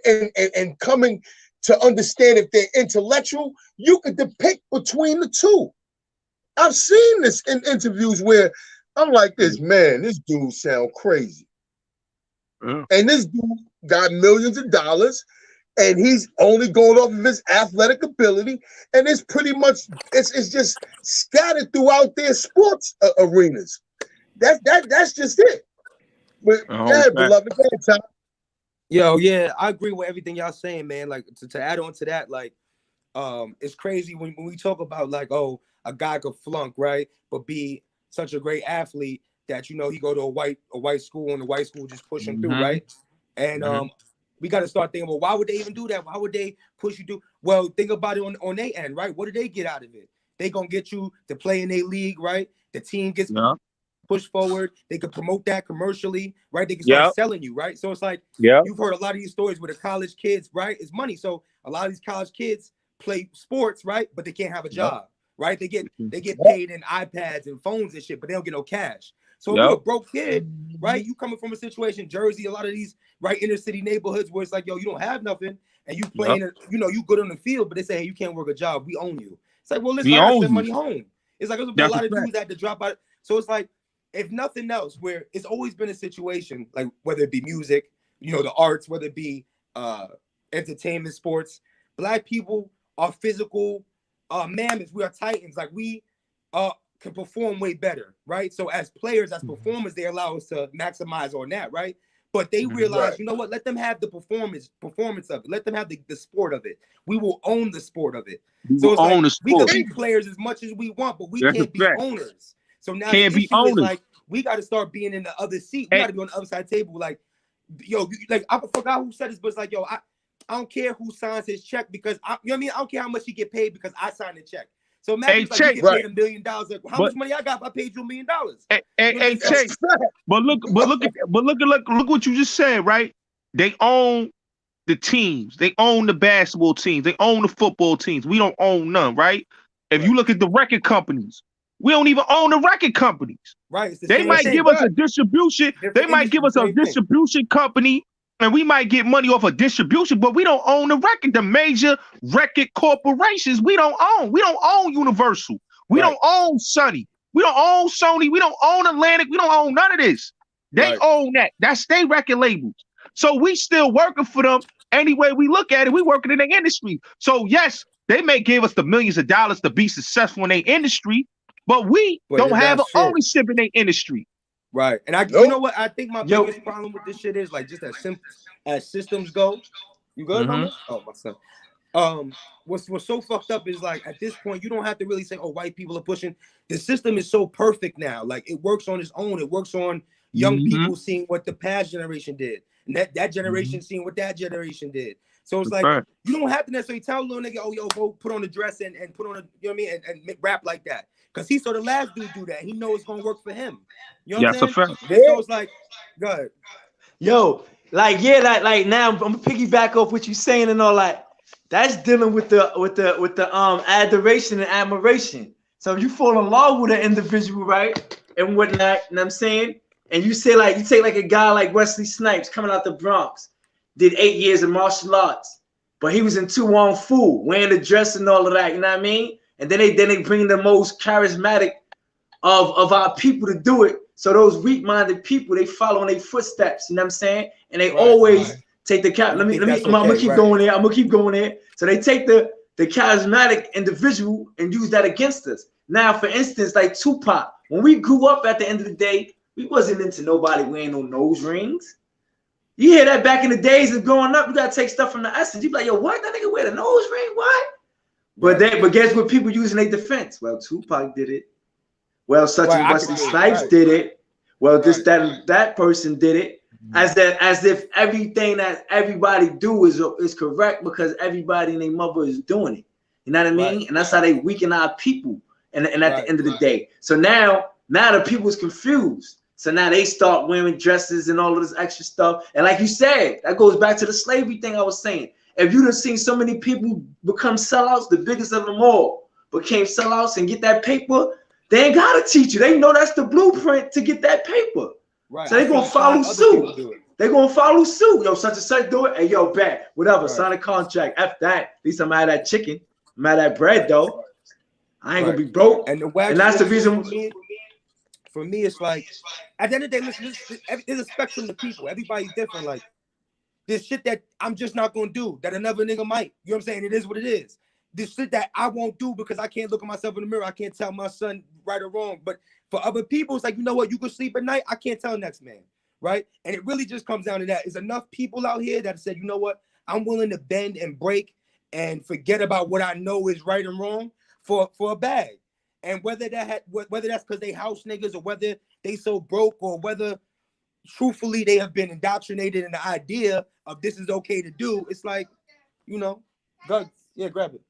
and coming to understand if they're intellectual, you could depict between the two. I've seen this in interviews where I'm like, this dude sound crazy. And this dude got millions of dollars and he's only going off of his athletic ability. And it's pretty much, it's just scattered throughout their sports arenas. That's just it. But go ahead, beloved. Go ahead, Tom. Yo, yeah, I agree with everything y'all saying, man. Like to add on to that, like, it's crazy when we talk about like, oh, a guy could flunk, right, but be such a great athlete that he go to a white school and the white school just push him through, right? And We got to start thinking, well, why would they even do that? Why would they push you to? Well, think about it on their end, right? What do they get out of it? They gonna get you to play in their league, right? The team gets pushed forward. They could promote that commercially, right? They can start selling you, right? So it's like you've heard a lot of these stories where the college kids, right? It's money. So a lot of these college kids play sports, right? But they can't have a job, right? They get paid in iPads and phones and shit, but they don't get no cash. So if you're a broke kid, right? You coming from a situation, Jersey, a lot of these right inner city neighborhoods where it's like, yo, you don't have nothing, and you playing, you know, you good on the field, but they say, hey, you can't work a job. We own you. It's like, well, listen, I gotta send money home. It's like there's a lot of dudes that had to drop out. So it's like, if nothing else, where it's always been a situation, like whether it be music, you know, the arts, whether it be entertainment, sports, Black people are physical mammoths. We are titans. Like we can perform way better, right? So as players, as performers, they allow us to maximize on that, right? But they realize, you know what? Let them have the performance of it. Let them have the sport of it. We will own the sport of it. So it's like we can be players as much as we want, but we can't be owners. So now the issue is like we got to start being in the other seat. We got to be on the other side of the table. Like, yo, like I forgot who said this, but it's like, yo, I don't care who signs his check because you know what I mean. I don't care how much he get paid because I signed the check. So imagine like you get paid $1 million. Like, how much money I got if I paid you $1 million? Hey, Chase. But look what you just said, right? They own the teams. They own the basketball teams. They own the football teams. We don't own none, right? If you look at the record companies, we don't even own the record companies. Right. They might give us a distribution. They might give us a distribution company, and we might get money off of distribution, but we don't own the record. The major record corporations, we don't own. We don't own Universal. We don't own Sony. We don't own Sony. We don't own Atlantic. We don't own none of this. They own that. That's their record labels. So we still working for them. Any way we look at it, we working in the industry. So yes, they may give us the millions of dollars to be successful in their industry, but we don't have an ownership in their industry. Right. And you know what? I think my biggest problem with this shit is like just as systems go. You good, mama? Oh, my son. What's so fucked up is like at this point you don't have to really say, oh, white people are pushing. The system is so perfect now. Like it works on its own. It works on young people seeing what the past generation did. And that generation seeing what that generation did. So it's like you don't have to necessarily tell a little nigga, oh, yo, go put on a dress and put on a, you know what I mean, and rap like that. Because he saw the last dude do that. He knows it's gonna work for him. You know what I'm saying? So it's like, go ahead. Yo, like like now I'm gonna piggyback off what you're saying and all that. That's dealing with the adoration and admiration. So if you fall in love with an individual, right, and whatnot, you know what I'm saying? And you say like you take like a guy like Wesley Snipes coming out the Bronx, did 8 years of martial arts, but he was in 2 Wong Fu, wearing the dress and all of that, you know what I mean? And then they bring the most charismatic of our people to do it. So those weak-minded people, they follow in their footsteps, you know what I'm saying? And they always take the I'm gonna keep going there. I'm gonna keep going there. So they take the charismatic individual and use that against us. Now, for instance, like Tupac, when we grew up at the end of the day, we wasn't into nobody wearing no nose rings. You hear that back in the days of growing up, you gotta take stuff from the essence. You be like, yo, what? That nigga wear the nose ring? What? But guess what people use in their defense? Well, Tupac did it. Well, such as Wesley Snipes did it. Well, that person did it. As if everything that everybody do is correct because everybody and their mother is doing it. You know what I mean? And that's how they weaken our people. And at the end of the day. So now the people's confused. So now they start wearing dresses and all of this extra stuff. And like you said, that goes back to the slavery thing I was saying. If you'd have seen so many people become sellouts, the biggest of them all became sellouts and get that paper, they ain't gotta teach you. They know that's the blueprint to get that paper. Right. So they're gonna follow suit. They're gonna follow suit. Yo, such and such do it. Hey, yo, bet. Whatever. Sign a contract. F that. At least I'm out of that chicken. I'm out of that bread though. I ain't gonna be broke. And that's the reason. For me, it's like at the end of the day, listen, there's a spectrum of people. Everybody's different. Like this shit that I'm just not gonna do that another nigga might. You know what I'm saying? It is what it is. This shit that I won't do because I can't look at myself in the mirror. I can't tell my son right or wrong. But for other people, it's like, you know what? You can sleep at night. I can't tell next man, right? And it really just comes down to that. There's enough people out here that said, you know what? I'm willing to bend and break and forget about what I know is right and wrong for a bag. And whether that's because they house niggas or whether they so broke or whether truthfully, they have been indoctrinated in the idea of this is okay to do. It's like, you know, God, yeah, grab it.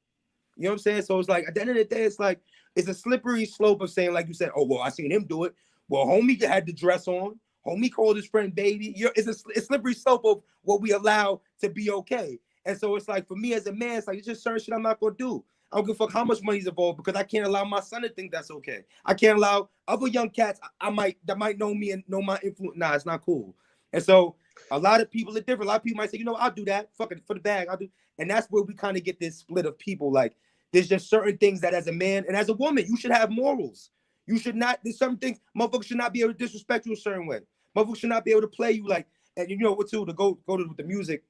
You know what I'm saying? So it's like at the end of the day, it's like it's a slippery slope of saying, like you said, oh well, I seen him do it. Well, homie had the dress on. Homie called his friend baby. It's a slippery slope of what we allow to be okay. And so it's like for me as a man, it's like it's just certain shit I'm not gonna do. I don't give a fuck how much money's involved because I can't allow my son to think that's okay. I can't allow other young cats that might know me and know my influence. Nah, it's not cool. And so a lot of people are different. A lot of people might say, you know, I'll do that. Fuck it for the bag. I'll do. And that's where we kind of get this split of people. Like there's just certain things that as a man and as a woman, you should have morals. You should not. There's some things motherfuckers should not be able to disrespect you a certain way. Motherfuckers should not be able to play you like. And you know what too? To go to with the music.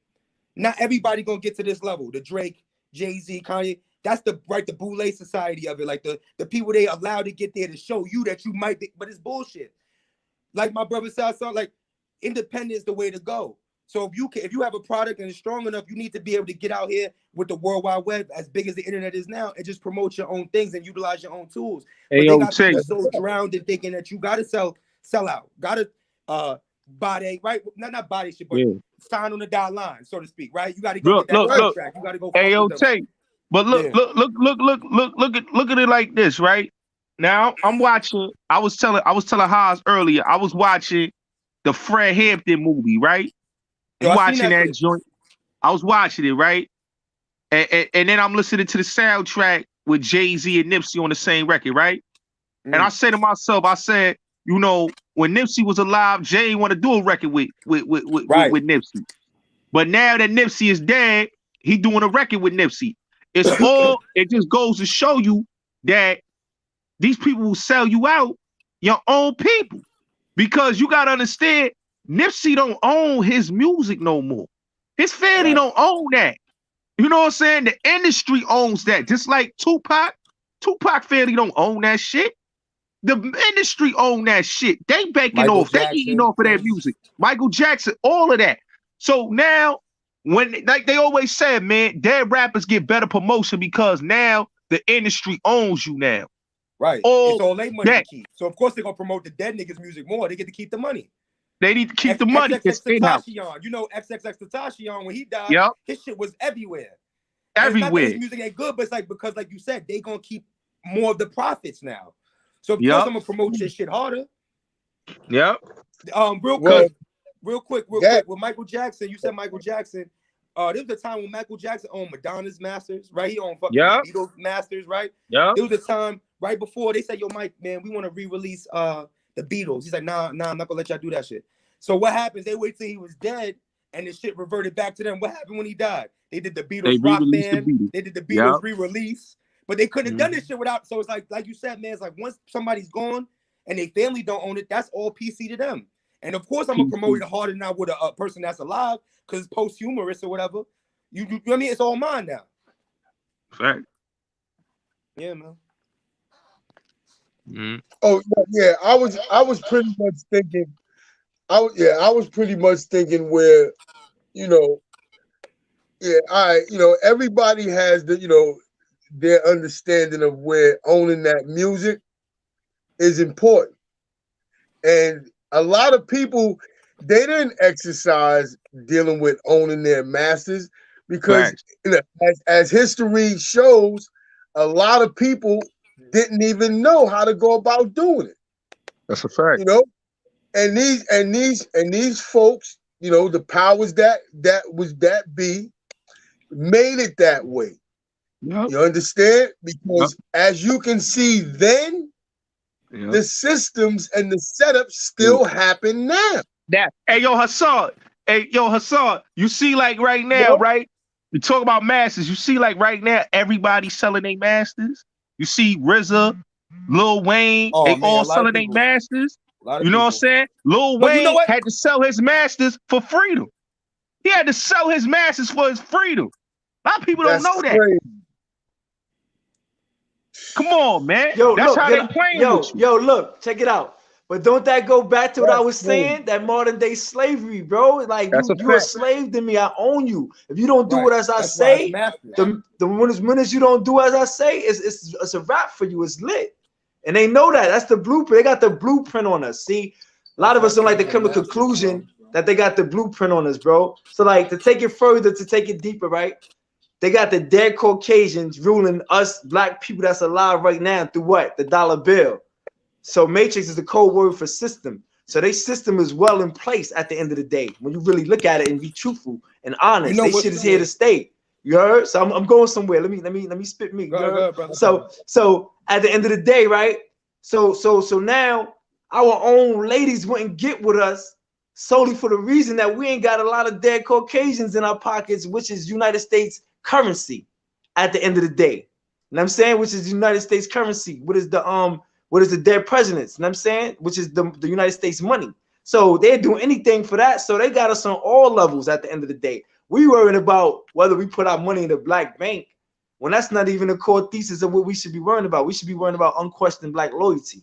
Not everybody gonna get to this level. The Drake, Jay-Z, Kanye. That's the boule society of it. Like the people they allow to get there to show you that you might be, but it's bullshit. Like my brother said, like independence is the way to go. So if you have a product and it's strong enough, you need to be able to get out here with the World Wide Web, as big as the internet is now, and just promote your own things and utilize your own tools. But they got people so drowned in thinking that you gotta sell out, gotta body, right? Not body shit, but sign on the dotted line, so to speak, right? You gotta go get that contract. You gotta go. But look at it like this, right? Now I'm watching. I was telling Haas earlier. I was watching the Fred Hampton movie, right? I'm watching that joint. I was watching it, right? And then I'm listening to the soundtrack with Jay-Z and Nipsey on the same record, right? And I said to myself, I said, you know, when Nipsey was alive, Jay didn't want to do a record with Nipsey. But now that Nipsey is dead, he doing a record with Nipsey. It just goes to show you that these people will sell you out, your own people. Because you gotta understand, Nipsey don't own his music no more. His family don't own that. You know what I'm saying? The industry owns that. Just like Tupac. Tupac family don't own that shit. The industry own that shit. They banking off. They eating off of their music. Michael Jackson, all of that. So now, when like they always said, man, dead rappers get better promotion because now the industry owns you now. Right. It's all their money to keep. So of course they're gonna promote the dead niggas' music more. They get to keep the money. They need to keep the money. XXX you know XXX when he died, his shit was everywhere. Everywhere. His music ain't good, but it's like because, like you said, they gonna keep more of the profits now. So of course I'm gonna promote your shit harder. Yep. Real quick. With Michael Jackson, you said Michael Jackson. There was a time when Michael Jackson owned Madonna's masters, right? He owned fucking Beatles masters, right? Yeah. There was a time right before they said, "Yo, Mike, man, we want to re-release the Beatles." He's like, "Nah, I'm not gonna let y'all do that shit." So what happens? They wait till he was dead, and the shit reverted back to them. What happened when he died? They did the Beatles rock band. They did the Beatles re-release, but they couldn't have done this shit without. So it's like you said, man. It's like once somebody's gone and their family don't own it, that's all PC to them. And of course, I'm gonna promote it harder now with a person that's alive because it's posthumous or whatever. You know what I mean? It's all mine now. Right. Yeah, man. Mm-hmm. Oh yeah, I was pretty much thinking. I was pretty much thinking where, everybody has their understanding of where owning that music is important, and a lot of people they didn't exercise dealing with owning their masters because as history shows, a lot of people didn't even know how to go about doing it. That's a fact. And these folks, the powers that be made it that way. Yep. You understand? Because as you can see then, the systems and the setup still happen now. Hey yo, Hassan, you see like right now, right? We talk about masters. You see like right now, everybody selling their masters. You see RZA, Lil Wayne, they all selling their masters. You know what I'm saying? Lil Wayne had to sell his masters for freedom. He had to sell his masters for his freedom. A lot of people don't know that. Crazy. Come on, man. That's how they playing with you. Yo, look, check it out. But don't that go back to what I was saying? That modern day slavery, bro. Like you're a slave to me. I own you. If you don't do what as I say, the minutes you don't do as I say, it's a wrap for you. It's lit. And they know that. That's the blueprint. They got the blueprint on us. See, A lot of us don't like to come to the conclusion that they got the blueprint on us, bro. So like to take it further, to take it deeper, right? They got the dead Caucasians ruling us black people that's alive right now through what? The dollar bill. So matrix is the code word for system. So their system is well in place at the end of the day. When you really look at it and be truthful and honest, they shit is here to stay. You heard? So I'm going somewhere. Let me spit me. Go, so at the end of the day, right? So now our own ladies wouldn't get with us solely for the reason that we ain't got a lot of dead Caucasians in our pockets, which is United States currency at the end of the day. You know what I'm saying? Which is United States currency. What is the dead presidents? You know what I'm saying? Which is the United States money. So they're doing anything for that. So they got us on all levels at the end of the day. We worrying about whether we put our money in the black bank when that's not even the core thesis of what we should be worrying about. We should be worrying about unquestioned black loyalty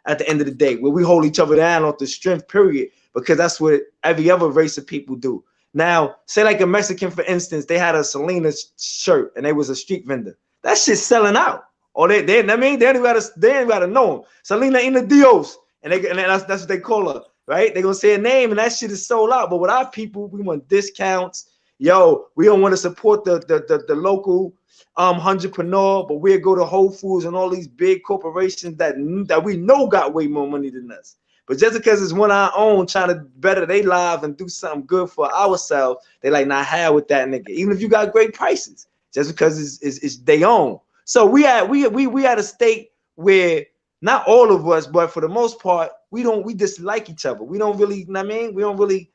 at the end of the day, where we hold each other down off the strength, period, because that's what every other race of people do. Now, say like a Mexican, for instance, they had a Selena shirt and they was a street vendor. That shit's selling out. Or they ain't gotta know him. Selena Ina Dios, and that's what they call her, right? They gonna say a name and that shit is sold out. But with our people, we want discounts. Yo, we don't want to support the local entrepreneur, but we'll go to Whole Foods and all these big corporations that we know got way more money than us. But just because it's one of our own trying to better their lives and do something good for ourselves, they like not have with that nigga. Even if you got great prices, just because it's they own. So we at a state where not all of us, but for the most part, we dislike each other. We don't really, you know what I mean? We don't really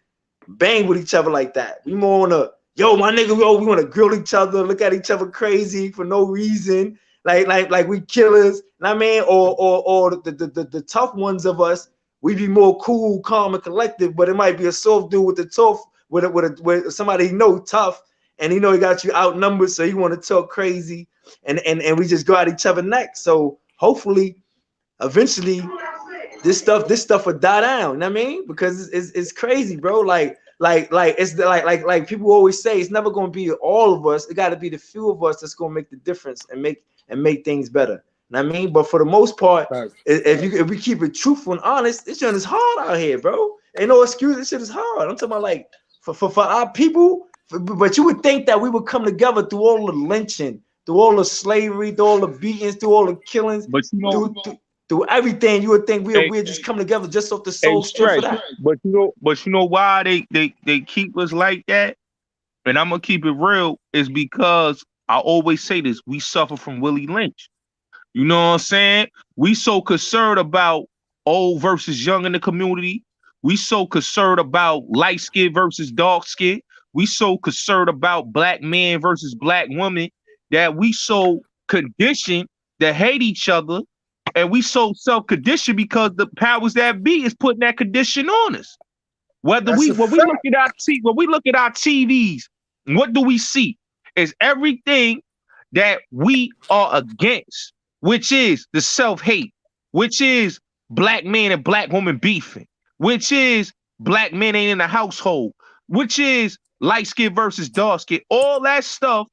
bang with each other like that. We more on a my nigga, we want to grill each other, look at each other crazy for no reason, like we killers. You know what I mean? Or the tough ones of us, we be more cool, calm, and collective. But it might be a soft dude with the tough, with somebody tough, and he got you outnumbered, so you want to talk crazy, and we just go at each other next. So hopefully, eventually, this stuff will die down. You know what I mean? Because it's crazy, bro. Like people always say, it's never gonna be all of us. It got to be the few of us that's gonna make the difference and make things better. You know what I mean? But for the most part, if we keep it truthful and honest, this shit is hard out here, bro. Ain't no excuse. This shit is hard. I'm talking about like for our people. But you would think that we would come together through all the lynching, through all the slavery, through all the beatings, through all the killings, but through everything. You would think we'd just come together just off the soul strength of that. But you know why they keep us like that? And I'm gonna keep it real, is because I always say this: we suffer from Willie Lynch. You know what I'm saying? We so concerned about old versus young in the community. We so concerned about light skin versus dark skin. We so concerned about black man versus black woman that we so conditioned to hate each other, and we so self-conditioned because the powers that be is putting that condition on us. When we look at our TVs, what do we see? Is everything that we are against, which is the self-hate, which is black man and black woman beefing, which is black men ain't in the household, which is light skin versus dark skin, all that stuff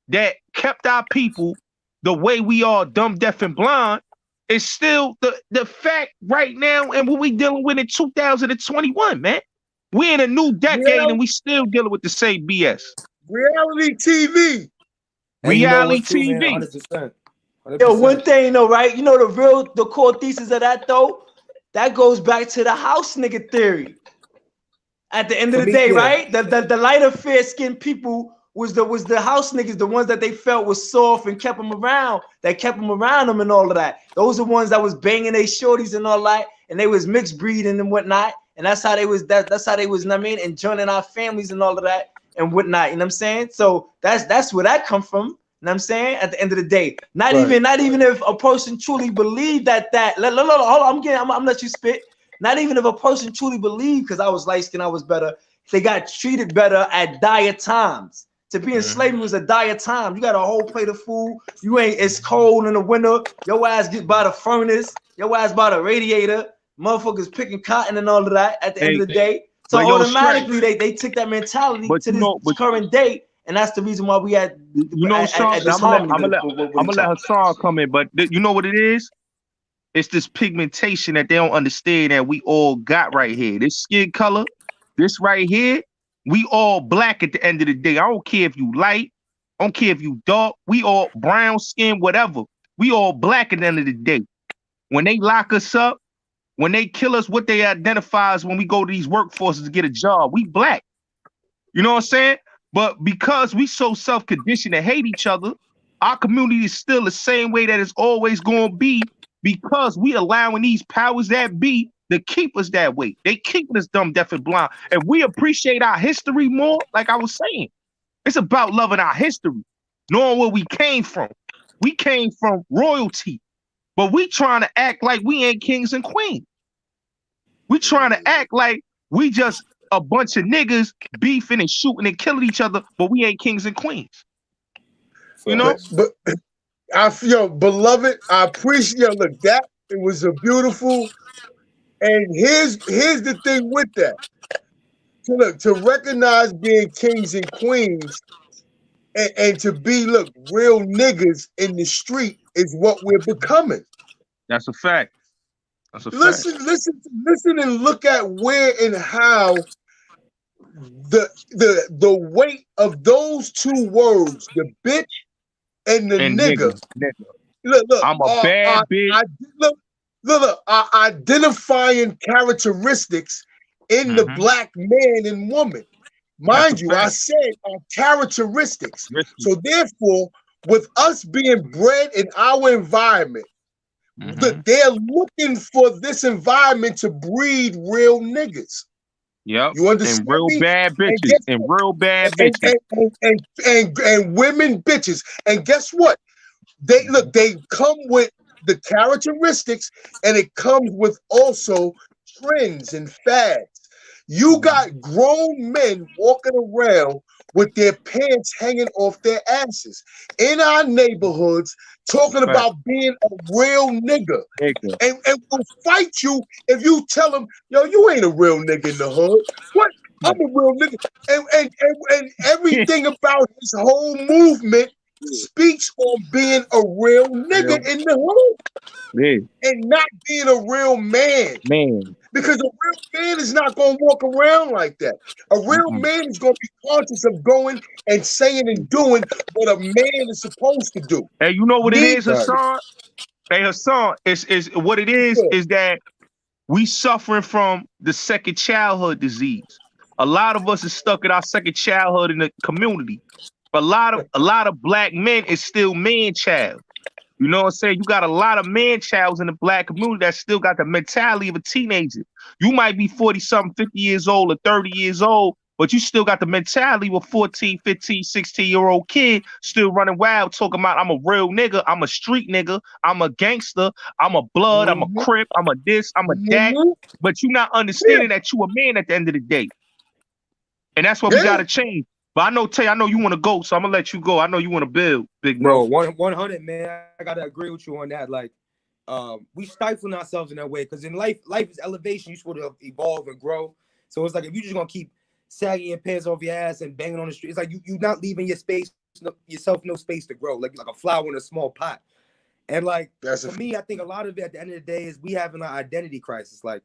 that kept our people the way we are, dumb, deaf, and blind, is still the fact right now, and what we dealing with in 2021, man. We're in a new decade and we still dealing with the same BS. Reality TV. Reality TV. 100%. Yo, one thing though, right? The core thesis of that though, that goes back to the house nigga theory. At the end of the day, right? The lighter fair skinned people was the house niggas, the ones that they felt was soft and kept them around, them and all of that. Those are the ones that was banging they shorties and all that, and they was mixed breeding and whatnot. And that's how they was, that's how they was, you know what I mean, and joining our families and all of that and whatnot. You know what I'm saying? So that's where that come from. You know what I'm saying? At the end of the day, not even if a person truly believed that hold on, I'm gonna let you spit. Not even if a person truly believed, because I was light skinned, I was better, they got treated better at dire times. To be in slavery was a dire time. You got a whole plate of food. It's cold in the winter. Your ass get by the furnace. Your ass by the radiator. Motherfuckers picking cotton and all of that at the end of the day. So automatically they took that mentality to this current day. And that's the reason why we had Sean, I'm gonna let Hassan come in, but you know what it is? It's this pigmentation that they don't understand that we all got right here. This skin color, this right here, we all black at the end of the day. I don't care if you light, I don't care if you dark, we all brown skin, whatever. We all black at the end of the day. When they lock us up, when they kill us, what they identify as when we go to these workforces to get a job, we black. You know what I'm saying? But because we so self-conditioned to hate each other, our community is still the same way that it's always going to be, because we allowing these powers that be to keep us that way. They keeping us dumb, deaf, and blind. And we appreciate our history more, like I was saying. It's about loving our history, knowing where we came from. We came from royalty, but we trying to act like we ain't kings and queens. We trying to act like we just a bunch of niggas beefing and shooting and killing each other, but we ain't kings and queens. You know? But I feel, beloved, I appreciate, look, that it was a beautiful, and here's the thing with that. So look, to recognize being kings and queens and to be, look, real niggas in the street is what we're becoming. That's a fact. That's a fact. Listen and look at where and how the weight of those two words, the bitch and the nigga. Look, I'm a bad bitch. Look, are identifying characteristics in the black man and woman. Mind you, I said are characteristics. So therefore, with us being bred in our environment, they're looking for this environment to breed real niggas. Yep. You understand? And real bad bitches. And real bad bitches. And women bitches. And guess what? They come with the characteristics, and it comes with also trends and fads. You got grown men walking around with their pants hanging off their asses in our neighborhoods, talking about being a real nigga. And will fight you if you tell them, yo, you ain't a real nigga in the hood. What? I'm a real nigga. And everything about his whole movement speaks on being a real nigga in the hood. And not being a real man. Because a real man is not going to walk around like that. A real man is going to be conscious of going and saying and doing what a man is supposed to do. Hey, you know what it is, Hassan? Hey, Hassan, is what it is that we suffering from the second childhood disease. A lot of us is stuck in our second childhood in the community. A lot of black men is still man child. You know what I'm saying? You got a lot of man childs in the black community that still got the mentality of a teenager. You might be 40-something, 50 years old or 30 years old, but you still got the mentality of a 14, 15, 16-year-old kid still running wild, talking about, I'm a real nigga, I'm a street nigga, I'm a gangster, I'm a blood, I'm a crip, I'm a this, I'm a that. But you're not understanding that you a man at the end of the day. And that's what we got to change. But I know, Tay, I know you want to go, so I'm going to let you go. I know you want to build, big bro. 100, man. I got to agree with you on that. Like, we stifling ourselves in that way because in life is elevation. You're supposed to evolve and grow. So it's like if you're just going to keep sagging your pants off your ass and banging on the street, it's like you're not leaving yourself no space to grow, like a flower in a small pot. And like, for me, I think a lot of it at the end of the day is we having an identity crisis. Like,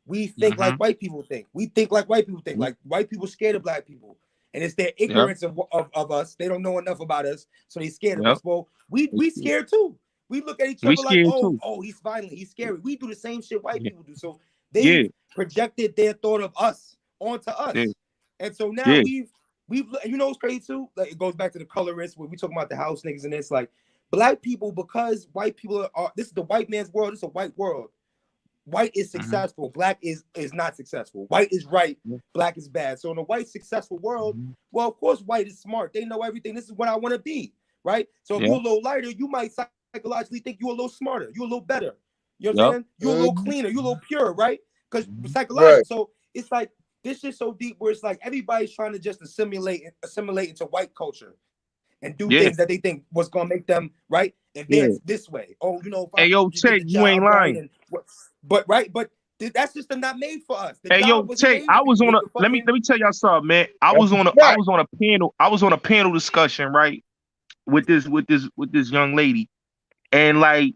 we think like white people think. We think like white people think. Like, white people scared of black people. And it's their ignorance of us. They don't know enough about us, so they scared of us. Well, we scared too. We look at each other like, oh, he's violent, he's scary. We do the same shit white people do. So they projected their thought of us onto us. And so now we've you know what's crazy too? Like, it goes back to the colorist where we talking about the house niggas and it's like black people, because white people are this is the white man's world, it's a white world. White is successful, black is not successful. White is right, black is bad. So in a white successful world, well, of course, white is smart. They know everything. This is what I want to be, right? So if you're a little lighter, you might psychologically think you're a little smarter, you're a little better. You know what I'm saying? You're a little cleaner, you're a little pure, right? Because psychologically, so it's like this is so deep where it's like everybody's trying to just assimilate into white culture and do things that they think was gonna make them right advance this way. Oh, you know, hey yo, Tay, you ain't lying. But that's just not made for us. Hey yo, Tay, I was on a let me tell y'all something, man. I was on a panel discussion, right, with this young lady, and like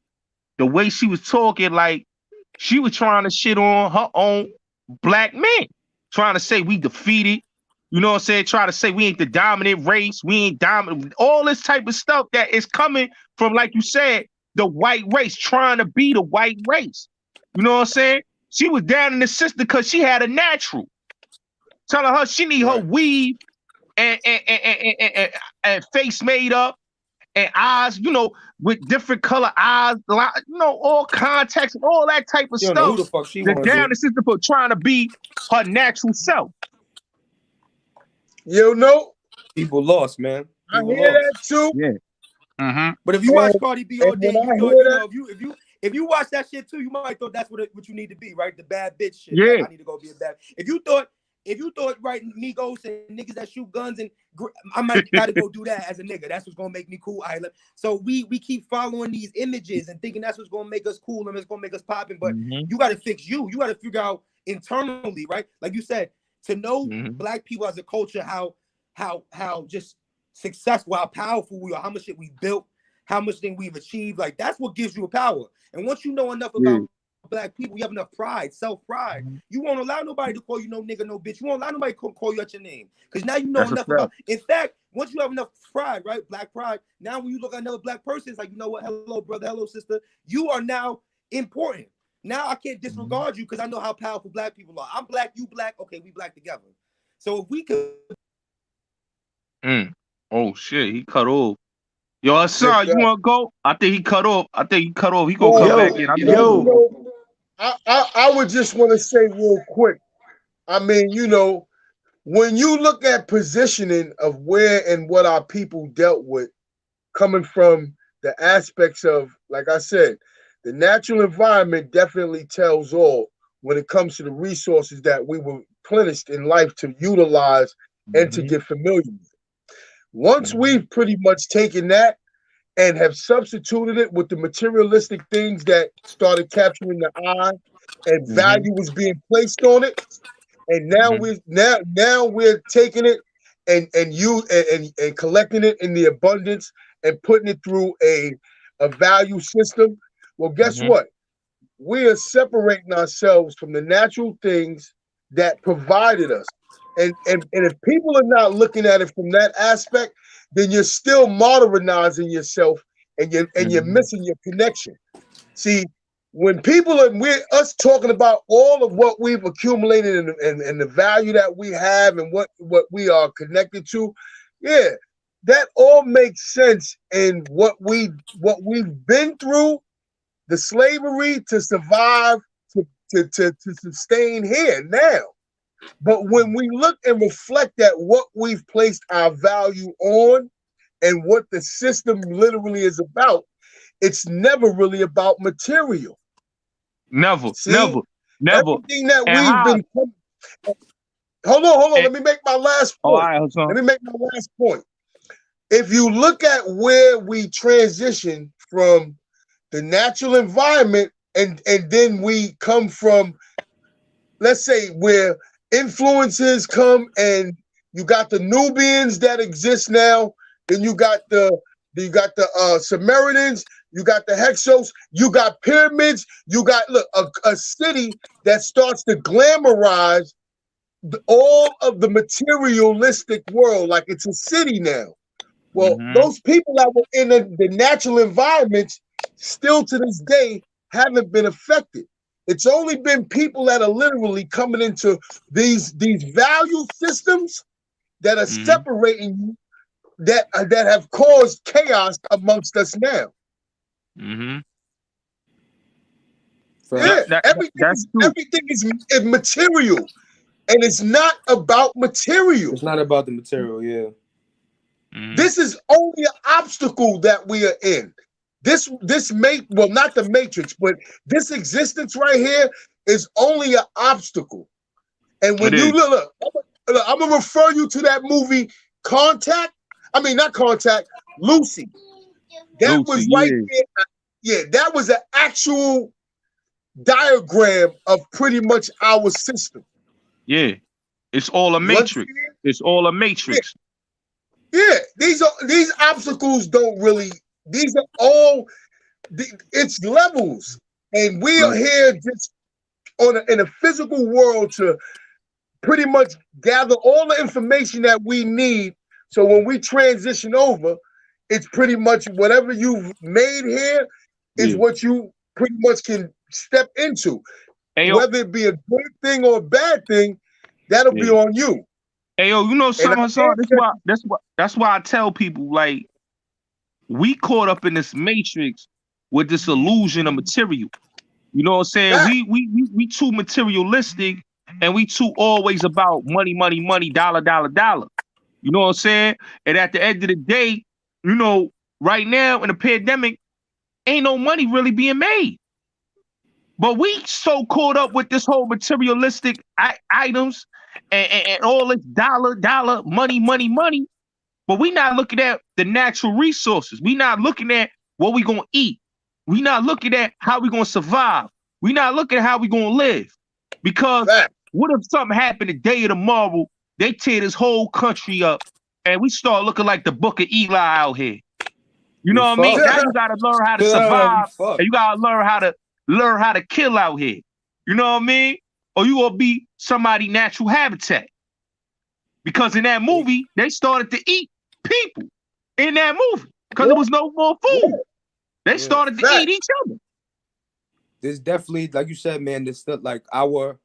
the way she was talking, like she was trying to shit on her own black men, trying to say we defeated. You know what I'm saying? Try to say we ain't the dominant race. We ain't dominant. All this type of stuff that is coming from, like you said, the white race, trying to be the white race. You know what I'm saying? She was down in the system because she had a natural. Telling her she need her weave and face made up and eyes, you know, with different color eyes, you know, all context and all that type of You don't know stuff. who the fuck she The wants down to. the system for trying to be her natural self. You know, People lost, man. I People hear lost. that too. Yeah. Mm-hmm. But if you watch And, Cardi B and all day, when you I thought, hear you that, know, if you watch that shit too, you might thought that's what you need to be, right? The bad bitch shit. Yeah. Like, I need to go be a bad. If you thought right, Migos and niggas that shoot guns and I might gotta go do that as a nigga. That's what's gonna make me cool. So we keep following these images and thinking that's what's gonna make us cool and it's gonna make us popping. But you gotta fix you. You gotta figure out internally, right? Like you said, to know black people as a culture, how just successful, how powerful we are, how much shit we built, how much thing we've achieved. Like that's what gives you a power. And once you know enough about black people, you have enough pride, self-pride. You won't allow nobody to call you no nigga, no bitch. You won't allow nobody to call you out your name. Because now you know enough about. In fact, once you have enough pride, right? Black pride. Now when you look at another black person, it's like, you know what? Hello, brother. Hello, sister. You are now important. Now I can't disregard you because I know how powerful black people are. I'm black, you black. Okay, we black together. So if we could. Oh shit, he cut off. Yo, Hassan, you want to go? I think he cut off. He gonna come back in. I would just want to say real quick. I mean, you know, when you look at positioning of where and what our people dealt with, coming from the aspects of, like I said, the natural environment definitely tells all when it comes to the resources that we were replenished in life to utilize and to get familiar with. Once we've pretty much taken that and have substituted it with the materialistic things that started capturing the eye and value was being placed on it, and now we're taking it and collecting it in the abundance and putting it through a value system. Well, guess what? We are separating ourselves from the natural things that provided us. And if people are not looking at it from that aspect, then you're still modernizing yourself and you're missing your connection. See, when people are us talking about all of what we've accumulated and the value that we have and what we are connected to, yeah, that all makes sense in what we've been through, the slavery to survive, to sustain here now. But when we look and reflect at what we've placed our value on and what the system literally is about, it's never really about material. Never. Everything that we've been. Hold on. Let me make my last point. Let me make my last point. If you look at where we transition from the natural environment and then we come from, let's say, where influences come and you got the Nubians that exist now, then you got the Samaritans, you got the Hyksos, you got pyramids, you got a city that starts to glamorize all of the materialistic world like it's a city now. Well, those people that were in the natural environments still to this day haven't been affected. It's only been people that are literally coming into these value systems that are separating you, that have caused chaos amongst us now. Everything is material, and it's not about material. It's not about the material, yeah. This is only an obstacle that we are in. Not the matrix, but this existence right here is only an obstacle. And when you look, I'm gonna refer you to that movie Lucy. That was right there. Yeah, that was an actual diagram of pretty much our system. Yeah, it's all a matrix. It's all a matrix. Yeah, these obstacles don't really. These are all it's levels, and we are Right. here just in a physical world to pretty much gather all the information that we need. So when we transition over, it's pretty much whatever you've made here is Yeah. what you pretty much can step into. Hey yo, Whether it be a good thing or a bad thing, that'll be yeah. on you. Hey yo, you know And I something, Hassan? can't That's why I tell people, like, we caught up in this matrix with this illusion of material. You know what I'm saying? that. We too materialistic, and we too always about money, money, money, dollar, dollar, dollar. You know what I'm saying? And at the end of the day, you know, right now in the pandemic, ain't no money really being made. But we so caught up with this whole materialistic items and all this dollar, dollar, money, money, money. But we not looking at the natural resources. We not looking at what we gonna eat. We not looking at how we gonna survive. We not looking at how we gonna live. Because That. what if something happened the day of tomorrow, they tear this whole country up and we start looking like the Book of Eli out here. You know what I mean? Now you gotta learn how to survive, and you gotta learn how to kill out here. You know what I mean? Or you gonna be somebody natural habitat. Because in that movie, they started to eat people in that movie because there was no more food. They started to eat each other. There's definitely, like you said, man, there's still like our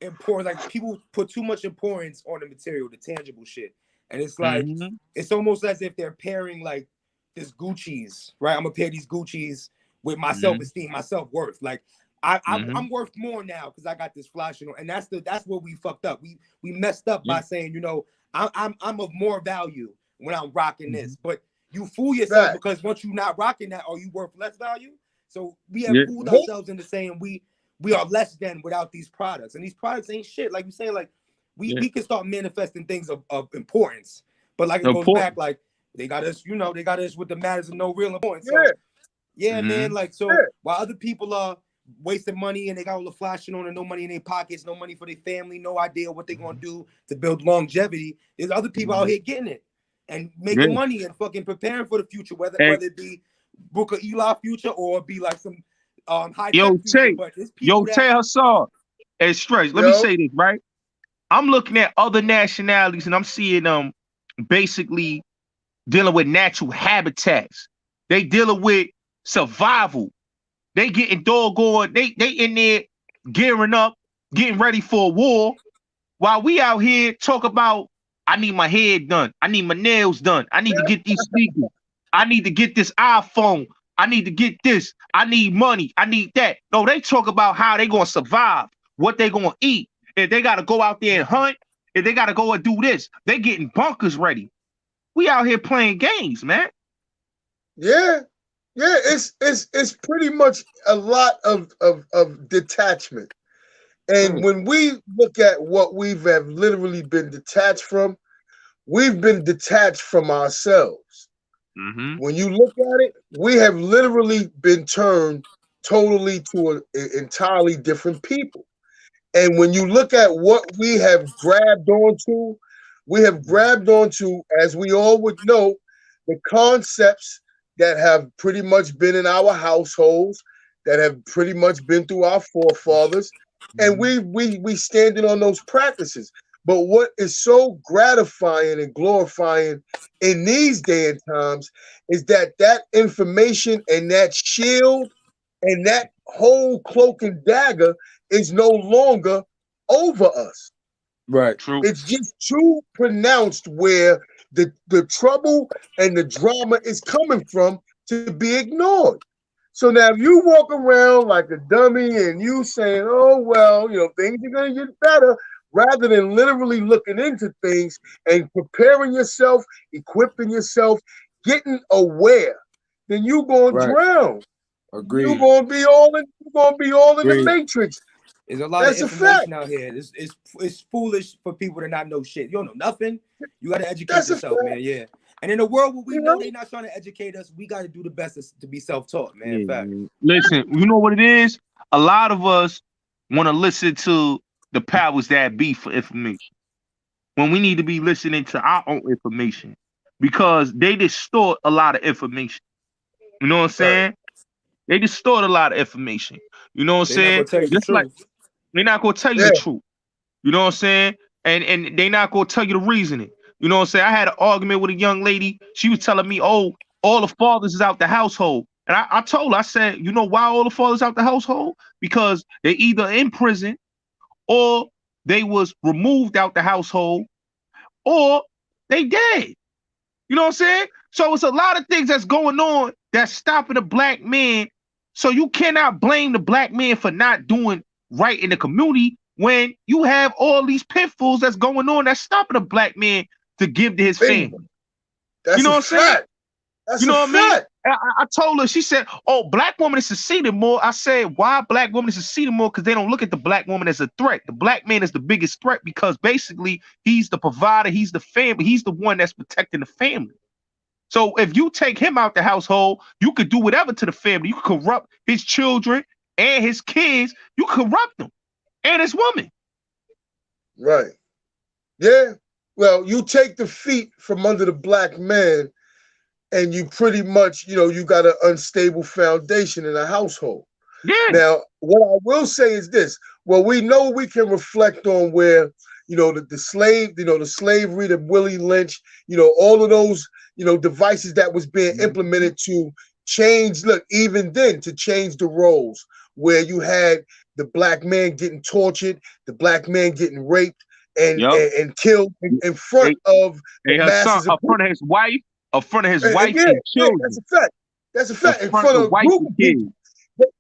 importance. Like people put too much importance on the material, the tangible shit, and it's like it's almost as if they're pairing like this Gucci's, right? I'm gonna pair these Gucci's with my self-esteem, my self-worth. Like I'm worth more now because I got this flash, you know, and that's what we fucked up. We messed up by saying, you know, I'm of more value when I'm rocking this, but you fool yourself because once you're not rocking that, are you worth less value? So we have fooled ourselves into saying we are less than without these products, and these products ain't shit. Like you saying, like we can start manifesting things of importance, but like it goes back, like they got us, you know, they got us with the matters of no real importance. So man, like so while other people are wasting money and they got all the flashing on and no money in their pockets, no money for their family, no idea what they're gonna do to build longevity, there's other people out here getting it and making money and fucking preparing for the future, whether it be Book of Eli future or be like some high tech future. But there's people Tay Hassan, hey Stretch, let me say this, right? I'm looking at other nationalities and I'm seeing them basically dealing with natural habitats. They dealing with survival. They getting doggone, they in there gearing up, getting ready for a war, while we out here talk about, I need my hair done, I need my nails done, I need to get these sneakers, I need to get this iPhone, I need to get this, I need money, I need that. No, they talk about how they gonna survive, what they gonna eat, if they gotta go out there and hunt, if they gotta go and do this, they getting bunkers ready. We out here playing games, man. Yeah, it's pretty much a lot of detachment. And when we look at what we've have literally been detached from, we've been detached from ourselves. When you look at it, we have literally been turned totally to an entirely different people. And when you look at what we have grabbed onto, as we all would know, the concepts that have pretty much been in our households, that have pretty much been through our forefathers, and we standing on those practices. But what is so gratifying and glorifying in these day and times is that information and that shield and that whole cloak and dagger is no longer over us. Right. True. It's just too pronounced where the trouble and the drama is coming from to be ignored. So now if you walk around like a dummy and you saying, oh, well, you know, things are going to get better, rather than literally looking into things and preparing yourself, equipping yourself, getting aware, then you're going to drown. Agreed. You're going to be all in the matrix. There's a lot of information out here. It's foolish for people to not know shit. You don't know nothing. You got to educate yourself, man. Yeah. And in a world where we know they're not trying to educate us, we got to do the best to be self-taught, man. Fact. Listen, you know what it is? A lot of us want to listen to the powers that be for information when we need to be listening to our own information, because they distort a lot of information. You know what I'm saying? They distort a lot of information. You know what I'm They're not saying? gonna tell you the Just like truth. they're not gonna tell you the truth. You know what I'm saying? And they not gonna tell you the reasoning. You know what I'm saying? I had an argument with a young lady. She was telling me, oh, all the fathers is out the household. And I told her, I said, you know why all the fathers out the household? Because they either in prison or they was removed out the household or they dead. You know what I'm saying? So it's a lot of things that's going on that's stopping the black man. So you cannot blame the black man for not doing right in the community when you have all these pitfalls that's going on that's stopping the black man to give to his family. That's you know a what I'm saying? fact. That's You know a what I mean? fact. I told her, she said, oh, black women is succeeding more. I said, why black women is succeeding more? Because they don't look at the black woman as a threat. The black man is the biggest threat because basically he's the provider, he's the family, he's the one that's protecting the family. So if you take him out the household, you could do whatever to the family. You could corrupt his children and his kids. You corrupt them and his woman. Right. Yeah. Well, you take the feet from under the black man and you pretty much, you got an unstable foundation in a household. Yeah. Now, what I will say is this. Well, we know we can reflect on where, the slave, the slavery, the Willie Lynch, all of those, devices that was being implemented to change, look, even then, to change the roles, where you had the black man getting tortured, the black man getting raped and killed in front of the masses of in front of his wife, in front of his wife yeah, and children. that's a fact. That's a fact. In front of a group of people.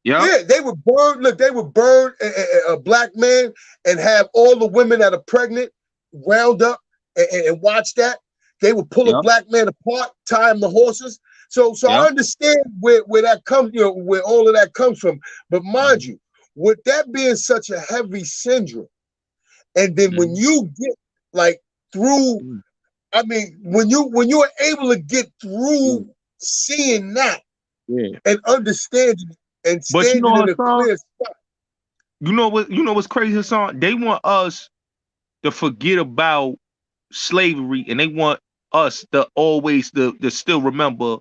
Yeah, they would burn. Look, they would burn a black man and have all the women that are pregnant round up and watch that. They would pull a black man apart, tie him to horses. So I understand where that comes, where all of that comes from. But mind you, with that being such a heavy syndrome, and then when you get like through, I mean, when you are able to get through seeing that and understanding and standing in a clear spot. You know what's crazy, Hassan? They want us to forget about slavery, and they want us to always to still remember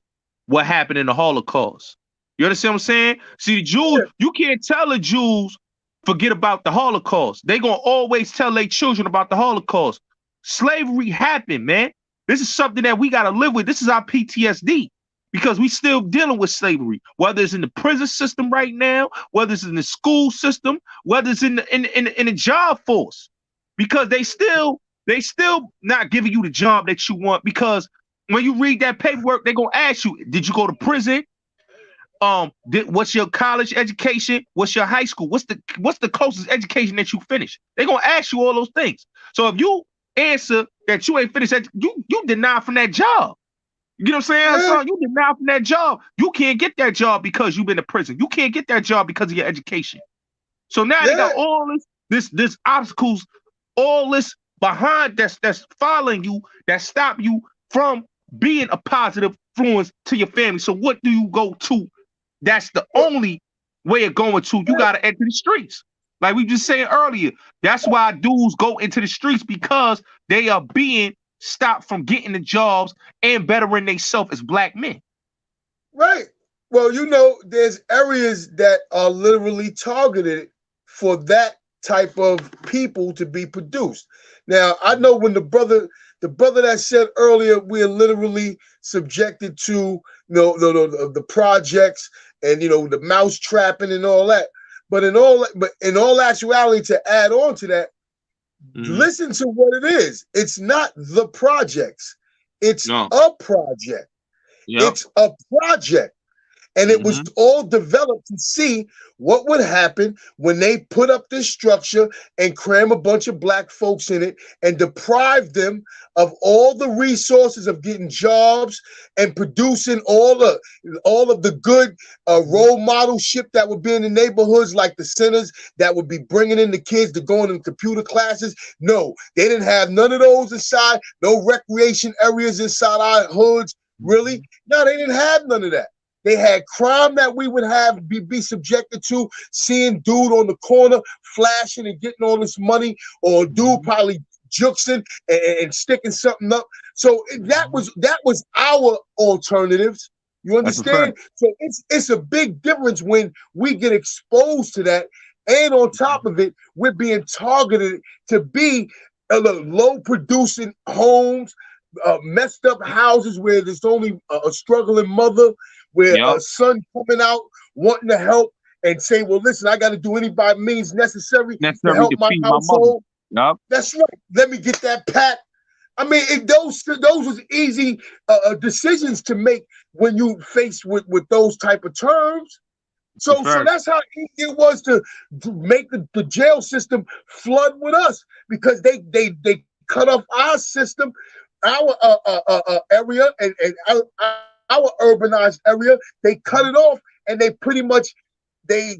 what happened in the Holocaust. You understand what I'm saying? See, the Jews, you can't tell the Jews forget about the Holocaust. They're gonna always tell their children about the Holocaust. Slavery happened, man. This is something that we gotta live with. This is our PTSD. Because we still dealing with slavery, whether it's in the prison system right now, whether it's in the school system, whether it's in the job force, because they still not giving you the job that you want. Because when you read that paperwork, they're gonna ask you, did you go to prison? What's your college education? What's your high school? What's the closest education that you finished? They're gonna ask you all those things. So if you answer that you ain't finished, you denied from that job. You know what I'm saying? So you denied from that job. You can't get that job because you've been to prison. You can't get that job because of your education. So now they got all this obstacles, all this behind that's following you, that stop you from being a positive influence to your family. So what do you go to? That's the only way of going to. You got to enter the streets. Like we just saying earlier, that's why dudes go into the streets, because they are being stopped from getting the jobs and bettering themselves as black men. Right. Well, there's areas that are literally targeted for that type of people to be produced. Now, I know when the brother that said earlier, we are literally subjected to the projects and the mouse trapping and all that. But in all actuality, to add on to that, listen to what it is. It's not the projects. It's a project. It's a project. And it was all developed to see what would happen when they put up this structure and cram a bunch of black folks in it and deprive them of all the resources of getting jobs and producing all of the good role modelship that would be in the neighborhoods, like the centers that would be bringing in the kids to go in computer classes. No, they didn't have none of those inside. No recreation areas inside our hoods. Really? No, they didn't have none of that. They had crime that we would have be subjected to, seeing dude on the corner flashing and getting all this money, or dude probably juxing and sticking something up. So that was our alternatives. You understand? So it's a big difference when we get exposed to that, and on top of it, we're being targeted to be low producing homes, messed up houses where there's only a struggling mother, where a son coming out wanting to help and say, well, listen, I got to do any by means necessary to help my household. That's right. Let me get that pat. I mean, those was easy decisions to make when you faced with those type of terms. So that's how easy it was to make the jail system flood with us, because they cut off our system, our area, and our urbanized area. They cut it off, and they pretty much they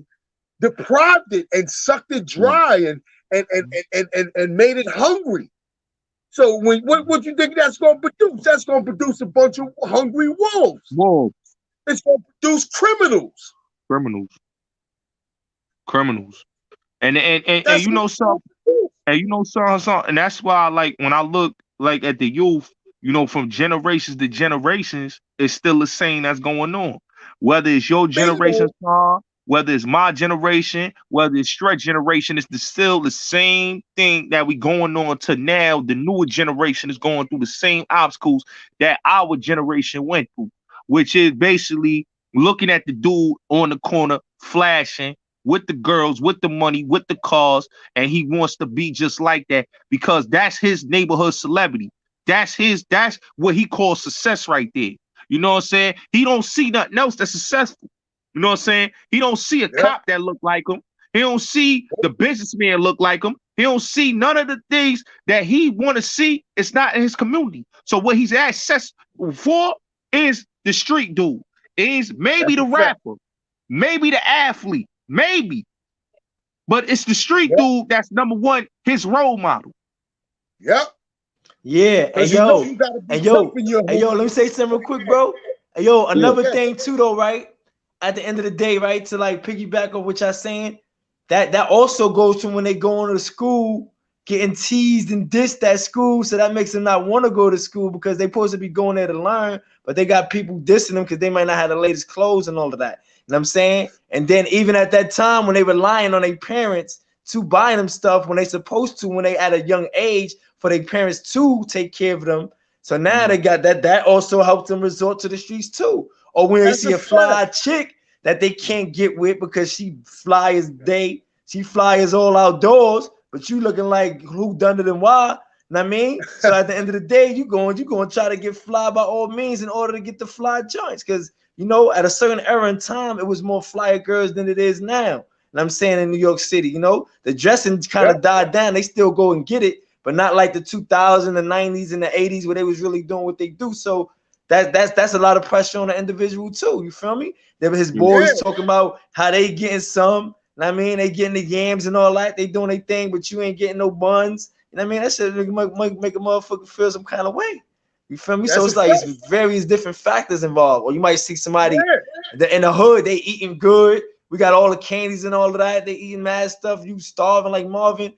deprived it and sucked it dry and made it hungry. So what you think that's going to produce? That's going to produce a bunch of hungry wolves. It's going to produce criminals. And you know something, and that's why, like, when I look like at the youth, you know, from generations to generations, it's still the same that's going on. Whether it's your generation, whether it's my generation, whether it's Stretch generation, it's still the same thing that we going on to now. The newer generation is going through the same obstacles that our generation went through, which is basically looking at the dude on the corner flashing with the girls, with the money, with the cars, and he wants to be just like that because that's his neighborhood celebrity. That's what he calls success right there. You know what I'm saying? He don't see nothing else that's successful. You know what I'm saying? He don't see a cop that look like him. He don't see the businessman look like him. He don't see none of the things that he want to see. It's not in his community. So what he's access for is the street dude. Is maybe the rapper, maybe the athlete, maybe. But it's the street dude that's number one, his role model. Yeah. Hey yo, let me say something real quick, bro. Hey yo, another thing too, though, right? At the end of the day, right, to like piggyback on what y'all saying, that also goes to when they go into school, getting teased and dissed at school, so that makes them not want to go to school because they're supposed to be going there to learn, but they got people dissing them because they might not have the latest clothes and all of that. You know what I'm saying? And then even at that time when they were relying on their parents to buy them stuff when they supposed to, when they at a young age, for their parents to take care of them. So now they got that also helped them resort to the streets too. Or when they see a fly chick that they can't get with because she fly as all outdoors, but you looking like who done it and why. You know what I mean? So at the end of the day, you going to try to get fly by all means in order to get the fly joints. Because, you know, at a certain era in time, it was more flyer girls than it is now. And I'm saying in New York City, you know, the dressing kind of died down. They still go and get it, but not like the 2000s, the 90s, and the 80s where they was really doing what they do. So that's a lot of pressure on the individual too. You feel me? There were his boys talking about how they getting some. You know what I mean? They getting the yams and all that. They doing their thing, but you ain't getting no buns. You know what I mean? That shit make a motherfucker feel some kind of way. You feel me? So it's like it's various different factors involved. Or you might see somebody in the hood, they eating good. We got all the candies and all of that. They eating mad stuff. You starving like Marvin.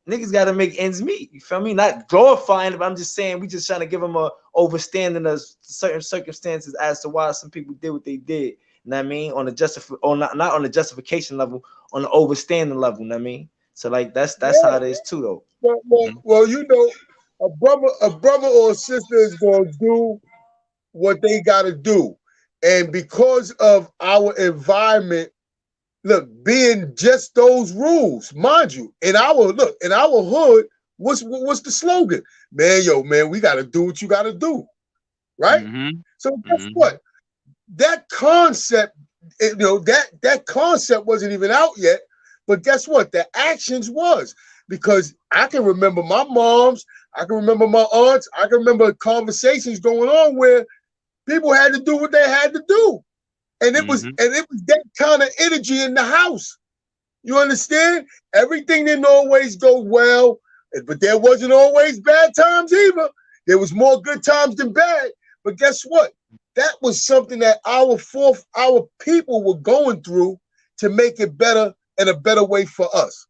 Niggas got to make ends meet. You feel me? Not glorifying it, but I'm just saying we just trying to give them a overstanding of certain circumstances as to why some people did what they did. You know what I mean? On the not on the justification level, on the overstanding level. You know what I mean? So like that's how it is too, though. Well, you know, a brother or a sister is gonna do what they gotta do, and because of our environment. Look, being just those rules, mind you, in our hood, what's the slogan? Man, we gotta do what you gotta do, right? So guess what? That concept, that concept wasn't even out yet, but guess what? The actions was, because I can remember my moms, I can remember my aunts, I can remember conversations going on where people had to do what they had to do. And it was that kind of energy in the house. You understand? Everything didn't always go well, but there wasn't always bad times either. There was more good times than bad. But guess what? That was something that our people were going through to make it better and a better way for us.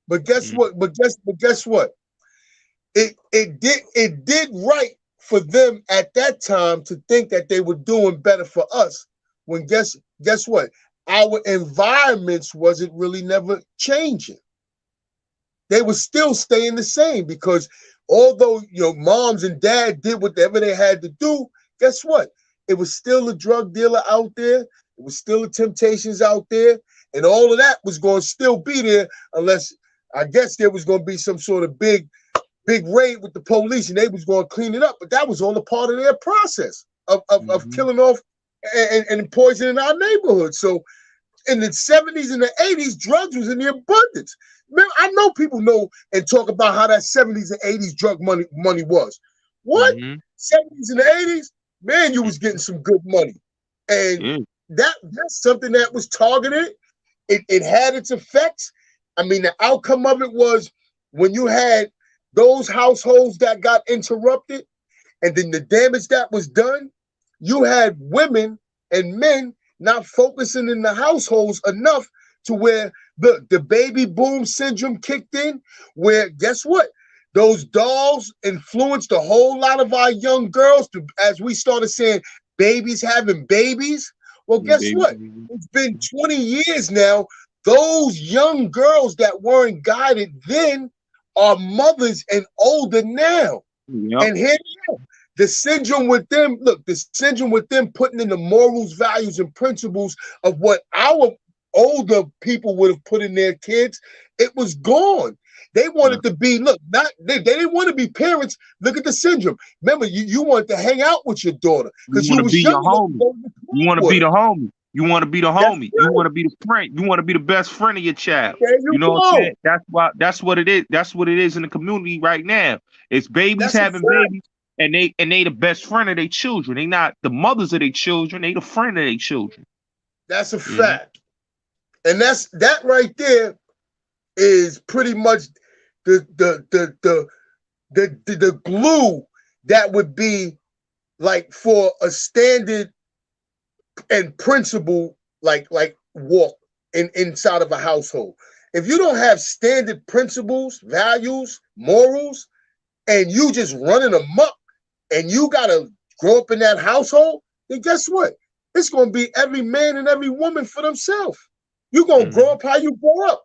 But guess what? But guess what? It did right for them at that time to think that they were doing better for us, when guess what? Our environments wasn't really never changing. They were still staying the same, because although your moms and dad did whatever they had to do, guess what? It was still a drug dealer out there. It was still the temptations out there. And all of that was going to still be there, unless I guess there was going to be some sort of big raid with the police and they was going to clean it up. But that was all a part of their process of killing off and poisoning our neighborhood. So in the 70s and the 80s, drugs was in the abundance. Man, I know people know and talk about how that 70s and 80s drug money was. What? 70s and the 80s? Man, you was getting some good money. And that's something that was targeted. It had its effects. I mean, the outcome of it was when you had those households that got interrupted and then the damage that was done, you had women and men not focusing in the households enough to where the baby boom syndrome kicked in, where guess what? Those dolls influenced a whole lot of our young girls to, as we started saying, babies having babies. Well, guess what? It's been 20 years now. Those young girls that weren't guided then are mothers and older now. Yep. And here the syndrome with them, look, the syndrome with them putting in the morals, values, and principles of what our older people would have put in their kids, it was gone. They wanted to be, look, they didn't want to be parents. Look at the syndrome. Remember, you wanted to hang out with your daughter because you was young. You want to be the homie. You want to be the homie. Right. You want to be the friend. You want to be the best friend of your child. You know what I'm saying? That's what it is. That's what it is in the community right now. It's babies having babies, and they the best friend of their children. They not the mothers of their children. They the friend of their children. That's a fact. And that right there is pretty much the glue that would be like for a standard and principle like walk inside of a household. If you don't have standard principles, values, morals, and you just running amok and you gotta grow up in that household, then guess what? It's gonna be every man and every woman for themselves. You're gonna grow up how you grow up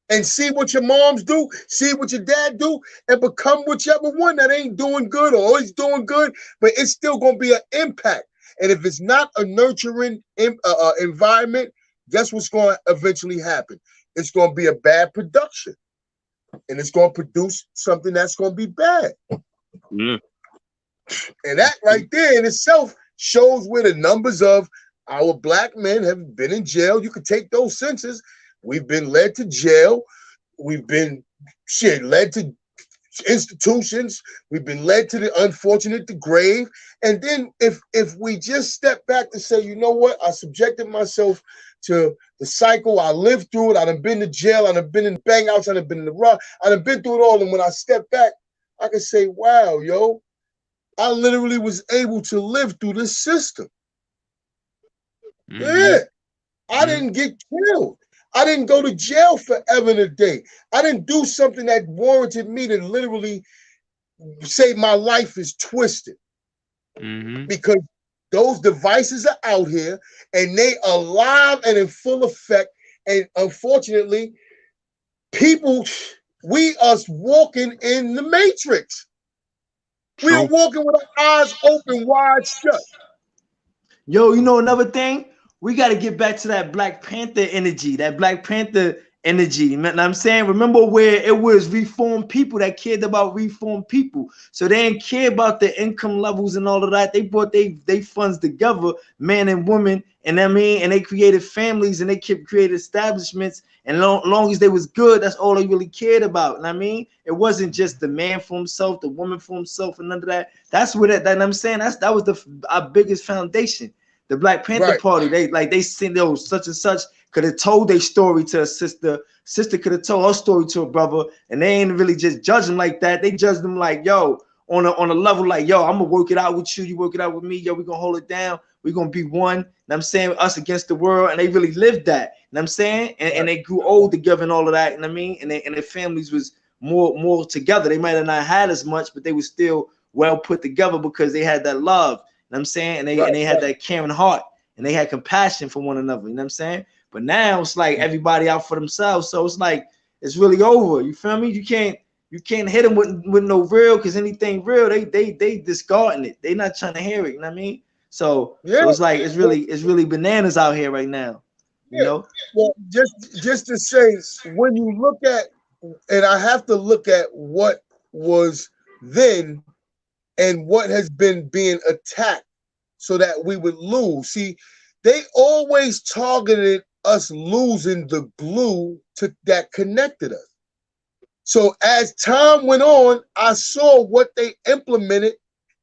and see what your moms do, see what your dad do, and become whichever one that ain't doing good or always doing good, but it's still gonna be an impact. And if it's not a nurturing environment, guess what's going to eventually happen? It's going to be a bad production. And it's going to produce something that's going to be bad. And that right there in itself shows where the numbers of our black men have been in jail. You can take those census. We've been led to jail. We've been led to institutions. We've been led to the unfortunate, the grave. And then if we just step back to say, you know what, I subjected myself to the cycle, I lived through it, I done been to jail, I done been in bangouts, I done been in the rock, I done been through it all. And when I step back, I can say, wow, yo, I literally was able to live through this system. Yeah, I didn't get killed. I didn't go to jail forever and a day. I didn't do something that warranted me to literally say my life is twisted. Because those devices are out here and they are alive and in full effect. And unfortunately, we are walking in the matrix. We are walking with our eyes open, wide shut. Yo, you know another thing? We got to get back to that Black Panther energy, You know what I'm saying? Remember where it was reformed people that cared about reformed people. So they didn't care about the income levels and all of that. They brought they funds together, man and woman, and I mean, and they created families and they created establishments. And long as they was good, that's all they really cared about. And I mean, it wasn't just the man for himself, the woman for himself, and none of that. That's what that I'm saying. That was our biggest foundation. The Black Panther Party, they seen those such and such could have told their story to a sister. Sister could have told her story to a brother, and they ain't really just judge them like that. They judge them like, yo, on a level like, yo, I'm gonna work it out with you, you work it out with me, yo, we're gonna hold it down, we're gonna be one. And I'm saying us against the world, and they really lived that. And I'm saying, and they grew old together and all of that. And I mean, and their families was more together. They might have not had as much, but they were still well put together because they had that love. You know what I'm saying? And they had that caring heart and they had compassion for one another. You know what I'm saying? But now it's like everybody out for themselves. So it's like it's really over. You feel me? You can't hit them with no real, because anything real, they discarding it. They not trying to hear it. You know what I mean? So it's like it's really bananas out here right now. You know? Well, just to say, when you look at, and I have to look at what was then and what has been being attacked so that we would lose. See, they always targeted us losing the glue that connected us. So as time went on, I saw what they implemented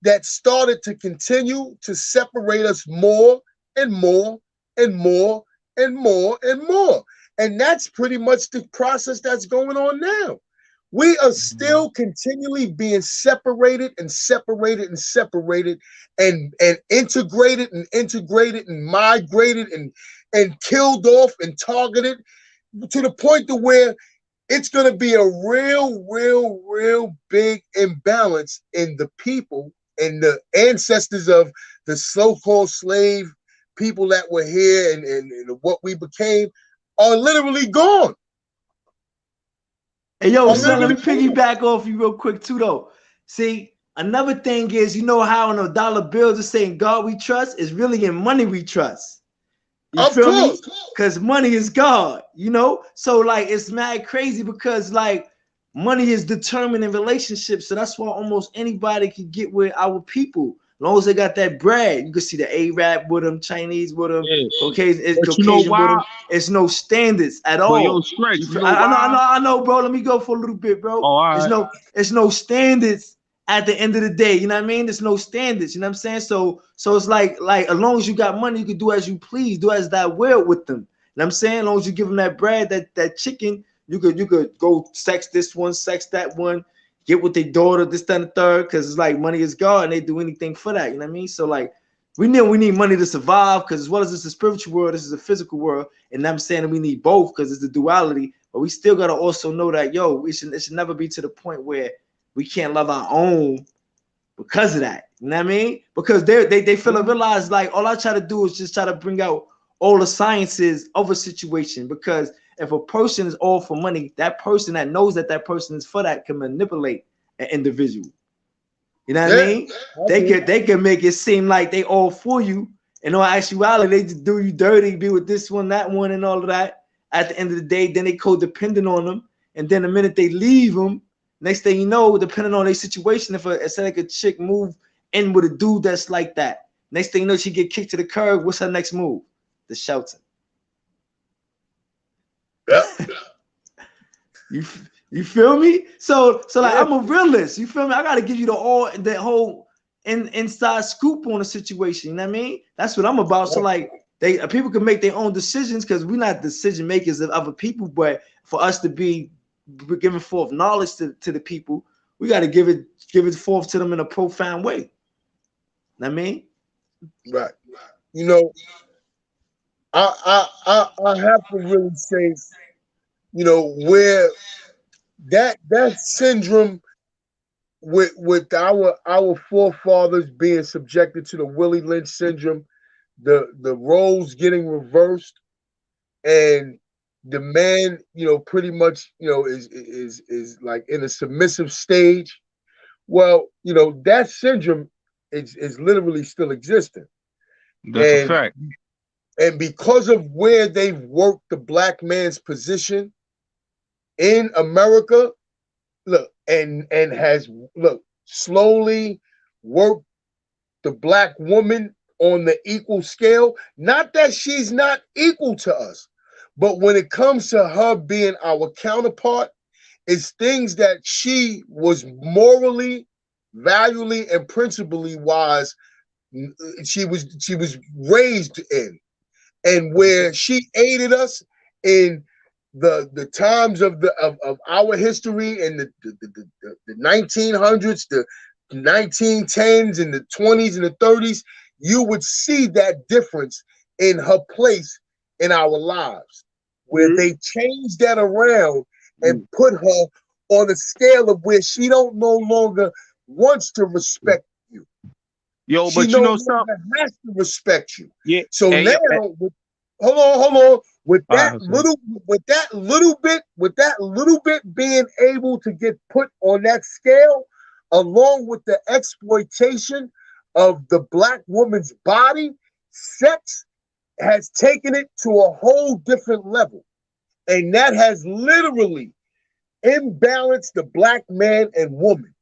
that started to continue to separate us more and more and more and more and more. And that's pretty much the process that's going on now. We are still continually being separated and separated and separated and integrated and integrated and migrated and killed off and targeted to the point to where it's going to be a real big imbalance in the people and the ancestors of the so-called slave people that were here and what we became are literally gone. Hey, yo, son, let me piggyback off you real quick, too, though. See, another thing is, you know how on a dollar bill is saying God we trust is really in money we trust. You feel me? Because money is God, you know? So, like, it's mad crazy because, like, money is determining relationships. So that's why almost anybody can get with our people. As long as they got that bread, you can see the Arab with them, Chinese with them, Caucasian with them. It's no standards at all. Yo, Stretch, I know, bro. Let me go for a little bit, bro. It's no standards at the end of the day. You know what I mean? There's no standards. You know what I'm saying? So it's like as long as you got money, you can do as you please, do as that will with them. You know what I'm saying? As long as you give them that bread, that chicken, you could go sex this one, sex that one. Get with their daughter, this, that, and the third, because it's like money is God and they do anything for that. You know what I mean? So like we need money to survive, because as well as it's a spiritual world, this is a physical world. And I'm saying that we need both because it's the duality, but we still gotta also know that it should never be to the point where we can't love our own because of that. You know what I mean? Because they feel and realize like all I try to do is just try to bring out all the sciences of a situation, because if a person is all for money, that person that knows that person is for that can manipulate an individual. You know what I mean? They can make it seem like they all for you. In all actuality, they just do you dirty, be with this one, that one, and all of that. At the end of the day, then they codependent on them. And then the minute they leave them, next thing you know, depending on their situation, if a chick move in with a dude that's like that, next thing you know, she get kicked to the curb. What's her next move? The shelter. You feel me? So like I'm a realist. You feel me? I gotta give you the whole inside scoop on the situation. You know what I mean? That's what I'm about. So like people can make their own decisions, because we're not decision makers of other people, but for us to be giving forth knowledge to the people, we got to give it forth to them in a profound way. You know what I mean? Right. You know, I have to really say, you know, where that syndrome with our forefathers being subjected to the Willie Lynch syndrome, the roles getting reversed, and the man, you know, pretty much, you know, is like in a submissive stage. Well, you know, that syndrome is literally still existing. That's a fact. And because of where they've worked the black man's position in America, look, and has slowly worked the black woman on the equal scale. Not that she's not equal to us, but when it comes to her being our counterpart, it's things that she was morally, valuably, and principally wise. She was raised in, and where she aided us in the times of our history in the 1900s, the 1910s, and the 20s and the 30s, you would see that difference in her place in our lives, where they changed that around and put her on a scale of where she don't no longer wants to respect you. Yo, She but no you know something? longer has to respect you. Yeah. So Hey, now, hey, hold on. With all that right, little bit being able to get put on that scale, along with the exploitation of the black woman's body, sex has taken it to a whole different level. And that has literally imbalanced the black man and woman,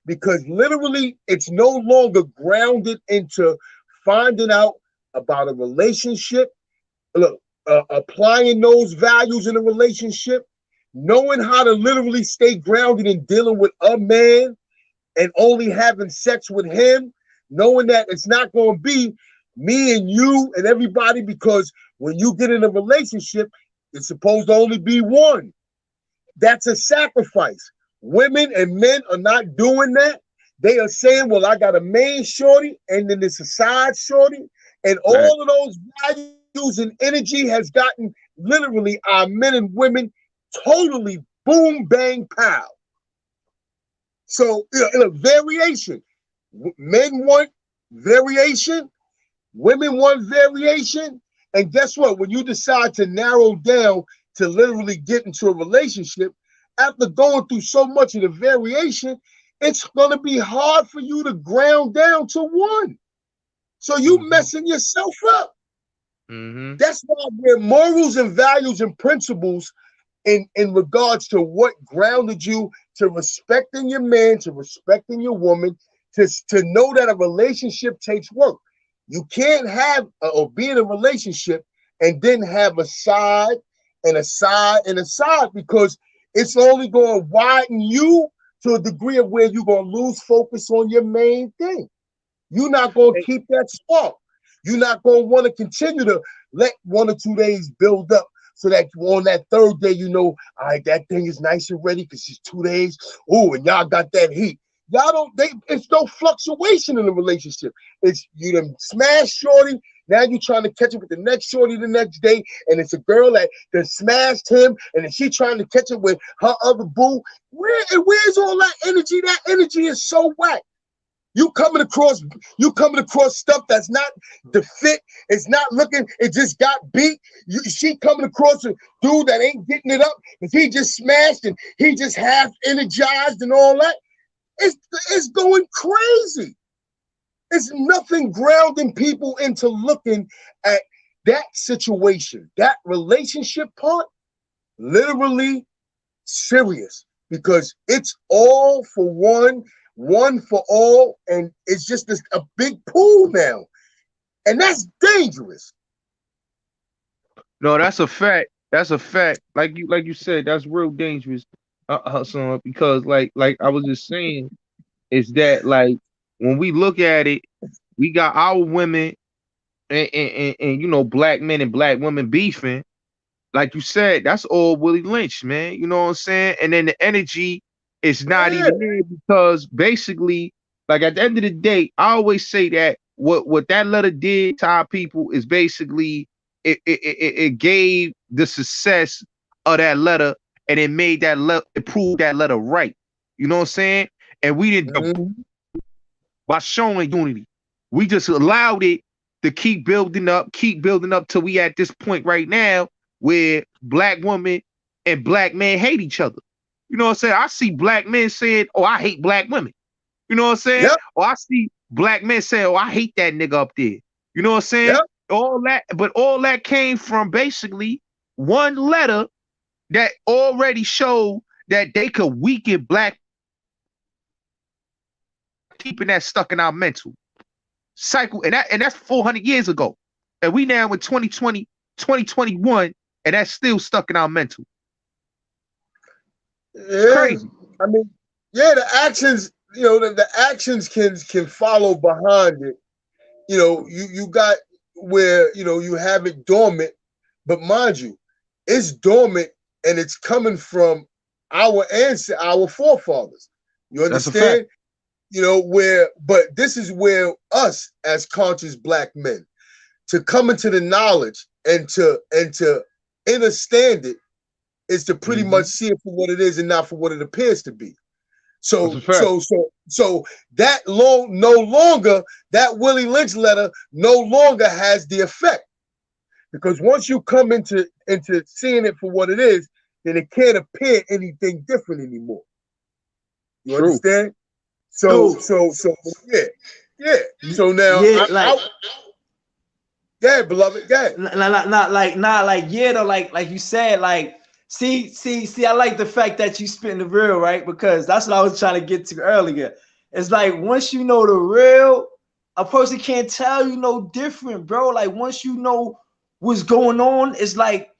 because literally it's no longer grounded into finding out about a relationship. Look, applying those values in a relationship, knowing how to literally stay grounded in dealing with a man and only having sex with him, knowing that it's not going to be me and you and everybody, because when you get in a relationship, it's supposed to only be one. That's a sacrifice. Women and men are not doing that. They are saying, well, I got a main shorty and then there's a side shorty. And right. all of those values and energy has gotten literally our men and women totally boom, bang, pow. So, in a variation, men want variation, women want variation. And guess what? When you decide to narrow down to literally get into a relationship, after going through so much of the variation, it's going to be hard for you to ground down to one. So you messing yourself up. That's why where morals and values and principles in regards to what grounded you to respecting your man, to respecting your woman, to know that a relationship takes work. You can't have or be in a relationship and then have a side and a side and a side, because it's only going to widen you to a degree of where you're going to lose focus on your main thing. You're not going to keep that spark. You're not going to want to continue to let 1 or 2 days build up, so that on that third day, you know, all right, that thing is nice and ready because it's 2 days. Oh, and y'all got that heat. It's no fluctuation in the relationship. It's you done smash shorty. Now you're trying to catch up with the next shorty the next day, and it's a girl that smashed him, and then she trying to catch up with her other boo. Where's all that energy? That energy is so whack. You coming across stuff that's not the fit. It's not looking. It just got beat. She coming across a dude that ain't getting it up because he just smashed and he just half energized and all that. It's going crazy. It's nothing grounding people into looking at that situation, that relationship part, literally serious, because it's all for one for all, and it's just a big pool now, and that's dangerous. No, that's a fact. That's a fact. Like you said, that's real dangerous. Son, because like I was just saying, is that like when we look at it, we got our women and you know, black men and black women beefing. Like you said, that's all Willie Lynch, man. You know what I'm saying? And then the energy is not even there, because basically, like at the end of the day, I always say that what that letter did to our people is basically it gave the success of that letter, and it made that letter, it proved that letter right. You know what I'm saying? And we didn't by showing unity. We just allowed it to keep building up till we at this point right now where black women and black men hate each other. You know what I'm saying? I see black men saying, "Oh, I hate black women." You know what I'm saying? Yep. Or I see black men saying, "Oh, I hate that nigga up there." You know what I'm saying? Yep. All that came from basically one letter that already showed that they could weaken black, keeping that stuck in our mental cycle, and that's 400 years ago, and we now in 2020 2021, and that's still stuck in our mental. It's crazy. I mean, the actions, the actions can follow behind it. You got where you have it dormant, but mind you, it's dormant and it's coming from our forefathers. You understand? But this is where us as conscious black men to come into the knowledge and to understand it is to pretty much see it for what it is and not for what it appears to be. So So that no longer, that Willie Lynch letter no longer has the effect. Because once you come into seeing it for what it is, then it can't appear anything different anymore. You understand? So yeah. So now yeah, beloved, yeah. Not like yeah though, like you said, like see, I like the fact that you spitting the real, right? Because that's what I was trying to get to earlier. It's like once you know the real, a person can't tell you no different, bro. Like once you know what's going on, it's like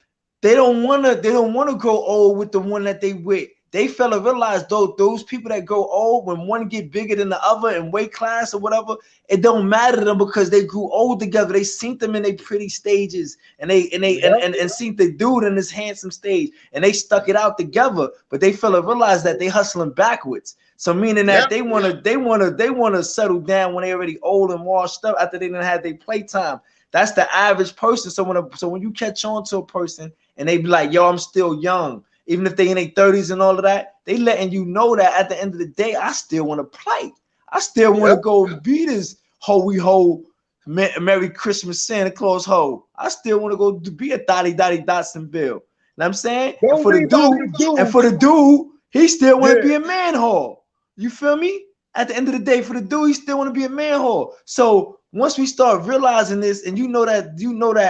they don't wanna grow old with the one that they with. They fail to realize though those people that grow old, when one get bigger than the other in weight class or whatever, it don't matter to them because they grew old together. They seen them in their pretty stages, and seen the dude in his handsome stage, and they stuck it out together. But they fail to realize that they hustling backwards. So meaning that they wanna settle down when they already old and washed up after they didn't have their playtime. That's the average person. So when you catch on to a person and they be like, yo, I'm still young, even if they in their 30s and all of that, they letting you know that at the end of the day, I still want to play. I still want to go be this hoey ho, Merry Christmas Santa Claus ho. I still want to go be a Dottie Dotson Bill. You know what I'm saying? And for the dude, he still want to be a man whore. You feel me? At the end of the day, for the dude, he still want to be a man whore. So once we start realizing this, and you know that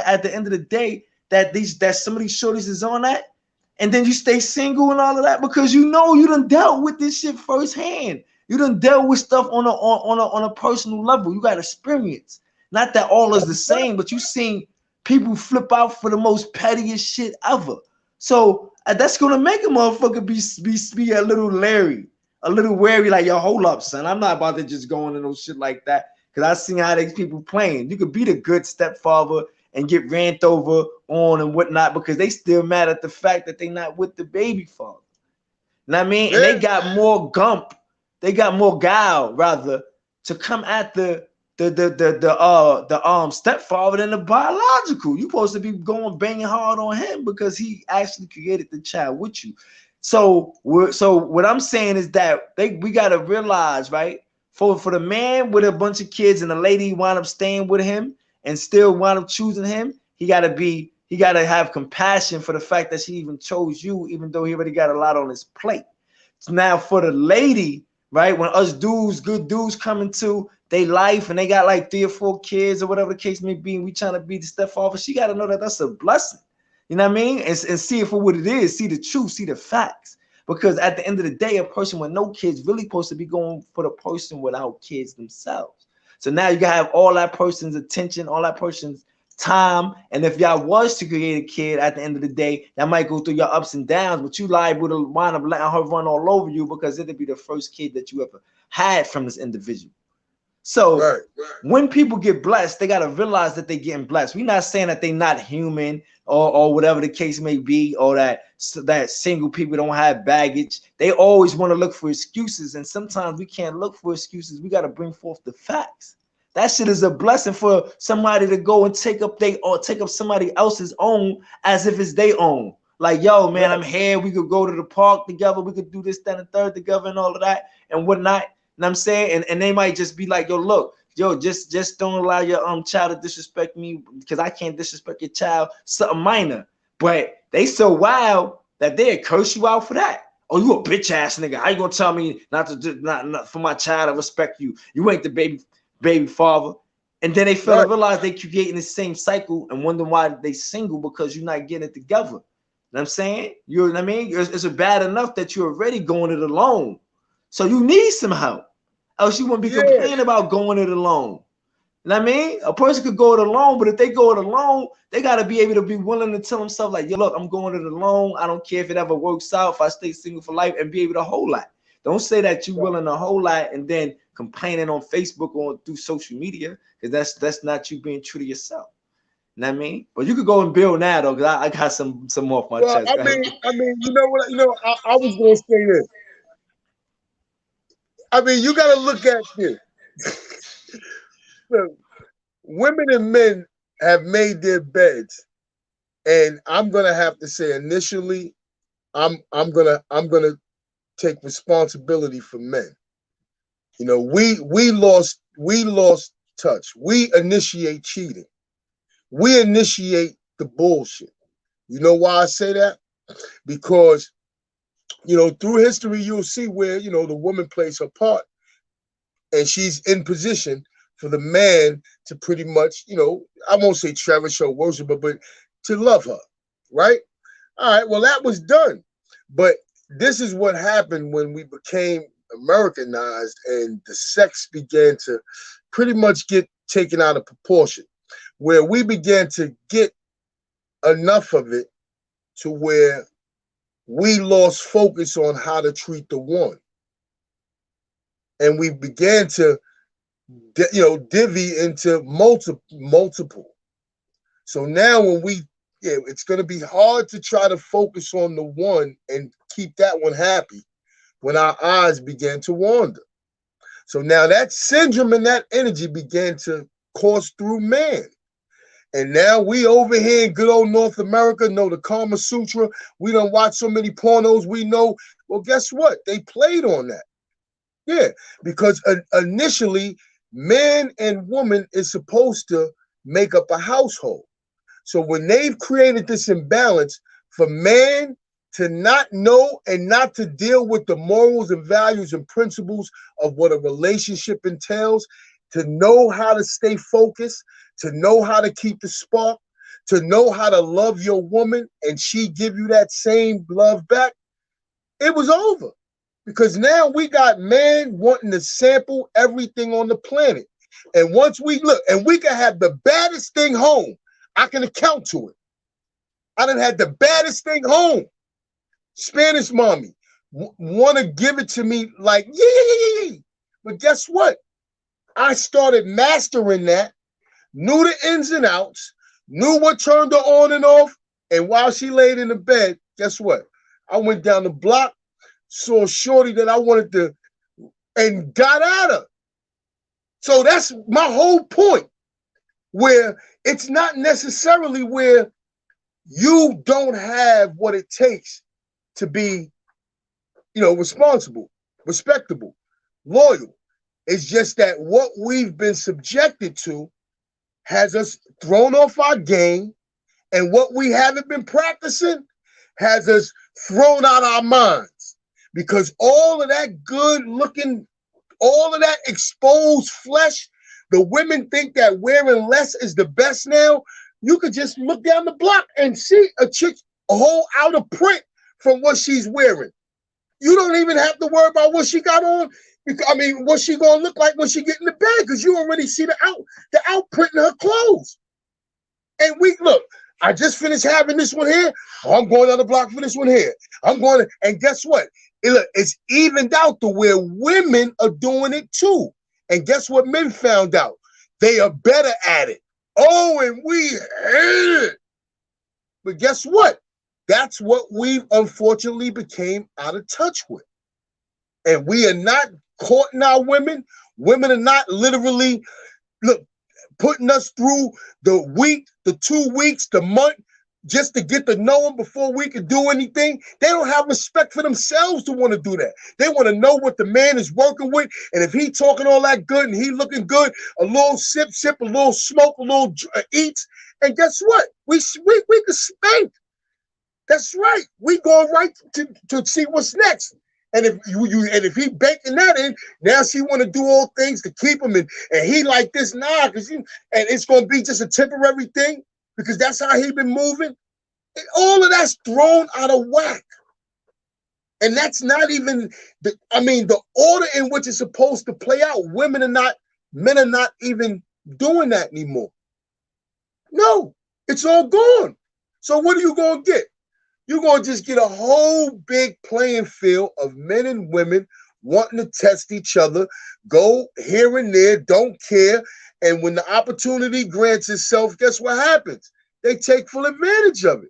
at the end of the day, that some of these shorties is on that, and then you stay single and all of that because you know you done dealt with this shit firsthand. You done dealt with stuff on a personal level. You got experience. Not that all is the same, but you seen people flip out for the most pettiest shit ever. So that's gonna make a motherfucker be a little leery, a little wary. Like, yo, hold up, son. I'm not about to just go into no shit like that because I seen how these people playing. You could be the good stepfather and get ran over on and whatnot because they still mad at the fact that they not with the baby father. You know what I mean? And they got more guile rather to come at the stepfather than the biological. You supposed to be going banging hard on him because he actually created the child with you. So what I'm saying is that we gotta realize, right? For the man with a bunch of kids and the lady wind up staying with him and still wind up choosing him, he gotta have compassion for the fact that she even chose you, even though he already got a lot on his plate. So now for the lady, right, when us dudes, good dudes come into their life and they got like 3 or 4 kids or whatever the case may be, and we trying to be the stepfather, she gotta know that that's a blessing. You know what I mean? And see it for what it is, see the truth, see the facts. Because at the end of the day, a person with no kids really supposed to be going for the person without kids themselves. So now you gotta have all that person's attention, all that person's time. And if y'all was to create a kid at the end of the day, that might go through your ups and downs, but you liable to wind up letting her run all over you because it'll be the first kid that you ever had from this individual. So when people get blessed, they got to realize that they're getting blessed. We're not saying that they're not human or whatever the case may be, or that single people don't have baggage. They always want to look for excuses. And sometimes we can't look for excuses. We got to bring forth the facts. That shit is a blessing for somebody to go and take up somebody else's own as if it's their own. Like, yo, man, I'm here. We could go to the park together. We could do this, that, and third together and all of that and whatnot. And I'm saying, and they might just be like, yo, look, yo, just don't allow your child to disrespect me because I can't disrespect your child, something minor. But they so wild that they curse you out for that. Oh, you a bitch ass nigga. How you gonna tell me not for my child to respect you? You ain't the baby father. And then they fail to realize they creating the same cycle and wonder why they single because you're not getting it together. You know what I'm saying? You know what I mean? It's bad enough that you're already going it alone. So you need some help. Else you wouldn't be complaining about going it alone. You know what I mean? A person could go it alone, but if they go it alone, they got to be able to be willing to tell themselves like, yo, look, I'm going it alone. I don't care if it ever works out, if I stay single for life, and be able to hold that. Don't say that you're willing to hold that and then complaining on Facebook or through social media, because that's not you being true to yourself. You know what I mean? But you could go and build now though, because I got some off my chest. I mean, you know what? I was gonna say this. I mean, you got to look at this. Look, women and men have made their beds, and I'm gonna have to say initially, I'm gonna take responsibility for men. You know, we lost touch. We initiate cheating. We initiate the bullshit. You know why I say that? Because, you know, through history, you'll see where, you know, the woman plays her part and she's in position for the man to pretty much, you know, I won't say cherish her, worship her, but to love her, right? All right, well, that was done. But this is what happened when we became Americanized and the sex began to pretty much get taken out of proportion, where we began to get enough of it to where we lost focus on how to treat the one. And we began to, you know, divvy into multiple. So now when it's going to be hard to try to focus on the one and keep that one happy when our eyes began to wander. So now that syndrome and that energy began to course through man. And now we over here in good old North America know the Kama Sutra. We done watch so many pornos. We know, well, guess what? They played on that. Yeah, because initially, man and woman is supposed to make up a household. So when they've created this imbalance for man to not know and not to deal with the morals and values and principles of what a relationship entails, to know how to stay focused, to know how to keep the spark, to know how to love your woman and she give you that same love back, it was over. Because now we got man wanting to sample everything on the planet. And once we look, and we can have the baddest thing home, I can account to it. I done had the baddest thing home. Spanish mommy want to give it to me like, yeah. But guess what? I started mastering that, knew the ins and outs, knew what turned her on and off. And while she laid in the bed, guess what? I went down the block, saw a shorty that I wanted to, and got at her. So that's my whole point, where it's not necessarily where you don't have what it takes to be, you know, responsible, respectable, loyal. It's just that what we've been subjected to has us thrown off our game, and what we haven't been practicing has us thrown out our minds. Because all of that good looking, all of that exposed flesh, the women think that wearing less is the best now. You could just look down the block and see a chick a whole out of print from what she's wearing. You don't even have to worry about what she got on. I mean, what she gonna look like when she get in the bed, because you already see the outprint in her clothes. And we look, I just finished having this one here. Oh, I'm going down the block for this one here. I'm going to, and guess what? It's evened out to where women are doing it too. And guess what men found out? They are better at it. Oh, and we hate it. But guess what? That's what we unfortunately became out of touch with. And we are not courting our women. Women are not literally, putting us through the week, the 2 weeks, the month, just to get to know them before we can do anything. They don't have respect for themselves to want to do that. They want to know what the man is working with. And if he talking all that good and he looking good, a little sip, a little smoke, a little eats. And guess what? We can spank. That's right. We go right to see what's next. And if he banking that in, now she want to do all things to keep him, and he like this, nah, and it's gonna be just a temporary thing because that's how he been moving. And all of that's thrown out of whack. And that's not even the order in which it's supposed to play out. Men are not even doing that anymore. No, it's all gone. So what are you gonna get? You're going to just get a whole big playing field of men and women wanting to test each other, go here and there, don't care. And when the opportunity grants itself, guess what happens? They take full advantage of it.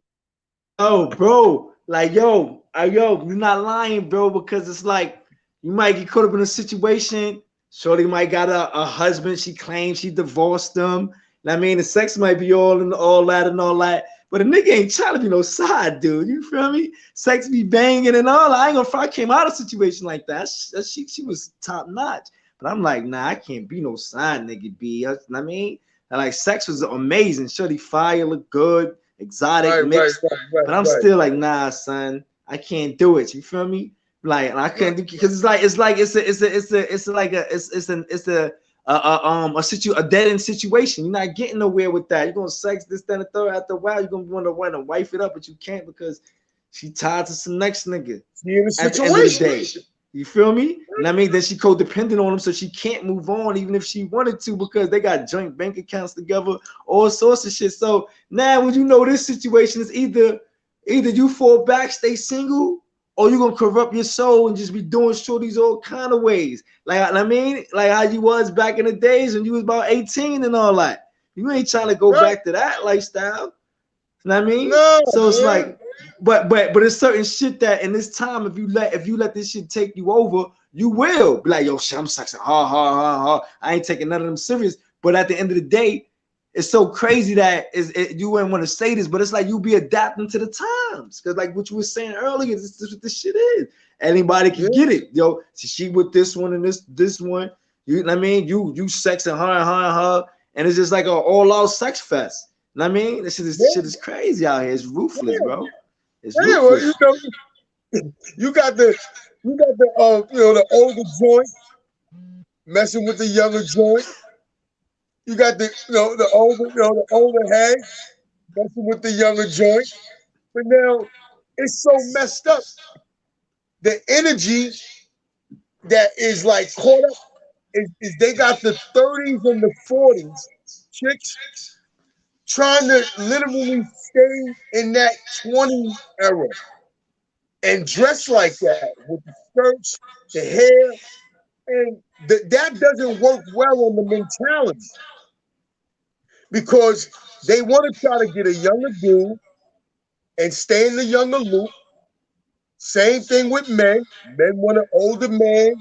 Oh, bro. Like, yo, you're not lying, bro, because it's like you might get caught up in a situation. Shorty might got a husband. She claims she divorced him. I mean, the sex might be all that. But a nigga ain't trying to be no side dude. You feel me? Sex be banging and all. I ain't gonna front. I came out of a situation like that. She was top notch. And I'm like, nah, I can't be no side nigga, B. I mean, and like sex was amazing. Shorty fire, look good, exotic, mixed. But I'm still like, nah, son, I can't do it. You feel me? Like, and I can't do because it's a dead end situation. You're not getting nowhere with that. You're gonna sex this, then, and third. After a while, you're gonna want to wife it up, but you can't because she tied to some next nigga. At the end of the day, you feel me? And I mean, then she codependent on him, so she can't move on even if she wanted to because they got joint bank accounts together, all sorts of shit. So now, when you know this situation is either you fall back, stay single, or you're gonna corrupt your soul and just be doing shorties all kind of ways. Like I mean, like how you was back in the days when you was about 18 and all that. You ain't trying to go back to that lifestyle. You know what I mean? No, so it's man. like, but it's certain shit that in this time, if you let this shit take you over, you will be like, yo, shit, I'm sexing hard. I ain't taking none of them serious. But at the end of the day, it's so crazy that you wouldn't want to say this, but it's like you be adapting to the times. Because like what you were saying earlier, this is what this shit is. Anybody can get it. Yo, she with this one and this one. You know what I mean? You sexing her, and it's just like an all-out sex fest. You know what I mean? This shit is crazy out here. It's ruthless, bro. It's ruthless. Well, you got the the older joint messing with the younger joint. You got the older head messing with the younger joint. But now it's so messed up. The energy that is like caught up is they got the 30s and the 40s chicks trying to literally stay in that 20 era and dress like that with the skirts, the hair, and that doesn't work well on the mentality because they want to try to get a younger dude and stay in the younger loop. Same thing with men. Men want an older man,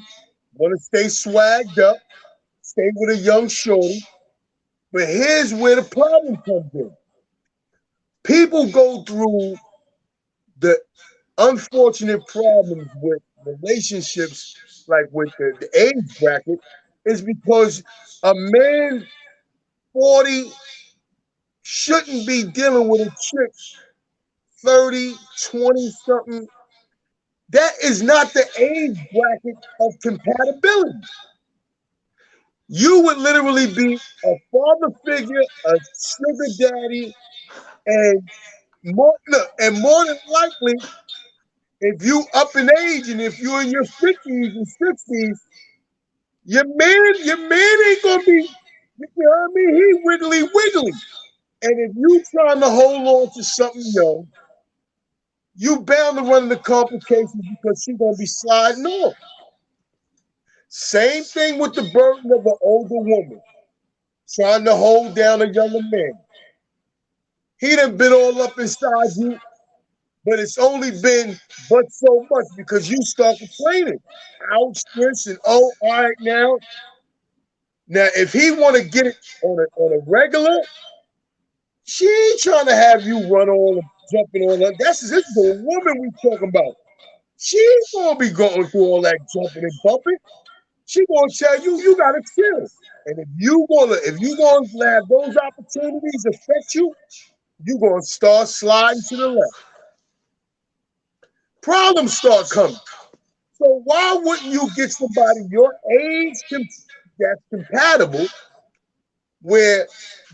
want to stay swagged up, stay with a young shorty. But here's where the problem comes in. People go through the unfortunate problems with relationships, like with the age bracket, is because a man 40 shouldn't be dealing with a chick 30, 20 something. That is not the age bracket of compatibility. You would literally be a father figure, a sugar daddy, and more than likely, if you up in age and if you're in your 50s and 60s, your man ain't gonna be, you know what I mean? He wiggly. And if you trying to hold on to something young, you bound to run into complications because she's gonna be sliding off. Same thing with the burden of an older woman trying to hold down a younger man. He done been all up inside you, but it's only been but so much because you start complaining. Ouch, this and all right now. Now, if he want to get it on a regular, she ain't trying to have you run on and jumping on her. This is a woman we talking about. She ain't gonna be going through all that jumping and bumping. She gonna tell you gotta chill. And if you gonna have those opportunities affect you, you gonna start sliding to the left. Problems start coming. So why wouldn't you get somebody your age that's compatible, where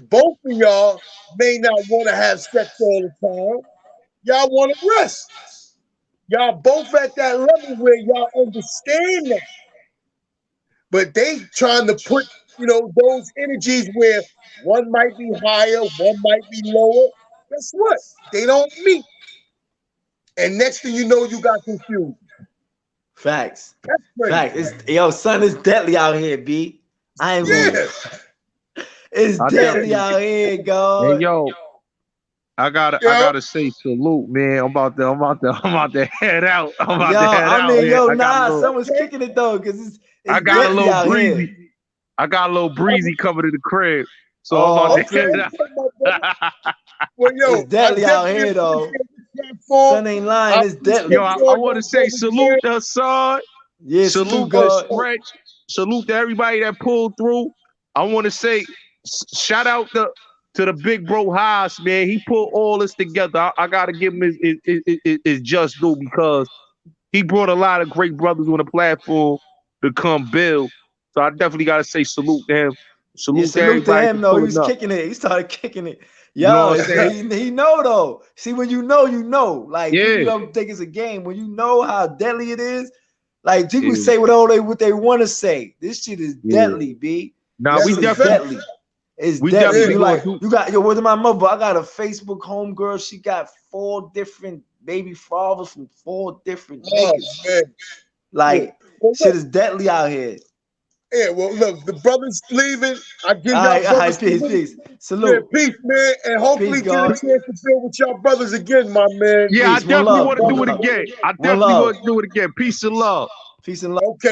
both of y'all may not want to have sex all the time? Y'all want to rest. Y'all both at that level where y'all understand that. But they trying to put, those energies where one might be higher, one might be lower. Guess what? They don't meet. And next thing you know, you got confused. Facts. That's crazy. Facts. Son, it's deadly out here, B. I ain't gonna. It's deadly out here, God. Hey, yo. I gotta say salute, man. I'm about to head out. Someone's kicking it though, because I got a little breezy. Here. I got a little breezy coming to the crib, so I'm about to head out. Well, yo, it's deadly out here though. Son ain't lying. It's deadly. Yo, I want to say salute to Hassan. Yes, salute to Stretch. Salute to everybody that pulled through. I want to say shout out to the big bro Haas, man. He put all this together. I gotta give him his just due because he brought a lot of great brothers on the platform to come build. So I definitely gotta say salute to him. Salute, Yeah, to salute to everybody him for though. He pulling was up. kicking it. He started kicking it. You know Yo, what I'm saying? he know though. See, when you know, you know. Like Yeah. people don't think it's a game. When you know how deadly it is, like people Yeah. say what they want to say. This shit is deadly, B. Nah, This we shit is definitely deadly. It's we deadly. definitely You gonna like do. you got yo. Where's my mother? I got a Facebook homegirl. She got 4 different baby fathers from 4 different niggas. Man. Like Well, shit look, is deadly out here. yeah, well, look, the brothers leaving. I give All y'all right, brothers peace, salute. peace. Yeah, Salute. peace, man, and hopefully Peace, get a God. chance to build with y'all brothers again, my man. Yeah, I Peace. One definitely love. want to One do it love. again. I One definitely love. want to do it again. Peace and love. Peace and love. Okay.